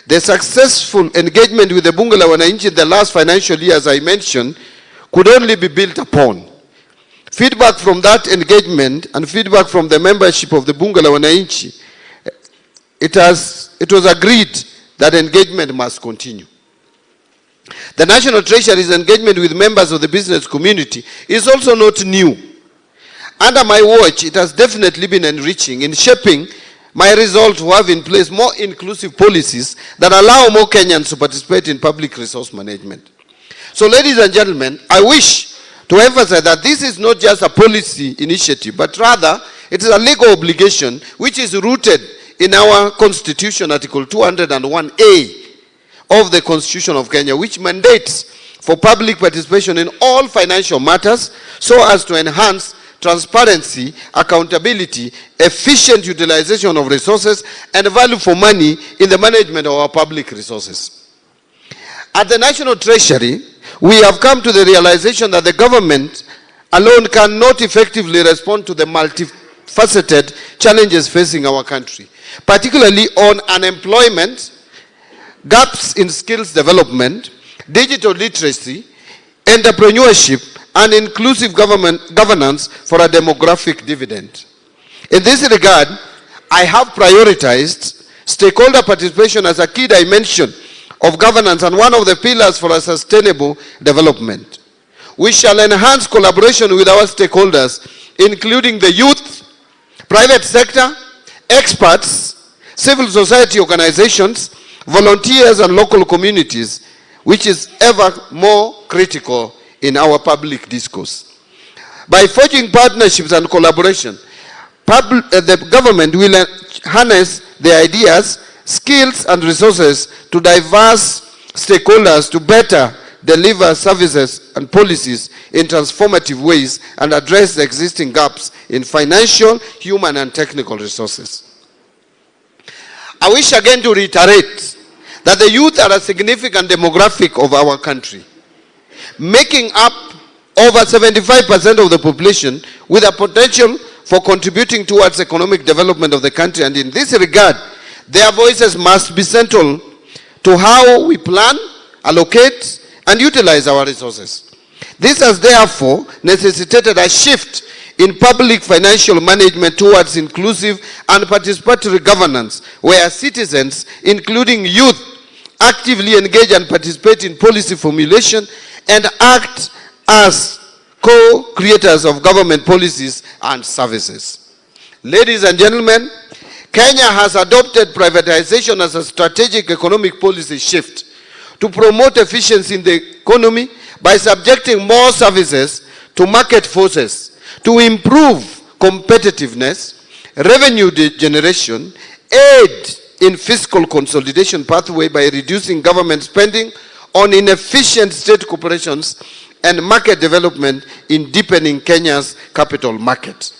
Speaker 6: The successful engagement with the Bunge la Wananchi in the last financial year, as I mentioned, could only be built upon. Feedback from that engagement and feedback from the membership of the Bunge la Wananchi, it was agreed that engagement must continue. The National Treasury's engagement with members of the business community is also not new. Under my watch, it has definitely been enriching in shaping my resolve to have in place more inclusive policies that allow more Kenyans to participate in public resource management. So, ladies and gentlemen, I wish to emphasize that this is not just a policy initiative, but rather it is a legal obligation which is rooted in our Constitution, Article 201A of the Constitution of Kenya, which mandates for public participation in all financial matters so as to enhance transparency, accountability, efficient utilization of resources, and value for money in the management of our public resources. At the National Treasury, we have come to the realization that the government alone cannot effectively respond to the multifaceted challenges facing our country, particularly on unemployment, gaps in skills development, digital literacy, entrepreneurship, and inclusive governance for a demographic dividend. In this regard, I have prioritized stakeholder participation as a key dimension of governance and one of the pillars for a sustainable development. We shall enhance collaboration with our stakeholders, including the youth, private sector, experts, civil society organizations, volunteers, and local communities, which is ever more critical in our public discourse. By forging partnerships and collaboration, the government will harness the ideas, skills, and resources to diverse stakeholders to better deliver services and policies in transformative ways and address the existing gaps in financial, human, and technical resources. I wish again to reiterate that the youth are a significant demographic of our country, making up over 75% of the population with a potential for contributing towards economic development of the country. And in this regard, their voices must be central to how we plan, allocate, and utilize our resources. This has therefore necessitated a shift in public financial management towards inclusive and participatory governance, where citizens, including youth, actively engage and participate in policy formulation and act as co-creators of government policies and services. Ladies and gentlemen, Kenya has adopted privatization as a strategic economic policy shift to promote efficiency in the economy by subjecting more services to market forces, to improve competitiveness, revenue generation, aid in fiscal consolidation pathway by reducing government spending on inefficient state corporations, and market development in deepening Kenya's capital market.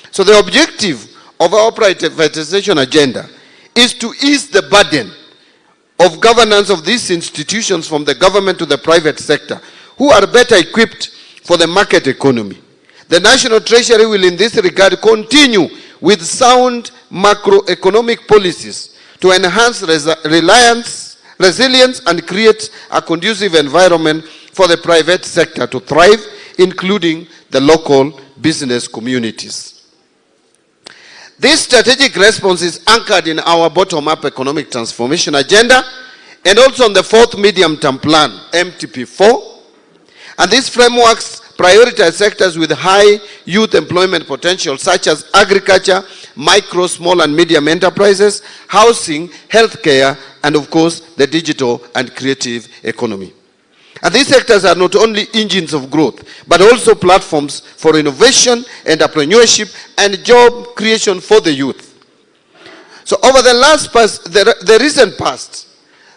Speaker 6: So the objective of our privatization agenda is to ease the burden of governance of these institutions from the government to the private sector, who are better equipped for the market economy. The National Treasury will in this regard continue with sound macroeconomic policies to enhance resilience and create a conducive environment for the private sector to thrive, including the local business communities. This strategic response is anchored in our bottom-up economic transformation agenda and also on the fourth medium-term plan, MTP4, And these frameworks prioritize sectors with high youth employment potential, such as agriculture, micro, small and medium enterprises, housing, healthcare, and of course, the digital and creative economy. And these sectors are not only engines of growth, but also platforms for innovation, entrepreneurship, and job creation for the youth. So over the recent past,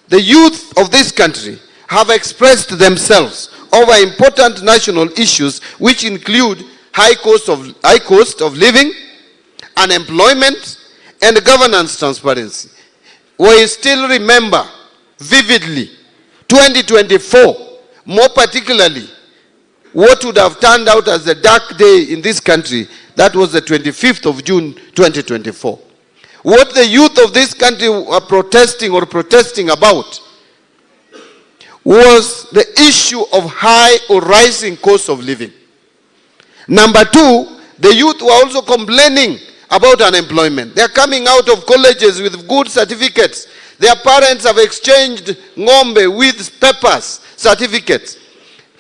Speaker 6: the youth of this country have expressed themselves over important national issues, which include high cost of living, unemployment, and governance transparency. We still remember vividly 2024, more particularly what would have turned out as a dark day in this country. That was the 25th of June 2024. What the youth of this country were protesting about was the issue of high or rising cost of living. Number two, the youth were also complaining about unemployment. They are coming out of colleges with good certificates. Their parents have exchanged ng'ombe with papers, certificates.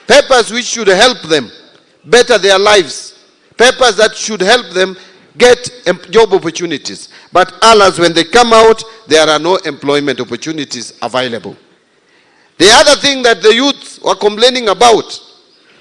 Speaker 6: Papers which should help them better their lives. Papers that should help them get job opportunities. But alas, when they come out, there are no employment opportunities available. The other thing that the youth were complaining about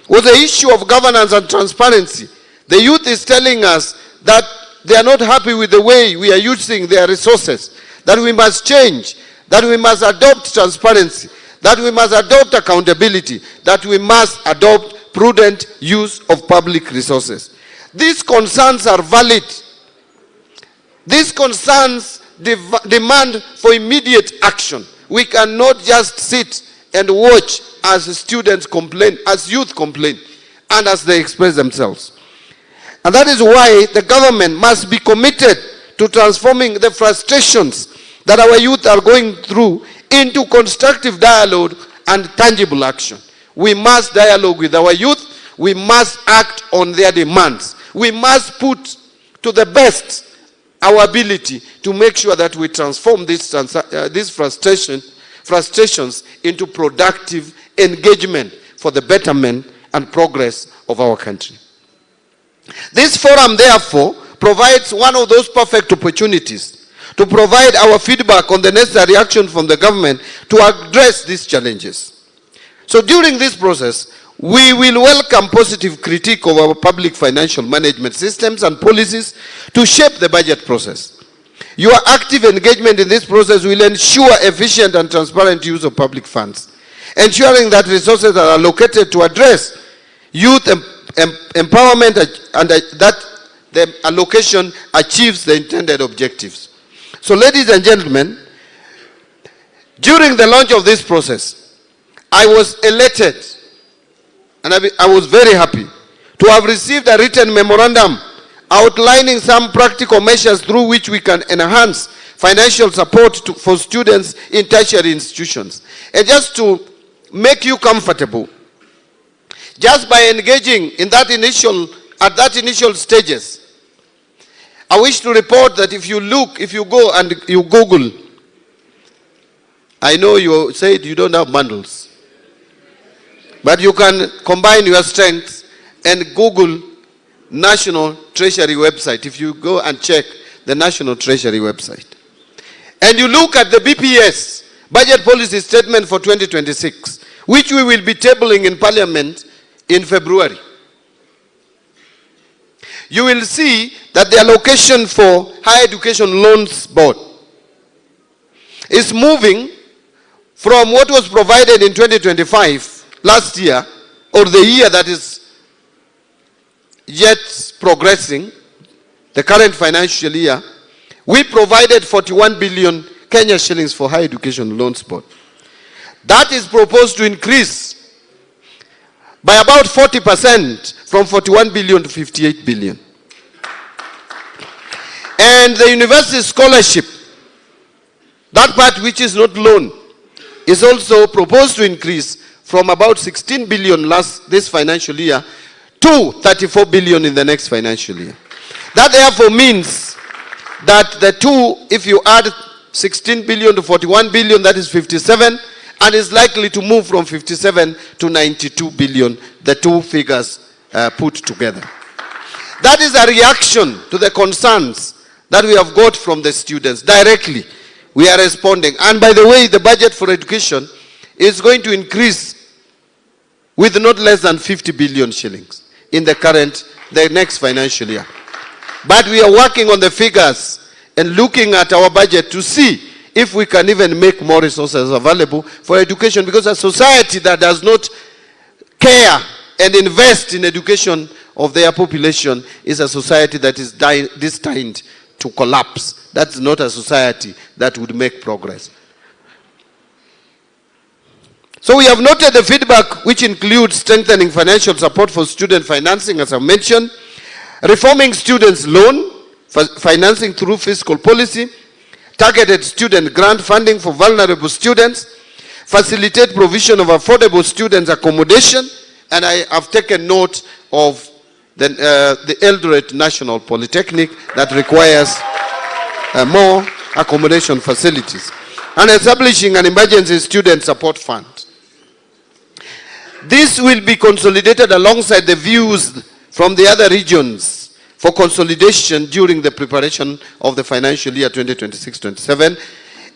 Speaker 6: was the issue of governance and transparency. The youth is telling us that they are not happy with the way we are using their resources, that we must change, that we must adopt transparency, that we must adopt accountability, that we must adopt prudent use of public resources. These concerns are valid. These concerns demand for immediate action. We cannot just sit and watch as students complain, as youth complain, and as they express themselves. And that is why the government must be committed to transforming the frustrations that our youth are going through into constructive dialogue and tangible action. We must dialogue with our youth. We must act on their demands. We must put to the best our ability to make sure that we transform these frustrations into productive engagement for the betterment and progress of our country. This forum, therefore, provides one of those perfect opportunities to provide our feedback on the necessary action from the government to address these challenges. So during this process, we will welcome positive critique of our public financial management systems and policies to shape the budget process. Your active engagement in this process will ensure efficient and transparent use of public funds, ensuring that resources are allocated to address youth empowerment and that the allocation achieves the intended objectives. So, ladies and gentlemen, during the launch of this process, I was elated and I was very happy to have received a written memorandum outlining some practical measures through which we can enhance financial support for students in tertiary institutions. And just to make you comfortable, just by engaging in at that initial stages, I wish to report that if you go and you Google, I know you said you don't have bundles, but you can combine your strengths and Google National Treasury website. If you go and check the National Treasury website, and you look at the BPS, Budget Policy Statement for 2026, which we will be tabling in Parliament in February, you will see that the allocation for Higher Education Loans Board is moving from what was provided in 2025, last year, or the year that is yet progressing, the current financial year. We provided 41 billion Kenya shillings for Higher Education Loans Board. That is proposed to increase by about 40%, from 41 billion to 58 billion. And the university scholarship, that part which is not loan, is also proposed to increase from about 16 billion this financial year to 34 billion in the next financial year. That therefore means that the two, if you add 16 billion to 41 billion, that is 57, and is likely to move from 57 to 92 billion, the two figures put together. That is a reaction to the concerns that we have got from the students. Directly, we are responding. And by the way, the budget for education is going to increase with not less than 50 billion shillings in the next financial year. But we are working on the figures and looking at our budget to see if we can even make more resources available for education, because a society that does not care and invest in education of their population is a society that is destined to collapse. That's not a society that would make progress. So we have noted the feedback, which includes strengthening financial support for student financing, as I mentioned, reforming students' loan financing through fiscal policy, targeted student grant funding for vulnerable students, facilitate provision of affordable students' accommodation, and I have taken note of the Eldoret National Polytechnic that requires more accommodation facilities, and establishing an emergency student support fund. This will be consolidated alongside the views from the other regions for consolidation during the preparation of the financial year 2026-27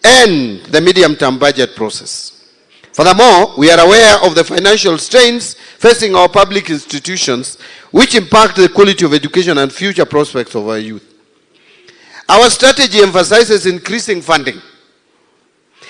Speaker 6: and the medium-term budget process. Furthermore, we are aware of the financial strains facing our public institutions, which impact the quality of education and future prospects of our youth. Our strategy emphasizes increasing funding,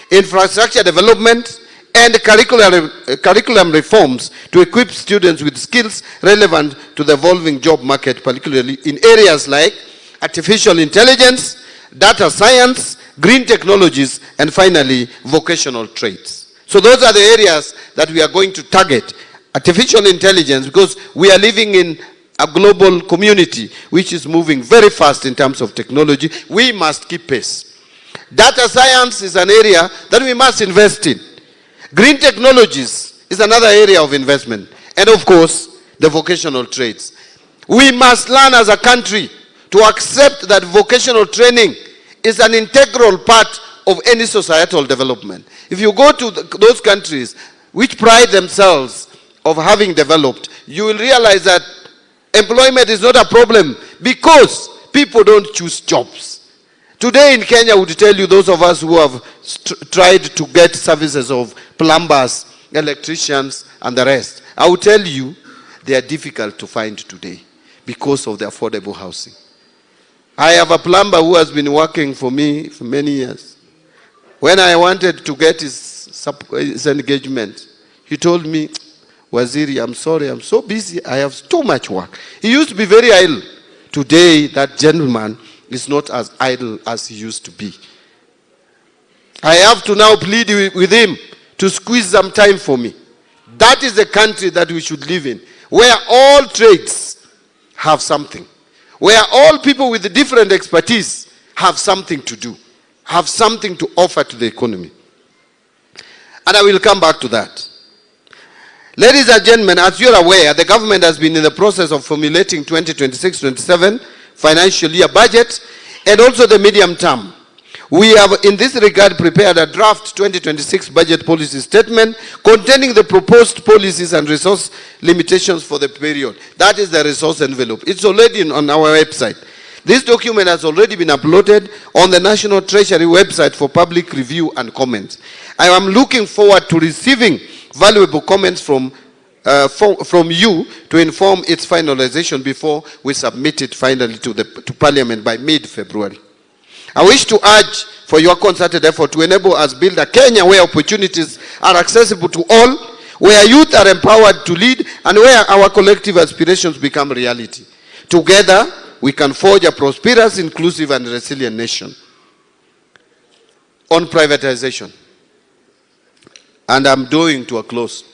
Speaker 6: infrastructure development, and curriculum reforms to equip students with skills relevant to the evolving job market, particularly in areas like artificial intelligence, data science, green technologies, and finally, vocational trades. So those are the areas that we are going to target. Artificial intelligence, because we are living in a global community which is moving very fast in terms of technology. We must keep pace. Data science is an area that we must invest in. Green technologies is another area of investment. And of course, the vocational trades. We must learn as a country to accept that vocational training is an integral part of any societal development. If you go to those countries which pride themselves of having developed, you will realize that employment is not a problem because people don't choose jobs. Today in Kenya, would tell you, those of us who have tried to get services of plumbers, electricians, and the rest, I will tell you, they are difficult to find today because of the affordable housing. I have a plumber who has been working for me for many years. When I wanted to get his engagement, he told me, Waziri, I'm sorry, I'm so busy, I have too much work. He used to be very idle. Today, that gentleman is not as idle as he used to be. I have to now plead with him to squeeze some time for me. That is the country that we should live in, where all trades have something, where all people with different expertise have something to do, have something to offer to the economy. And I will come back to that. Ladies and gentlemen, as you are aware, the government has been in the process of formulating 2026-27 financial year budget and also the medium term. We have in this regard prepared a draft 2026 budget policy statement containing the proposed policies and resource limitations for the period. That is the resource envelope. It's already on our website. This document has already been uploaded on the National Treasury website for public review and comments. I am looking forward to receiving valuable comments from you to inform its finalization before we submit it finally to Parliament by mid-February. I wish to urge for your concerted effort to enable us build a Kenya where opportunities are accessible to all, where youth are empowered to lead, and where our collective aspirations become reality. Together, we can forge a prosperous, inclusive, and resilient nation. On privatization, and I'm drawing to a close.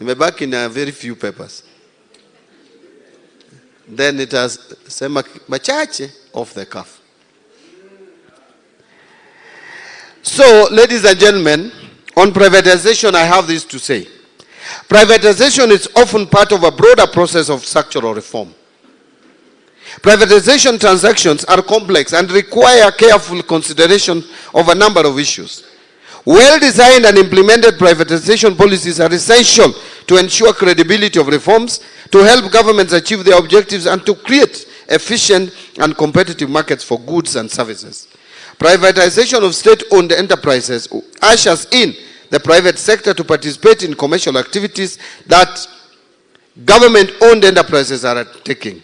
Speaker 6: I'm back in very few papers. Then it has sema machache off the cuff. So, ladies and gentlemen, on privatization, I have this to say. Privatization is often part of a broader process of structural reform. Privatization transactions are complex and require careful consideration of a number of issues. Well-designed and implemented privatization policies are essential to ensure credibility of reforms, to help governments achieve their objectives, and to create efficient and competitive markets for goods and services. Privatization of state-owned enterprises ushers in the private sector to participate in commercial activities that government-owned enterprises are taking.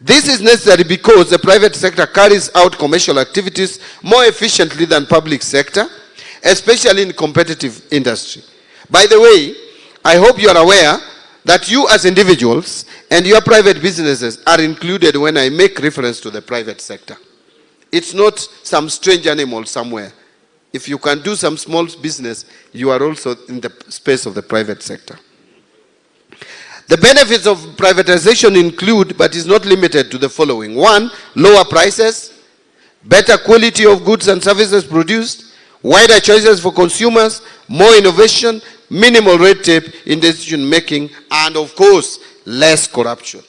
Speaker 6: This is necessary because the private sector carries out commercial activities more efficiently than public sector, especially in competitive industry. By the way, I hope you are aware that you as individuals and your private businesses are included when I make reference to the private sector. It's not some strange animal somewhere. If you can do some small business, you are also in the space of the private sector. The benefits of privatization include, but is not limited to, the following. 1, lower prices, better quality of goods and services produced, wider choices for consumers, more innovation, minimal red tape in decision making, and of course, less corruption.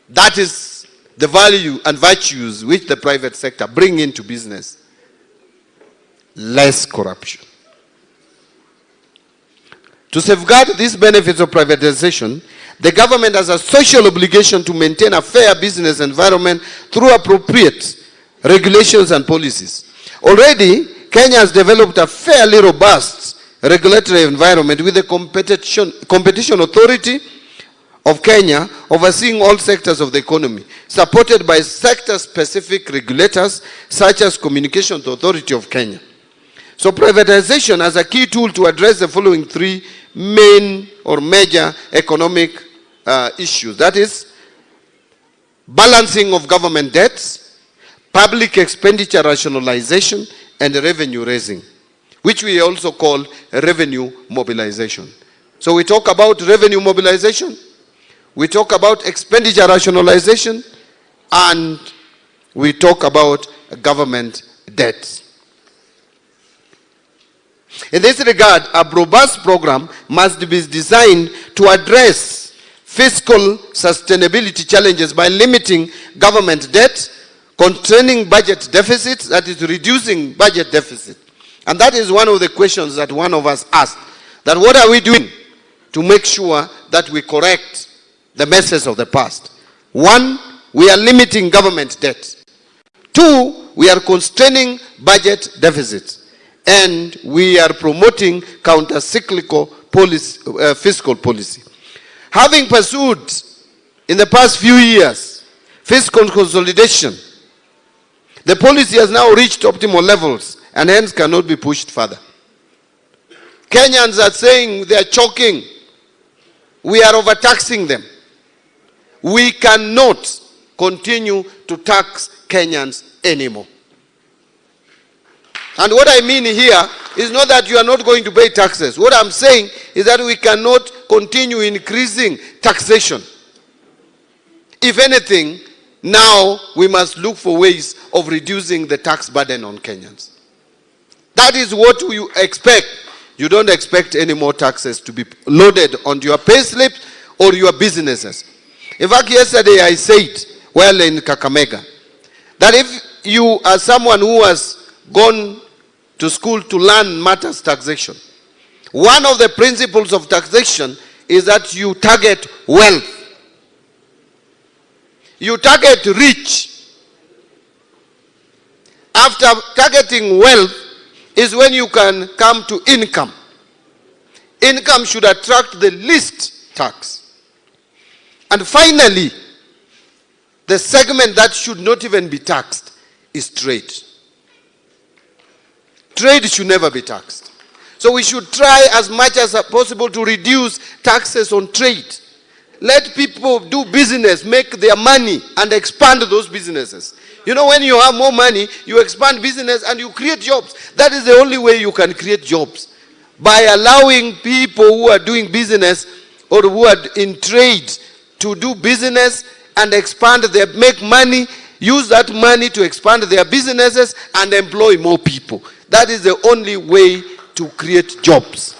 Speaker 6: That is the value and virtues which the private sector bring into business. Less corruption. To safeguard these benefits of privatization, the government has a social obligation to maintain a fair business environment through appropriate regulations and policies. Already, Kenya has developed a fairly robust regulatory environment with the Competition Authority of Kenya overseeing all sectors of the economy, supported by sector-specific regulators such as Communications Authority of Kenya. So privatization as a key tool to address the following 3 main or major economic issues. That is, balancing of government debts, public expenditure rationalization, and revenue raising, which we also call revenue mobilization. So we talk about revenue mobilization, we talk about expenditure rationalization, and we talk about government debts. In this regard, a robust program must be designed to address fiscal sustainability challenges by limiting government debt, constraining budget deficits, that is reducing budget deficit. And that is one of the questions that one of us asked, that what are we doing to make sure that we correct the messes of the past? 1, we are limiting government debt. 2, we are constraining budget deficits. And we are promoting counter-cyclical fiscal policy. Having pursued in the past few years fiscal consolidation, the policy has now reached optimal levels and hence cannot be pushed further. Kenyans are saying they are choking. We are overtaxing them. We cannot continue to tax Kenyans anymore. And what I mean here is not that you are not going to pay taxes. What I'm saying is that we cannot continue increasing taxation. If anything, now we must look for ways of reducing the tax burden on Kenyans. That is what you expect. You don't expect any more taxes to be loaded onto your payslips or your businesses. In fact, yesterday I said, well, in Kakamega, that if you are someone who has gone to school to learn matters taxation, one of the principles of taxation is that you target wealth. You target rich. After targeting wealth is when you can come to income. Income should attract the least tax. And finally, the segment that should not even be taxed is trade. Trade should never be taxed. So we should try as much as possible to reduce taxes on trade. Let people do business, make their money, and expand those businesses. You know, when you have more money, you expand business and you create jobs. That is the only way you can create jobs. By allowing people who are doing business or who are in trade to do business and expand their, make money, use that money to expand their businesses and employ more people. That is the only way to create jobs.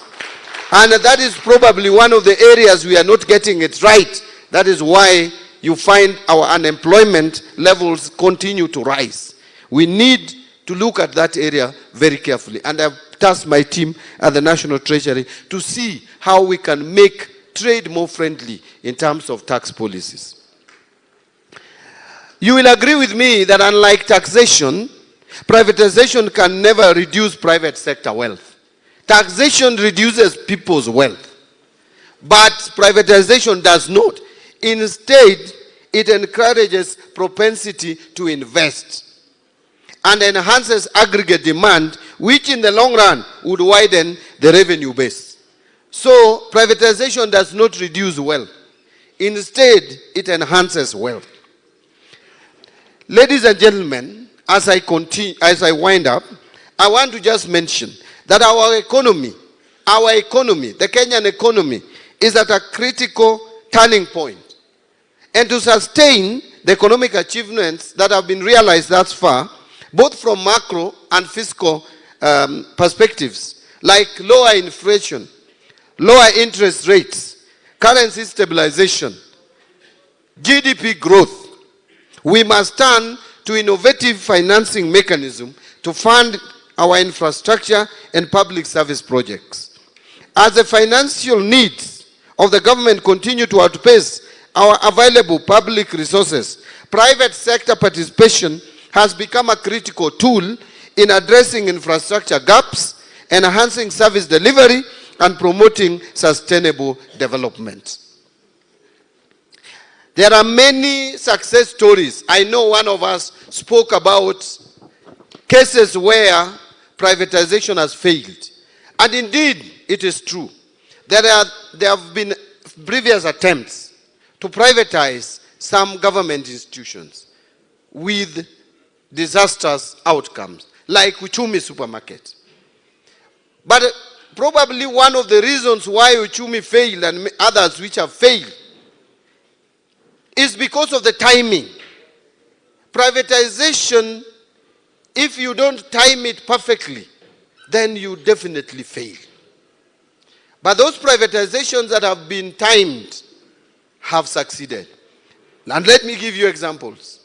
Speaker 6: And that is probably one of the areas we are not getting it right. That is why you find our unemployment levels continue to rise. We need to look at that area very carefully. And I've tasked my team at the National Treasury to see how we can make trade more friendly in terms of tax policies. You will agree with me that unlike taxation, privatization can never reduce private sector wealth. Taxation reduces people's wealth, but privatization does not. Instead, it encourages propensity to invest and enhances aggregate demand, which in the long run would widen the revenue base. So, privatization does not reduce wealth. Instead, it enhances wealth. Ladies and gentlemen, as I wind up, I want to just mention that our economy, the Kenyan economy, is at a critical turning point. And to sustain the economic achievements that have been realized thus far, both from macro and fiscal perspectives, like lower inflation, lower interest rates, currency stabilization, GDP growth, we must turn to innovative financing mechanisms to fund our infrastructure and public service projects. As the financial needs of the government continue to outpace our available public resources, private sector participation has become a critical tool in addressing infrastructure gaps, enhancing service delivery, and promoting sustainable development. There are many success stories. I know one of us spoke about cases where privatization has failed. And indeed, it is true. There have been previous attempts to privatize some government institutions with disastrous outcomes, like Uchumi Supermarket. But probably one of the reasons why Uchumi failed and others which have failed is because of the timing. Privatization, if you don't time it perfectly, then you definitely fail. But those privatizations that have been timed have succeeded. And let me give you examples.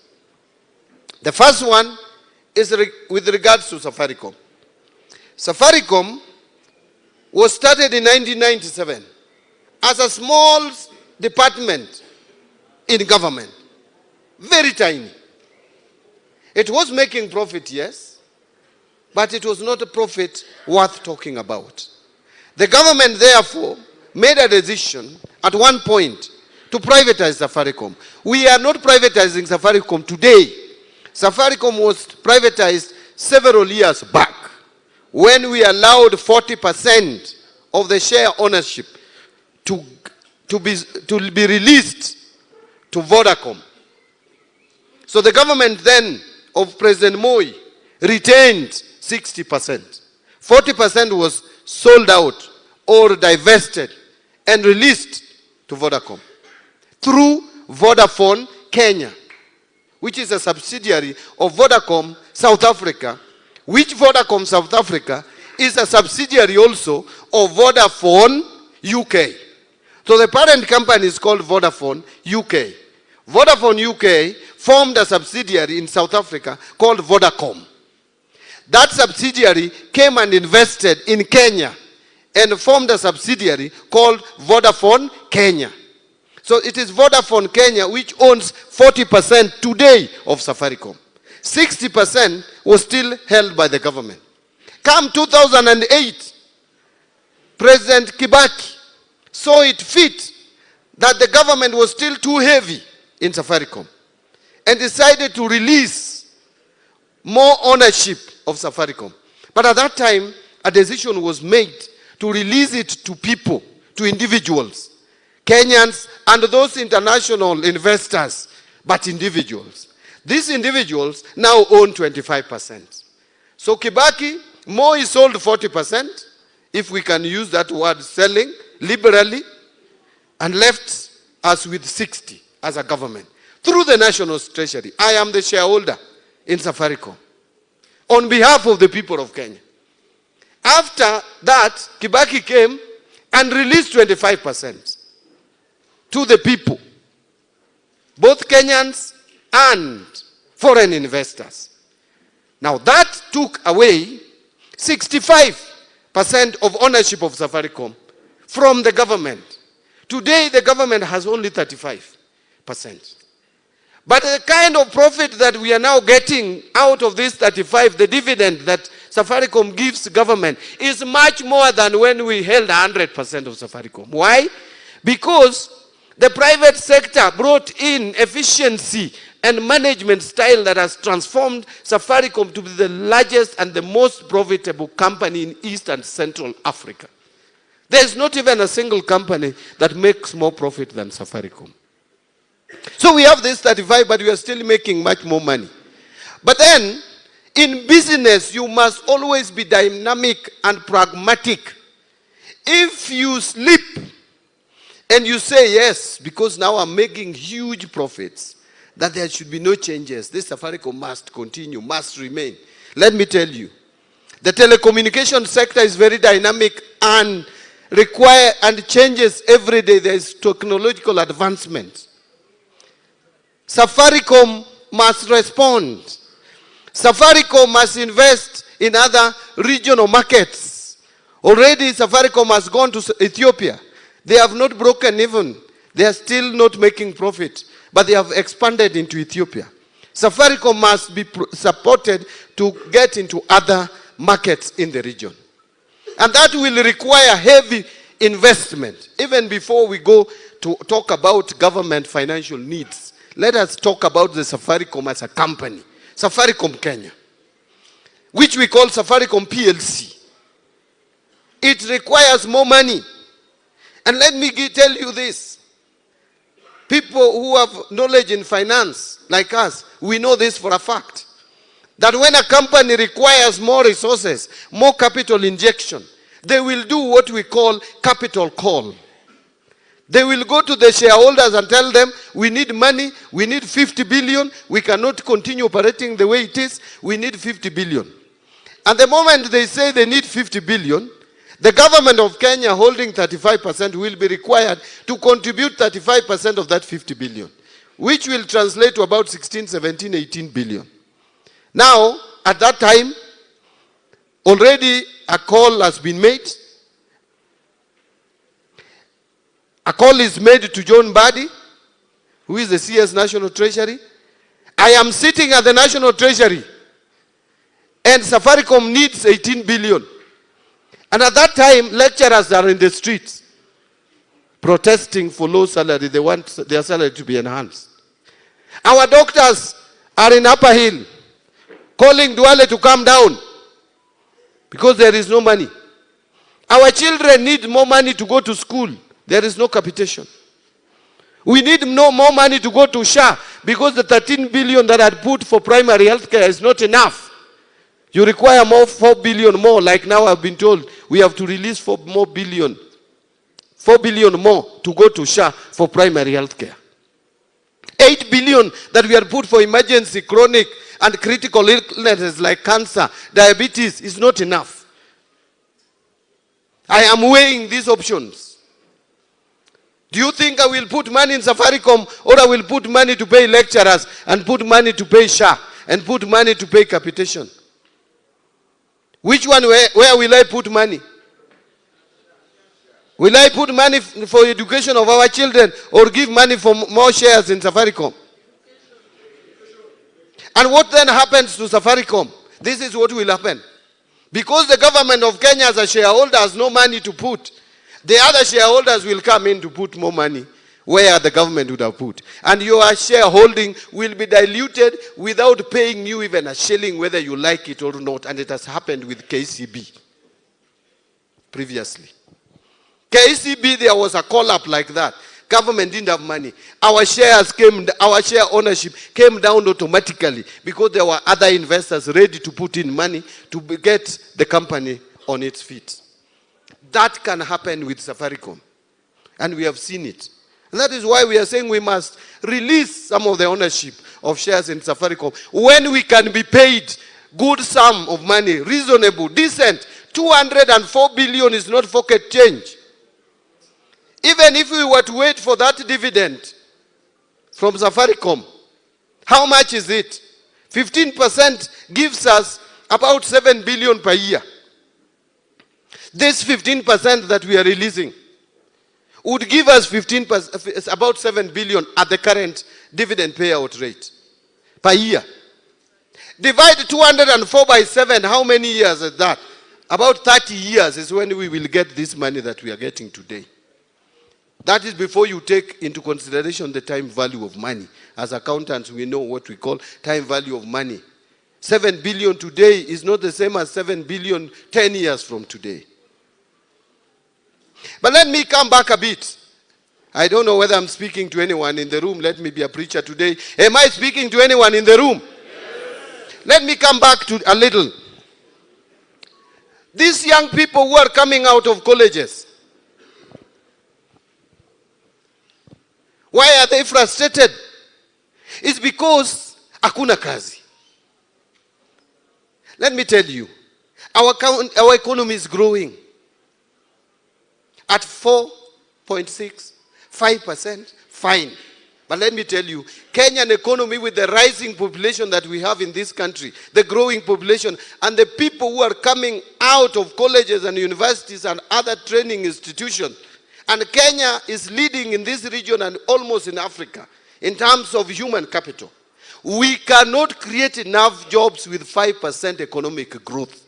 Speaker 6: The first one is with regards to Safaricom. Safaricom was started in 1997 as a small department in government, very tiny. It was making profit, yes, but it was not a profit worth talking about. The government, therefore, made a decision at one point to privatize Safaricom. We are not privatizing Safaricom today. Safaricom was privatized several years back when we allowed 40% of the share ownership to be released to Vodacom. So the government then of President Moi retained 60%. 40% was sold out or divested and released to Vodacom through Vodafone Kenya, which is a subsidiary of Vodacom South Africa, which Vodacom South Africa is a subsidiary also of Vodafone UK. So the parent company is called Vodafone UK. Vodafone UK formed a subsidiary in South Africa called Vodacom. That subsidiary came and invested in Kenya and formed a subsidiary called Vodafone Kenya. So it is Vodafone Kenya which owns 40% today of Safaricom. 60% was still held by the government. Come 2008, President Kibaki saw it fit that the government was still too heavy in Safaricom and decided to release more ownership of Safaricom. But at that time, a decision was made to release it to people, to individuals, Kenyans and those international investors, but individuals. These individuals now own 25%. So Kibaki, Moi sold 40%, if we can use that word, selling liberally, and left us with 60 as a government. Through the National Treasury, I am the shareholder in Safaricom on behalf of the people of Kenya. After that, Kibaki came and released 25% to the people, both Kenyans and foreign investors. Now that took away 65% of ownership of Safaricom from the government. Today the government has only 35%. But the kind of profit that we are now getting out of this 35, the dividend that Safaricom gives government, is much more than when we held 100% of Safaricom. Why? Because the private sector brought in efficiency and management style that has transformed Safaricom to be the largest and the most profitable company in East and Central Africa. There is not even a single company that makes more profit than Safaricom. So we have this 35, but we are still making much more money. But then, in business, you must always be dynamic and pragmatic. If you sleep and you say, yes, because now I'm making huge profits, that there should be no changes. This Safaricom must continue, must remain. Let me tell you, the telecommunication sector is very dynamic and changes every day. There is technological advancement. Safaricom must respond. Safaricom must invest in other regional markets. Already Safaricom has gone to Ethiopia. They have not broken even. They are still not making profit, but they have expanded into Ethiopia. Safaricom must be supported to get into other markets in the region. And that will require heavy investment. Even before we go to talk about government financial needs, let us talk about the Safaricom as a company. Safaricom Kenya, which we call Safaricom PLC. It requires more money. And let me tell you this. People who have knowledge in finance, like us, we know this for a fact. That when a company requires more resources, more capital injection, they will do what we call capital call. They will go to the shareholders and tell them, we need money, we need 50 billion, we cannot continue operating the way it is, we need 50 billion. And the moment they say they need 50 billion, the government of Kenya holding 35% will be required to contribute 35% of that 50 billion, which will translate to about 16, 17, 18 billion. Now, at that time, already a call has been made. A call is made to John Mbadi, who is the CS National Treasury. I am sitting at the National Treasury, and Safaricom needs 18 billion. And at that time, lecturers are in the streets protesting for low salary. They want their salary to be enhanced. Our doctors are in Upper Hill calling Duale to come down because there is no money. Our children need more money to go to school. There is no capitation. We need more money to go to SHA because the 13 billion that I put for primary health care is not enough. You require 4 billion more, like now I've been told. We have to release 4 billion more to go to SHA for primary health care. 8 billion that we have put for emergency, chronic and critical illnesses like cancer, diabetes is not enough. I am weighing these options. Do you think I will put money in Safaricom, or I will put money to pay lecturers and put money to pay SHA and put money to pay capitation? Which one, where will I put money? Will I put money for education of our children or give money for more shares in Safaricom? And what then happens to Safaricom? This is what will happen. Because the government of Kenya as a shareholder has no money to put, the other shareholders will come in to put more money where the government would have put. And your shareholding will be diluted without paying you even a shilling, whether you like it or not. And it has happened with KCB previously. KCB, there was a call-up like that. Government didn't have money. Our share ownership came down automatically because there were other investors ready to put in money to get the company on its feet. That can happen with Safaricom. And we have seen it. And that is why we are saying we must release some of the ownership of shares in Safaricom when we can be paid good sum of money, reasonable, decent. 204 billion is not pocket change. Even if we were to wait for that dividend from Safaricom, how much is it? 15% gives us about 7 billion per year. This 15% that we are releasing would give us 15%, about 7 billion at the current dividend payout rate per year. Divide 204 by 7, how many years is that? About 30 years is when we will get this money that we are getting today. That is before you take into consideration the time value of money. As accountants, we know what we call time value of money. 7 billion today is not the same as 7 billion 10 years from today. But let me come back a bit. I don't know whether I'm speaking to anyone in the room. Let me be a preacher today. Am I speaking to anyone in the room? Yes. Let me come back to a little. These young people who are coming out of colleges, why are they frustrated? It's because hakuna kazi. Let me tell you, our economy is growing at 4.6, 5%, fine. But let me tell you, Kenyan economy with the rising population that we have in this country, the growing population, and the people who are coming out of colleges and universities and other training institutions, and Kenya is leading in this region and almost in Africa in terms of human capital. We cannot create enough jobs with 5% economic growth.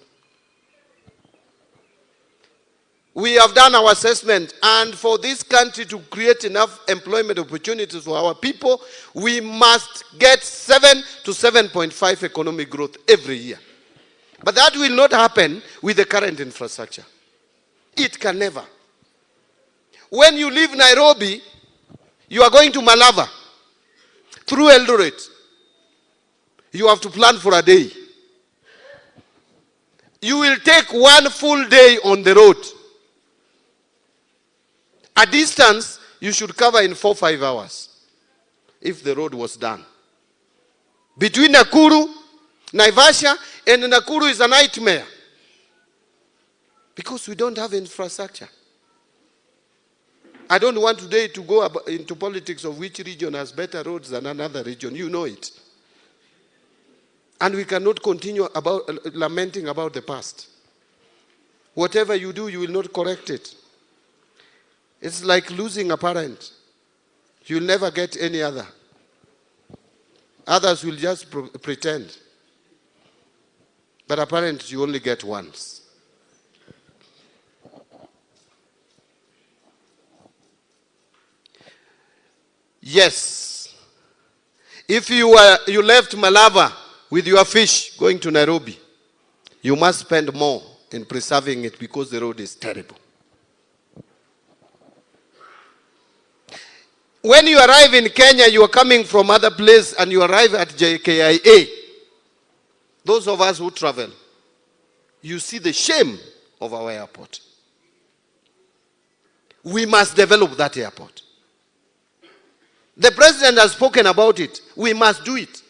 Speaker 6: We have done our assessment, and for this country to create enough employment opportunities for our people, we must get 7 to 7.5 economic growth every year. But that will not happen with the current infrastructure. It can never. When you leave Nairobi, you are going to Malava through Eldoret. You have to plan for a day. You will take 1 full day on the road. A distance you should cover in 4 or 5 hours if the road was done. Between Nakuru, Naivasha, and Nakuru is a nightmare because we don't have infrastructure. I don't want today to go into politics of which region has better roads than another region. You know it. And we cannot continue lamenting about the past. Whatever you do, you will not correct it. It's like losing a parent. You'll never get any other. Others will just pretend. But a parent you only get once. Yes. If you left Malava with your fish going to Nairobi, you must spend more in preserving it because the road is terrible. When you arrive in Kenya, you are coming from other place and you arrive at JKIA. Those of us who travel, you see the shame of our airport. We must develop that airport. The president has spoken about it. We must do it.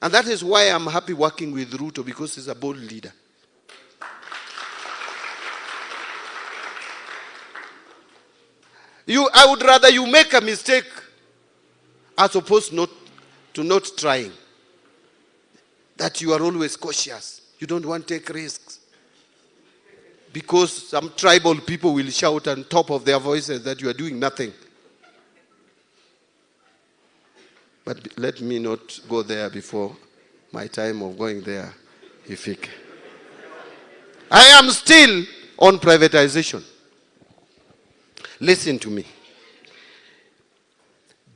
Speaker 6: And that is why I'm happy working with Ruto, because he's a bold leader. I would rather you make a mistake as opposed to not trying. That you are always cautious. You don't want to take risks. Because some tribal people will shout on top of their voices that you are doing nothing. But let me not go there before my time of going there. I am still on privatization. Listen to me.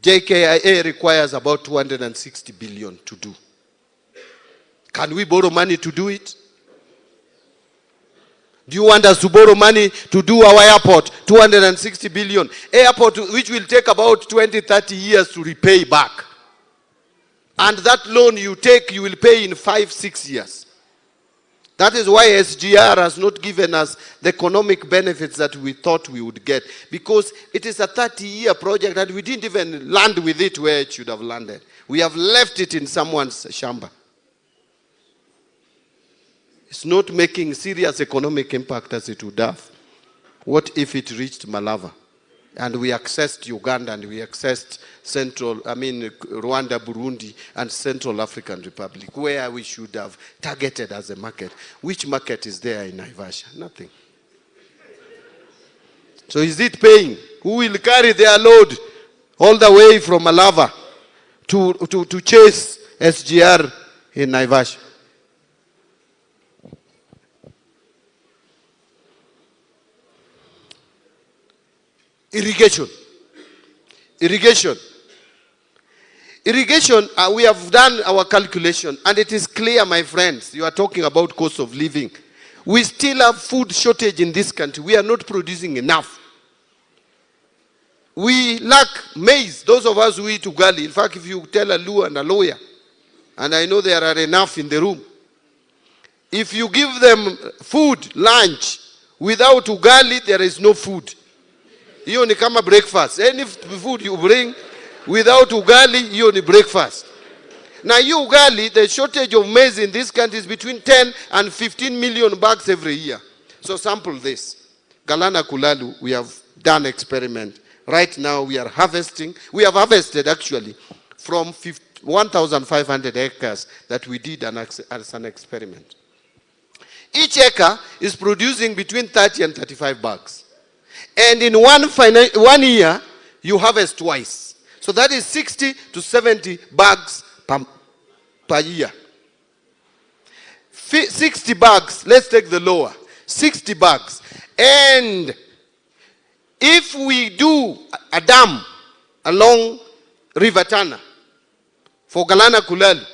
Speaker 6: JKIA requires about 260 billion to do. Can we borrow money to do it? Do you want us to borrow money to do our airport? 260 billion. Airport which will take about 20, 30 years to repay back. And that loan you take, you will pay in 5, 6 years. That is why SGR has not given us the economic benefits that we thought we would get. Because it is a 30-year project and we didn't even land with it where it should have landed. We have left it in someone's shamba. It's not making serious economic impact as it would have. What if it reached Malava? And we accessed Uganda, and we accessed Rwanda, Burundi, and Central African Republic, where we should have targeted as a market. Which market is there in Naivasha? Nothing. So is it paying? Who will carry their load all the way from Malava to chase SGR in Naivasha? Irrigation. We have done our calculation, and it is clear, my friends, you are talking about cost of living. We still have food shortage in this country. We are not producing enough. We lack maize. Those of us who eat ugali, in fact, if you tell a Luo and a lawyer, and I know there are enough in the room, if you give them food, lunch, without ugali, there is no food. Hiyo ni kama breakfast. Any food you bring without ugali, hiyo ni breakfast. Now you ugali, the shortage of maize in this country is between 10 and 15 million bags every year. So sample this. Galana Kulalu, we have done experiment. Right now we are harvesting. We have harvested actually from 1,500 acres that we did as an experiment. Each acre is producing between 30 and 35 bags. And in one year, you harvest twice. So that is 60 to 70 bags per year. 60 bags, let's take the lower. 60 bags. And if we do a dam along River Tana for Galana Kulalu,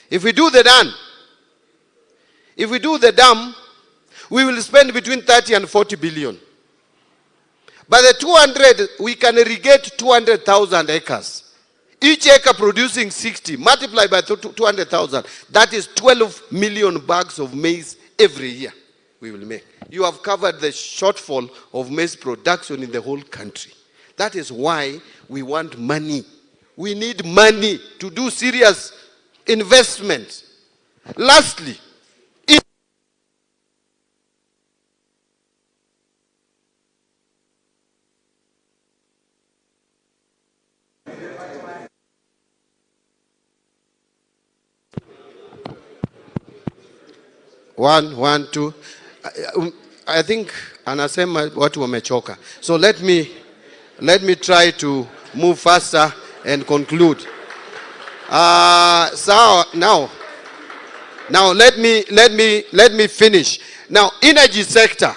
Speaker 6: if we do the dam, we will spend between 30 and 40 billion. But the 200, we can irrigate 200,000 acres. Each acre producing 60, multiplied by 200,000. That is 12 million bags of maize every year we will make. You have covered the shortfall of maize production in the whole country. That is why we want money. We need money to do serious investment. Lastly, One, two. I think anasema watu wamechoka. So let me try to move faster and conclude. So now let me finish. Now, energy sector.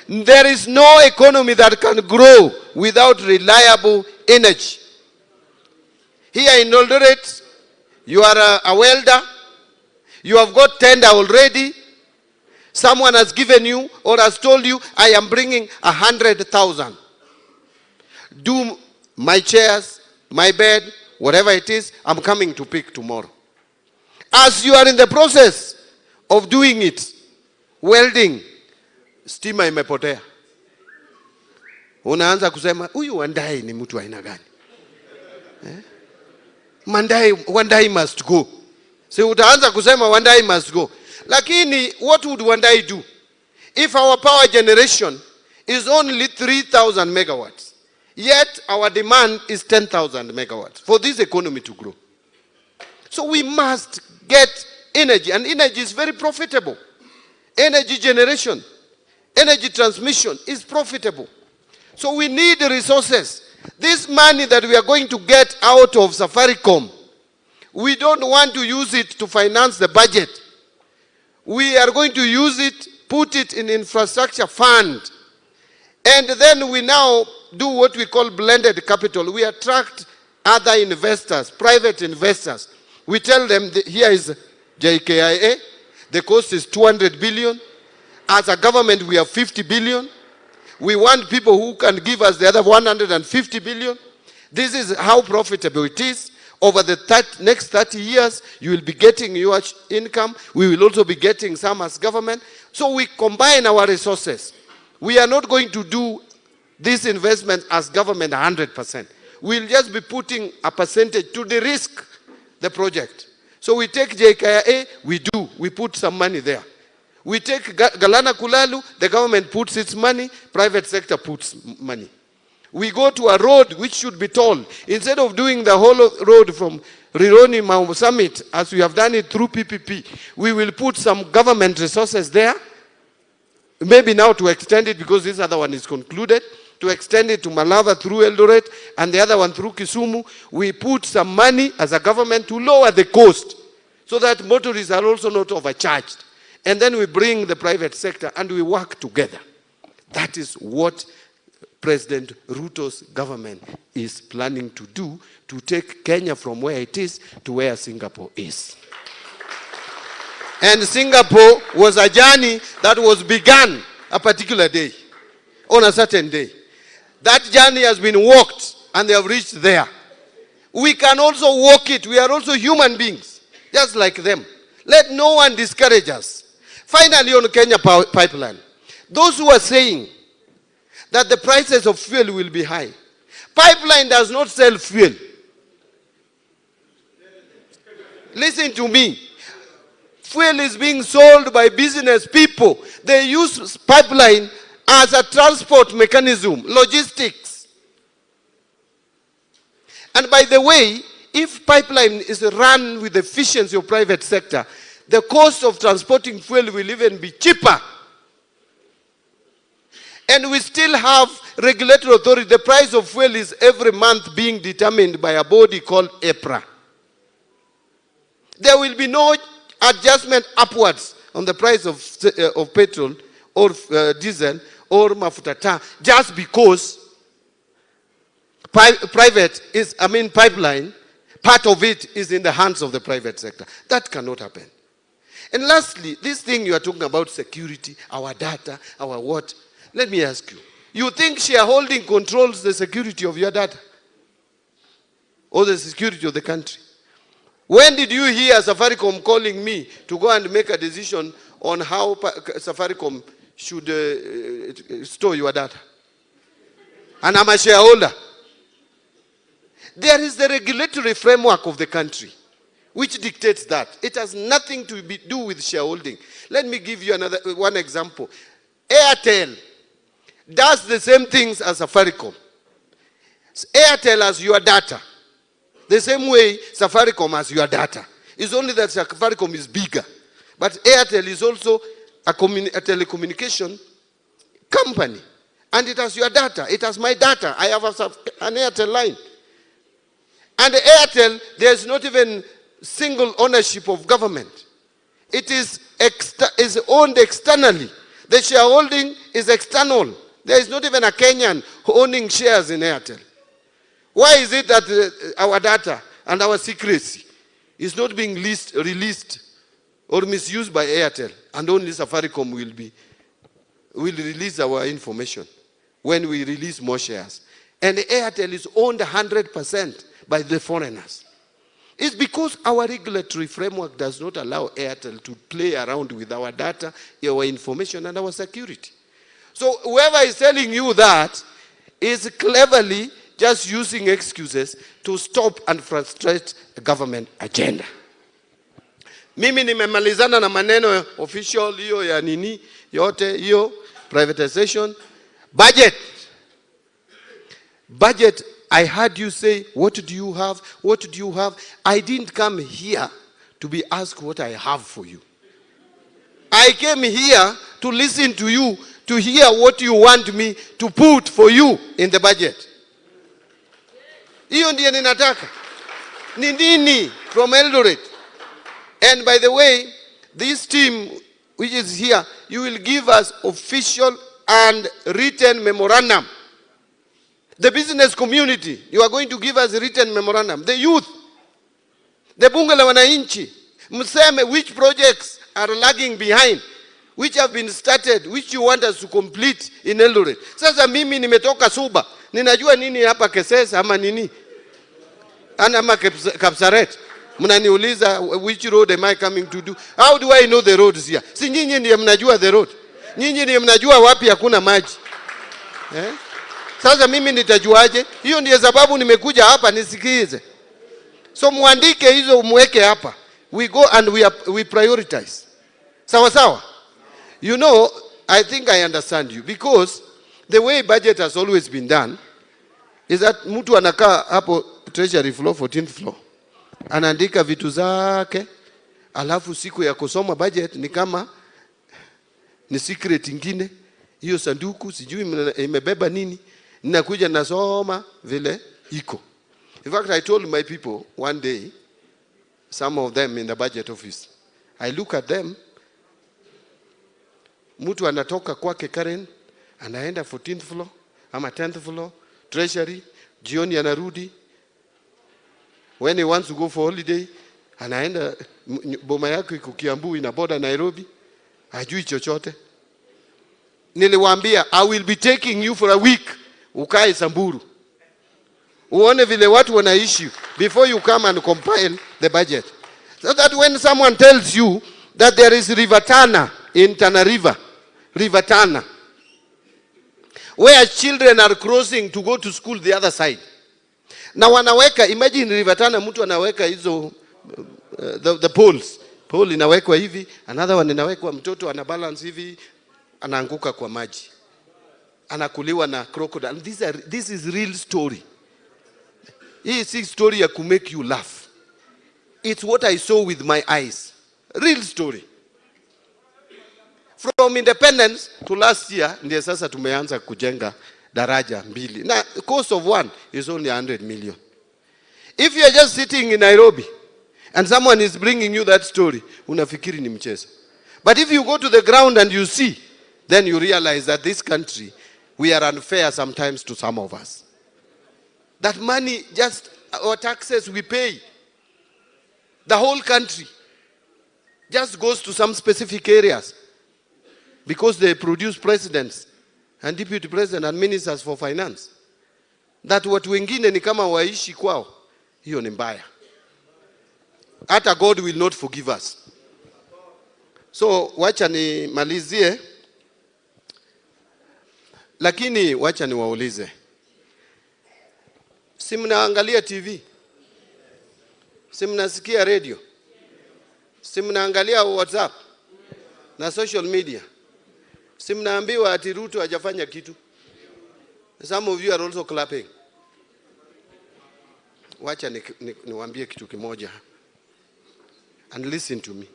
Speaker 6: There is no economy that can grow without reliable energy. Here in Eldoret, you are a welder. You have got tender already. Someone has given you or has told you, I am bringing 100,000. Do my chairs, my bed, whatever it is, I'm coming to pick tomorrow. As you are in the process of doing it, welding, stima imepotea. Unaanza kusema, huyu Wandai ni mtu aina gani? Wandai must go. So utaanza kusema Wandai must go. Lakini what would Wandai do? If our power generation is only 3,000 megawatts, yet our demand is 10,000 megawatts for this economy to grow. So we must get energy, and energy is very profitable. Energy generation, energy transmission is profitable. So we need resources. This money that we are going to get out of Safaricom, we don't want to use it to finance the budget. We are going to use it, put it in infrastructure fund. And then we now do what we call blended capital. We attract other investors, private investors. We tell them, here is JKIA, the cost is 200 billion. As a government, we have 50 billion. We want people who can give us the other 150 billion. This is how profitable it is. Over the next 30 years, you will be getting your income. We will also be getting some as government. So we combine our resources. We are not going to do this investment as government 100%. We'll just be putting a percentage to de-risk the project. So we take JKIA, we put some money there. We take Galana Kulalu, the government puts its money, private sector puts money. We go to a road which should be toll. Instead of doing the whole road from Rironi Mau Summit, as we have done it through PPP, we will put some government resources there. Maybe now to extend it, because this other one is concluded, to extend it to Malava through Eldoret and the other one through Kisumu. We put some money as a government to lower the cost so that motorists are also not overcharged. And then we bring the private sector and we work together. That is what President Ruto's government is planning to do, to take Kenya from where it is to where Singapore is. And Singapore was a journey that was begun a particular day, on a certain day. That journey has been walked and they have reached there. We can also walk it. We are also human beings, just like them. Let no one discourage us. Finally, on Kenya pipeline, those who are saying that the prices of fuel will be high. Pipeline does not sell fuel. Listen to me. Fuel is being sold by business people. They use pipeline as a transport mechanism, logistics. And by the way, if pipeline is run with the efficiency of private sector, the cost of transporting fuel will even be cheaper. And we still have regulatory authority. The price of fuel is every month being determined by a body called EPRA. There will be no adjustment upwards on the price of petrol or diesel or mafuta just because pipeline, part of it is in the hands of the private sector. That cannot happen. And lastly, this thing you are talking about, security, our data, our what? Let me ask you. You think shareholding controls the security of your data? Or the security of the country? When did you hear Safaricom calling me to go and make a decision on how Safaricom should store your data? And I'm a shareholder. There is the regulatory framework of the country which dictates that. It has nothing to do with shareholding. Let me give you one example. Airtel does the same things as Safaricom. Airtel has your data. The same way Safaricom has your data. It's only that Safaricom is bigger. But Airtel is also a telecommunication company. And it has your data. It has my data. I have an Airtel line. And Airtel, there's not even single ownership of government. It is owned externally. The shareholding is external. There is not even a Kenyan owning shares in Airtel. Why is it that our data and our secrecy is not being released or misused by Airtel, and only Safaricom will release our information when we release more shares? And Airtel is owned 100% by the foreigners. It's because our regulatory framework does not allow Airtel to play around with our data, our information, and our security. So whoever is telling you that is cleverly just using excuses to stop and frustrate the government agenda. Mimi nimemalizana na maneno official hiyo ya nini yote hiyo privatization. Budget, I heard you say, what do you have? What do you have? I didn't come here to be asked what I have for you. I came here to listen to you, to hear what you want me to put for you in the budget. Hiyo ndiye ninataka. Ni nini from Eldoret? And by the way, this team which is here, you will give us official and written memorandum. The business community, you are going to give us a written memorandum. The youth, the bunge la wananchi, mseme which projects are lagging behind, which have been started, which you want us to complete in Eldoret. Sasa mimi nimetoka Suba, ninajua nini hapa Kesesa ama nini? Ama Kapsaret. Mnaniuliza which road am I coming to do? How do I know the roads here? Si nyinyi ndiye mnajua the road. Nyinyi ndiye mnajua wapi hakuna maji. Sasa mimi nitajuaje? Hiyo ndiyo sababu nimekuja hapa nisikize. So muandike hizo muweke hapa. We go and we prioritize. Sawa sawa? You know, I think I understand you, because the way budget has always been done is that mtu anakaa hapo treasury floor, 14th floor, anaandika vitu zake, alafu siku ya kusoma budget ni kama ni secret ingine. Hiyo sanduku sijui imebeba nini, ninakuja nasoma vile iko. In fact, I told my people one day, some of them in the budget office, I look at them, mtu anatoka kwake Karen, anaenda 14th floor ama 10th floor treasury, jioni anarudi. When he wants to go for holiday, anaenda boma yake iko Kiambu ina border Nairobi, hajui chochote. Niliwaambia, I will be taking you for a week, ukae Samburu, uone vile watu wanaishi before you come and compile the budget. So that when someone tells you that there is River Tana in Tana River, River Tana, where children are crossing to go to school the other side. Na wanaweka, imagine River Tana, mtu anaweka hizo the poles. Pole inawekwa hivi, another one inawekwa, mtoto ana balance hivi, anaanguka kwa maji, anakuliwa na crocodile. This is real story. Hii si story ya to make you laugh. It's what I saw with my eyes. Real story. From independence to last year, ndiye sasa tumeanza kujenga daraja 2. Na cost of one is only 100 million. If you are just sitting in Nairobi and someone is bringing you that story, unafikiri ni mchezo. But if you go to the ground and you see, then you realize that this country, we are unfair sometimes to some of us. That money, just our taxes we pay, the whole country just goes to some specific areas because they produce presidents and deputy president and ministers for finance. That watu wengine ni kama waishi kwao, hiyo ni mbaya. Hata God will not forgive us. So wacha ni malizie, lakini wacha ni waulize. Si mnaangalia TV? Si mnasikia radio? Si mnaangalia WhatsApp na social media? Si mnaambiwa ati Ruto hajafanya kitu? Some of you are also clapping. Wacha niwaambie kitu kimoja. And listen to me.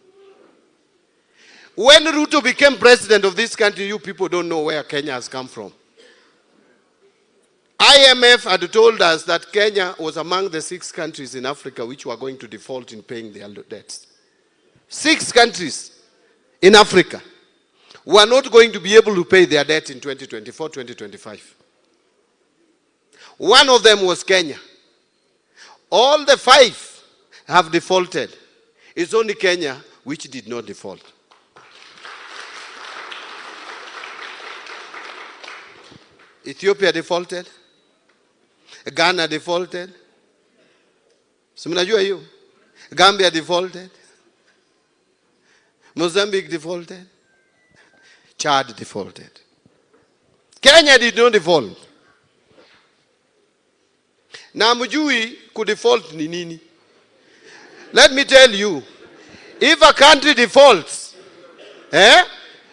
Speaker 6: When Ruto became president of this country, you people don't know where Kenya has come from. IMF had told us that Kenya was among the 6 countries in Africa which were going to default in paying their debts. 6 countries in Africa were not going to be able to pay their debt in 2024, 2025. One of them was Kenya. All the 5 have defaulted. It's only Kenya which did not default. Ethiopia defaulted. Ghana defaulted. Si mnajua hiyo? Gambia defaulted. Mozambique defaulted. Chad defaulted. Kenya did not default. Na mjui kudefault ni nini? Let me tell you, if a country defaults,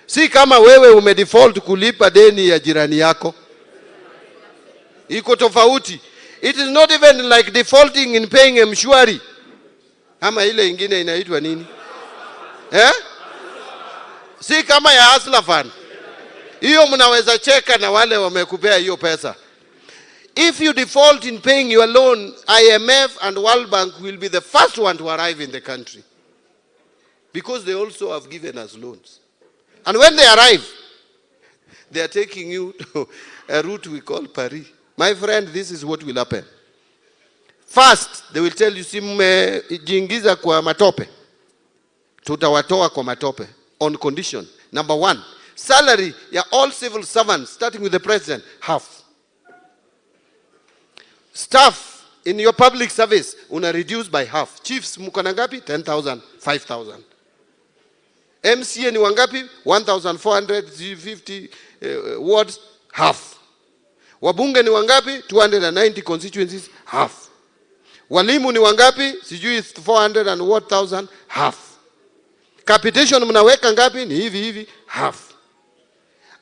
Speaker 6: si kama wewe umedefault kulipa deni ya jirani yako. Iko tofauti. It is not even like defaulting in paying mshwari. Ama ile ingine inaitwa nini? Si kama ya Hustler Fund. Hiyo mnaweza cheka na wale wamekupea hiyo pesa. If you default in paying your loan, IMF and World Bank will be the first one to arrive in the country. Because they also have given us loans. And when they arrive, they are taking you to a route we call Paris. My friend, this is what will happen. First, they will tell you, si mmejiingiza kwa matope, tutawatoa kwa matope on condition. Number 1, salary ya all civil servants, starting with the president, half. Staff in your public service, una reduce by half. Chiefs mko na ngapi? 10,000, 5,000. MCA ni wangapi? 1,450 wards, half. Wabunge ni wangapi? 290 constituencies, half. Walimu ni wangapi? Sijui 400 and what thousand, half. Capitation mnaweka ngapi? Ni hivi, half.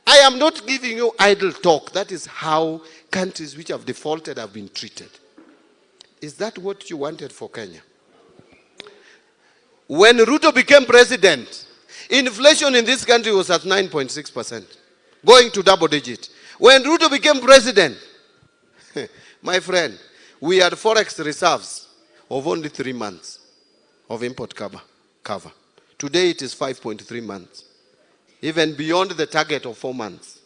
Speaker 6: I am not giving you idle talk. That is how countries which have defaulted have been treated. Is that what you wanted for Kenya? When Ruto became president, inflation in this country was at 9.6%, going to double digit. When Ruto became president, my friend, we had forex reserves of only 3 months of import cover. Today it is 5.3 months, even beyond the target of 4 months.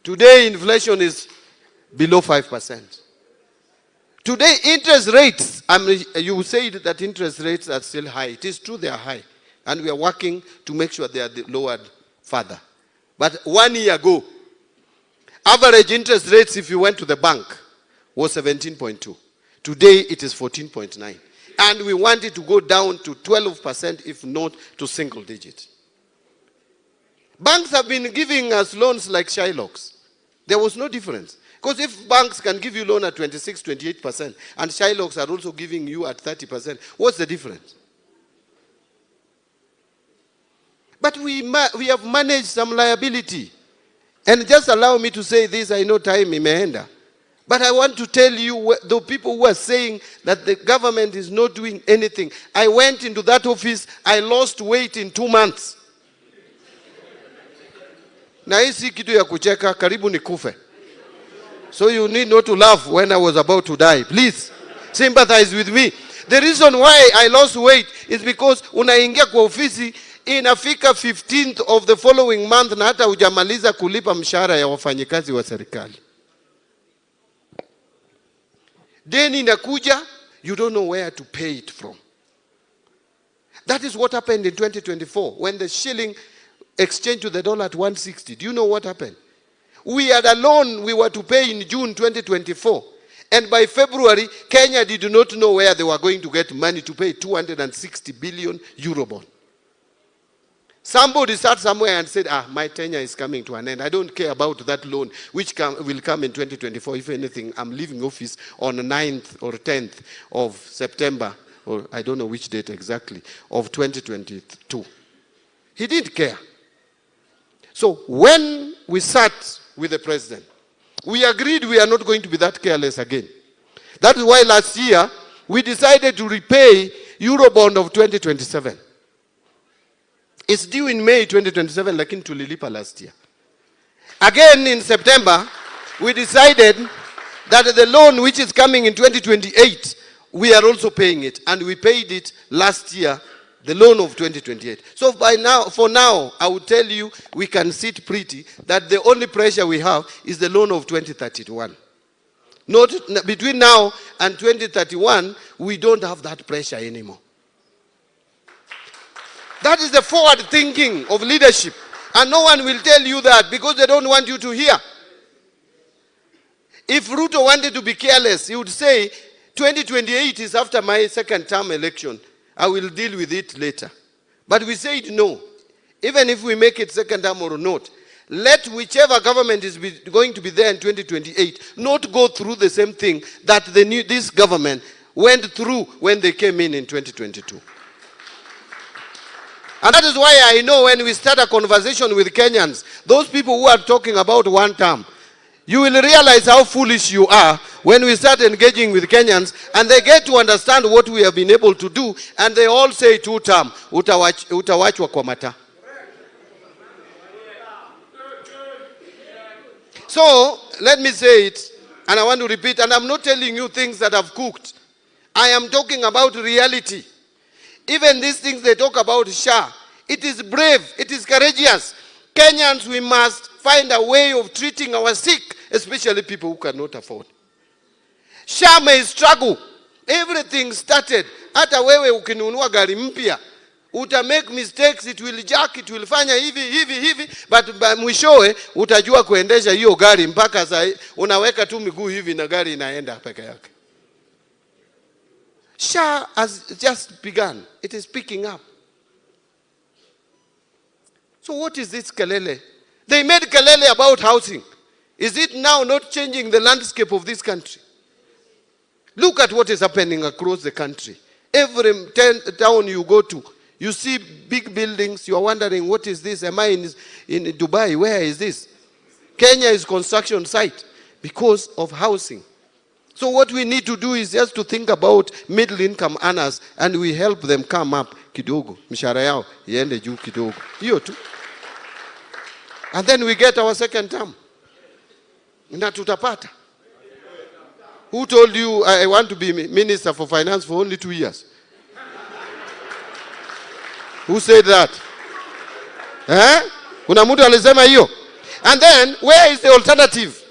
Speaker 6: Today inflation is below 5%. Today interest rates, you said that interest rates are still high. It is true they are high. And we are working to make sure they are lowered further. But 1 year ago, average interest rates, if you went to the bank, was 17.2. Today it is 14.9. And we want it to go down to 12%, if not to single digit. Banks have been giving us loans like Shylocks. There was no difference. Because if banks can give you loan at 26, 28%, and Shylocks are also giving you at 30%, what's the difference? But we have managed some liability. And just allow me to say this, I know time imeenda. But I want to tell you, the people who are saying that the government is not doing anything. I went into that office, I lost weight in 2 months. Na hii si kitu ya kucheka, karibu nikufe. So you need not to laugh when I was about to die. Please, sympathize with me. The reason why I lost weight is because unaingia kwa ofisi, inafika 15th of the following month na hata hujamaliza kulipa mshahara ya wafanyikazi wa serikali. Deni inakuja, you don't know where to pay it from. That is what happened in 2024 when the shilling exchanged to the dollar at 160. Do you know what happened? We had a loan we were to pay in June 2024. And by February, Kenya did not know where they were going to get money to pay 260 billion euro bond. Somebody sat somewhere and said, my tenure is coming to an end. I don't care about that loan, which will come in 2024. If anything, I'm leaving office on the 9th or 10th of September, or I don't know which date exactly, of 2022. He didn't care. So when we sat with the president, we agreed we are not going to be that careless again. That is why last year, we decided to repay Eurobond of 2027. It's due in May 2027, lakini tulilipa last year. Again in September, we decided that the loan which is coming in 2028, we are also paying it. And we paid it last year, the loan of 2028. So for now, I will tell you, we can sit pretty that the only pressure we have is the loan of 2031. Not between now and 2031, we don't have that pressure anymore. That is the forward thinking of leadership. And no one will tell you that because they don't want you to hear. If Ruto wanted to be careless, he would say, 2028 is after my second term election. I will deal with it later. But we said no. Even if we make it second term or not, let whichever government is going to be there in 2028 not go through the same thing that this government went through when they came in 2022. And that is why I know when we start a conversation with Kenyans, those people who are talking about one term, you will realize how foolish you are when we start engaging with Kenyans and they get to understand what we have been able to do and they all say 2 term, utawachwa kwa mata. So, let me say it, and I want to repeat, and I'm not telling you things that I've cooked. I am talking about reality. Even these things they talk about SHA, it is brave, it is courageous. Kenyans, we must find a way of treating our sick, especially people who cannot afford. SHA may struggle. Everything started. Hata wewe ukinunua gari mpya, uta make mistakes, it will jack, it will fanya hivi, but mwishowe utajua kuendesha hiyo gari mpaka saa unaweka tu miguu hivi na gari inaenda peke yake. SHA has just begun. It is picking up. So what is this kelele? They made kelele about housing. Is it now not changing the landscape of this country? Look at what is happening across the country. Every town you go to, You see big buildings, you are wondering, what is this? Am I in Dubai? Where is this? Kenya is construction site because of housing. So what we need to do is just to think about middle income earners, and we help them come up kidogo. Mishahara yao iende juu kidogo. Hiyo tu. And then we get our second term. Na tutapata. Who told you I want to be Minister for Finance for only 2 years? Who said that? Kuna mtu alisema hiyo? And then, where is the alternative?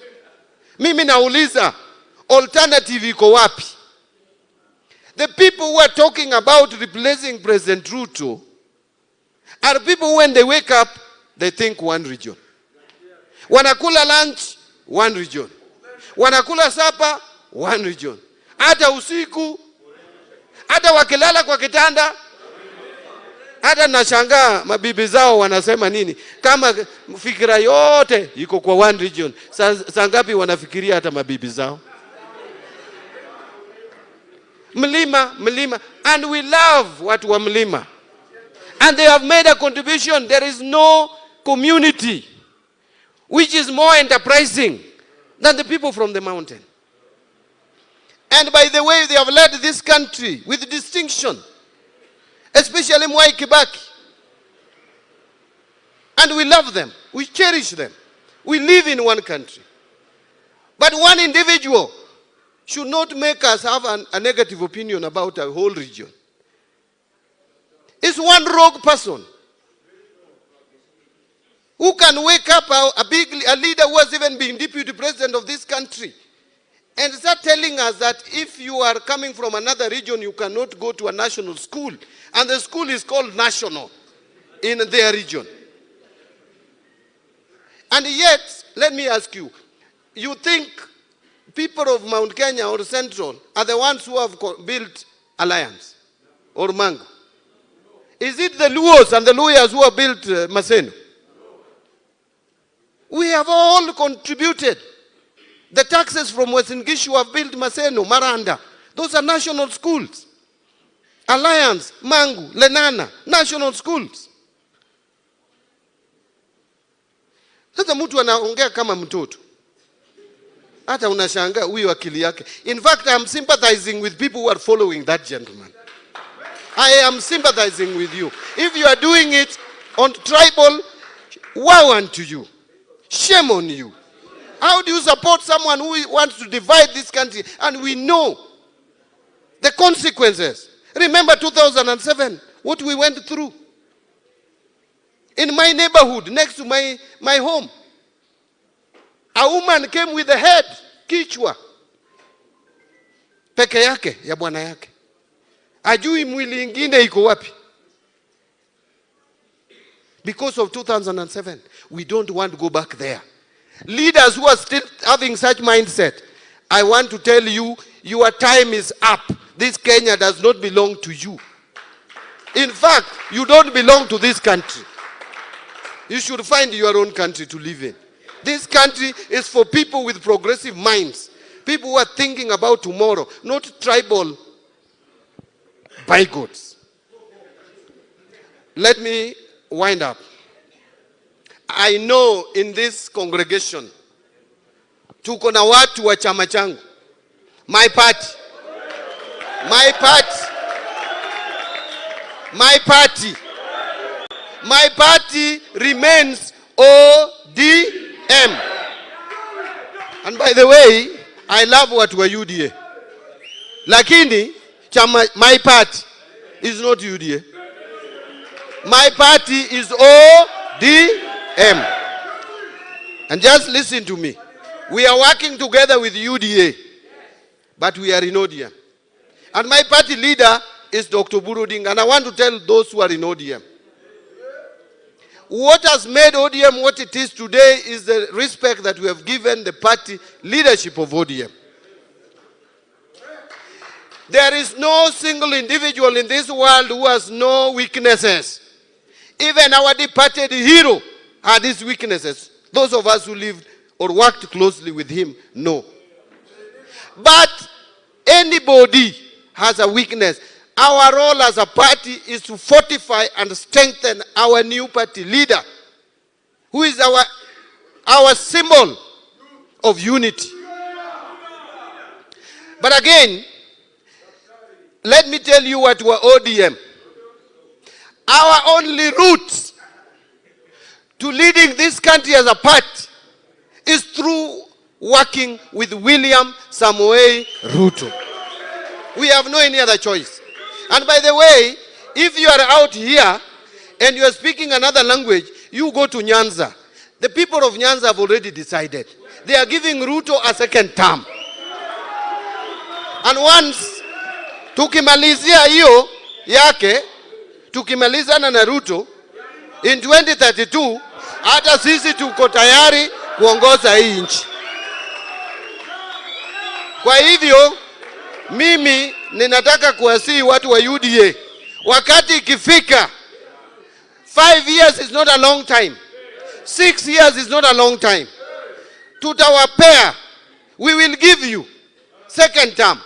Speaker 6: Mimi nauliza, alternative iko wapi? The people who are talking about replacing President Ruto are people when they wake up, they think one region. Wanakula lunch, one region. Wanakula supper, one region. Hata usiku, hata wakilala kwa kitanda, hata nashangaa mabibi zao wanasema nini? Kama fikira yote iko kwa one region, saa ngapi wanafikiria hata mabibi zao? Mlima, mlima. And we love watu wa mlima. And they have made a contribution. There is no community which is more enterprising than the people from the mountain. And by the way, they have led this country with distinction. Especially Mwai Kibaki. And we love them. We cherish them. We live in one country. But one individual should not make us have a negative opinion about a whole region. It's one rogue person who can wake up a leader who has even been deputy president of this country and start telling us that if you are coming from another region, you cannot go to a national school. And the school is called national in their region. And yet, let me ask you, you think people of Mount Kenya or Central are the ones who have built Alliance or Mango? Is it the Luos and the lawyers who have built Maseno? We have all contributed. The taxes from Western Gishu have built Maseno, Maranda. Those are national schools. Alliance, Mangu, Lenana, national schools. Sasa mtu anaongea kama mtoto. Hata unashangaa huyu akili yake. In fact, I am sympathizing with people who are following that gentleman. I am sympathizing with you. If you are doing it on tribal, woe unto you. Shame on you. How do you support someone who wants to divide this country? And we know the consequences. Remember 2007, what we went through. In my neighborhood, next to my home, a woman came with a head, kichwa, peke yake, ya bwana yake. Ajui mwili ingine iko wapi. Because of 2007, we don't want to go back there. Leaders who are still having such mindset, I want to tell you, your time is up. This Kenya does not belong to you. In fact, you don't belong to this country. You should find your own country to live in. This country is for people with progressive minds. People who are thinking about tomorrow, not tribal bygones. Let me wind up. I know in this congregation, tuko na watu wa chama changu. My party. My party. My party. My party remains ODM. And by the way, I love what were UDA. Lakini, my party is not UDA. My party is ODM. And just listen to me. We are working together with UDA, but we are in ODM. And my party leader is Dr. Buruding. And I want to tell those who are in ODM. What has made ODM what it is today is the respect that we have given the party leadership of ODM. There is no single individual in this world who has no weaknesses. Even our departed hero had his weaknesses. Those of us who lived or worked closely with him know. But anybody has a weakness. Our role as a party is to fortify and strengthen our new party leader, who is our symbol of unity. But again, let me tell you what we're ODM. Our only route to leading this country as a party is through working with William Samoei Ruto. We have no any other choice. And by the way, if you are out here and you are speaking another language, you go to Nyanza. The people of Nyanza have already decided. They are giving Ruto a second term. And once tukimalizia hiyo yake, tukimalizana na Ruto, in 2032, hata sisi tuko tayari kuongoza hii nchi. Kwa hivyo, mimi ninataka kuwasihi watu wa UDA, wakati ikifika, 5 years is not a long time. 6 years is not a long time. Tutawapea, we will give you second term.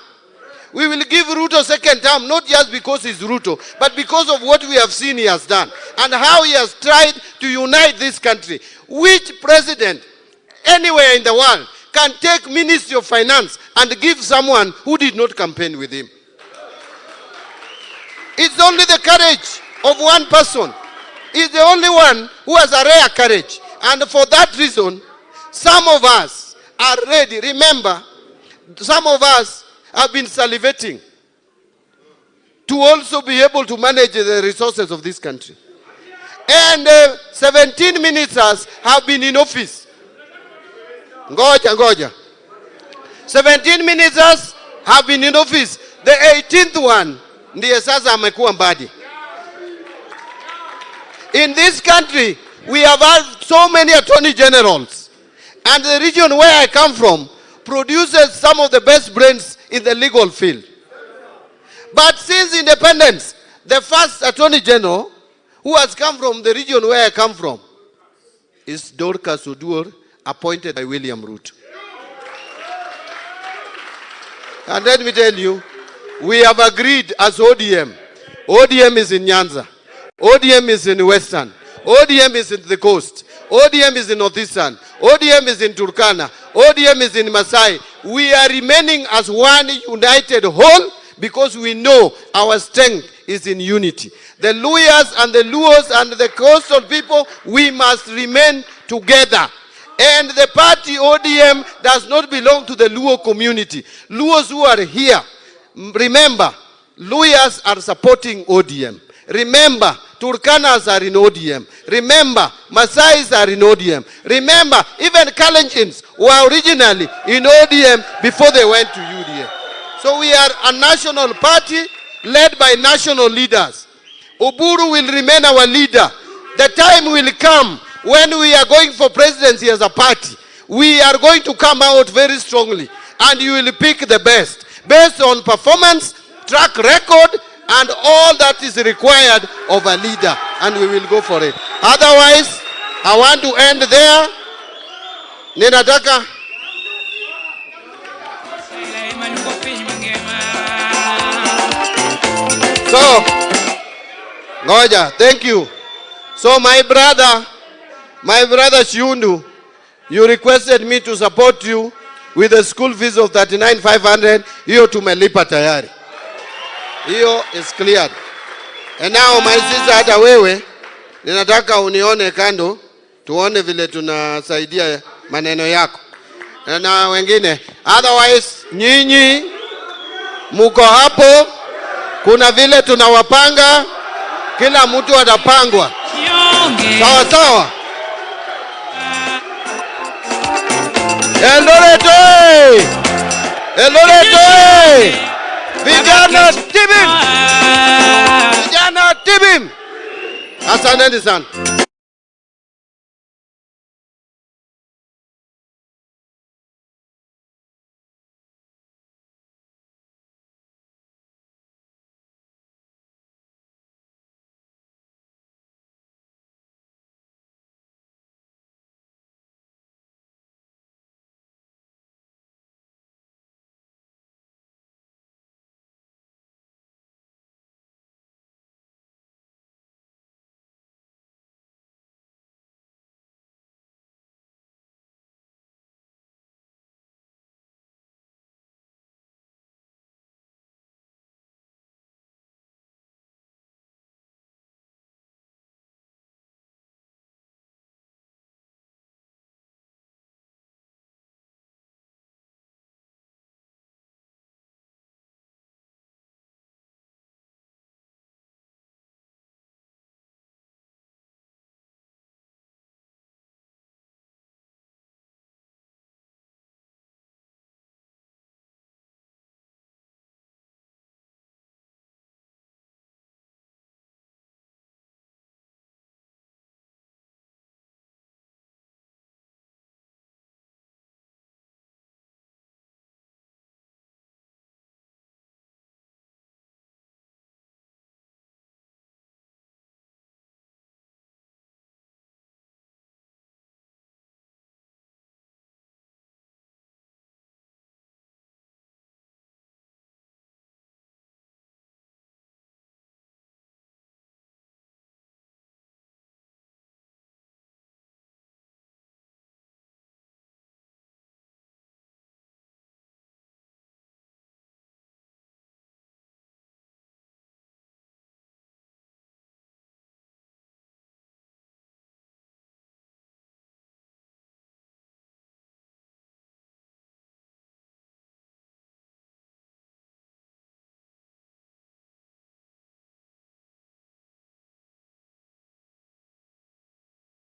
Speaker 6: We will give Ruto second term, not just because he's Ruto, but because of what we have seen he has done and how he has tried to unite this country. Which president anywhere in the world can take Ministry of Finance and give someone who did not campaign with him? It's only the courage of one person. He's the only one who has a rare courage. And for that reason, some of us are ready. Remember, some of us have been salivating to also be able to manage the resources of this country. And 17 ministers have been in office. Ngoja. 17 ministers have been in office. The 18th one, ndiye sasa amekuwa Mbadi. In this country, we have had so many attorney generals. And the region where I come from produces some of the best brains in the legal field. But since independence, the first attorney general who has come from the region where I come from is Dorcas Oduor, appointed by William Ruto. And let me tell you, we have agreed as ODM. ODM is in Nyanza. ODM is in Western. ODM is in the coast. ODM is in Northeastern. ODM is in Turkana. ODM is in Masai. We are remaining as one united whole because we know our strength is in unity. The Luyas and the Luos and the coastal people, we must remain together. And the party ODM does not belong to the Luo community. Luos who are here, remember, Luyas are supporting ODM. Remember, Turkanas are in ODM. Remember, Masais are in ODM. Remember, even Kalenjins were originally in ODM before they went to UDA. So we are a national party led by national leaders. Oburu will remain our leader. The time will come when we are going for presidency as a party. We are going to come out very strongly and you will pick the best based on performance, track record, and all that is required of a leader, and we will go for it. Otherwise, I want to end there. Ninataka so, Ngoja, thank you. So my brother Shundu, you requested me to support you with a school fees of 39,500. Hiyo tumelipa tayari. Hiyo is cleared. And now my sister, hata wewe ninataka unione kando, tuone vile tunasaidia maneno yako na wengine. Otherwise nyinyi muko hapo, kuna vile tunawapanga, kila mtu atapangwa sawa sawa. Eldoret oye! Eldoret oye! Vijana tibim! Vijana tibim! Asanteni sana.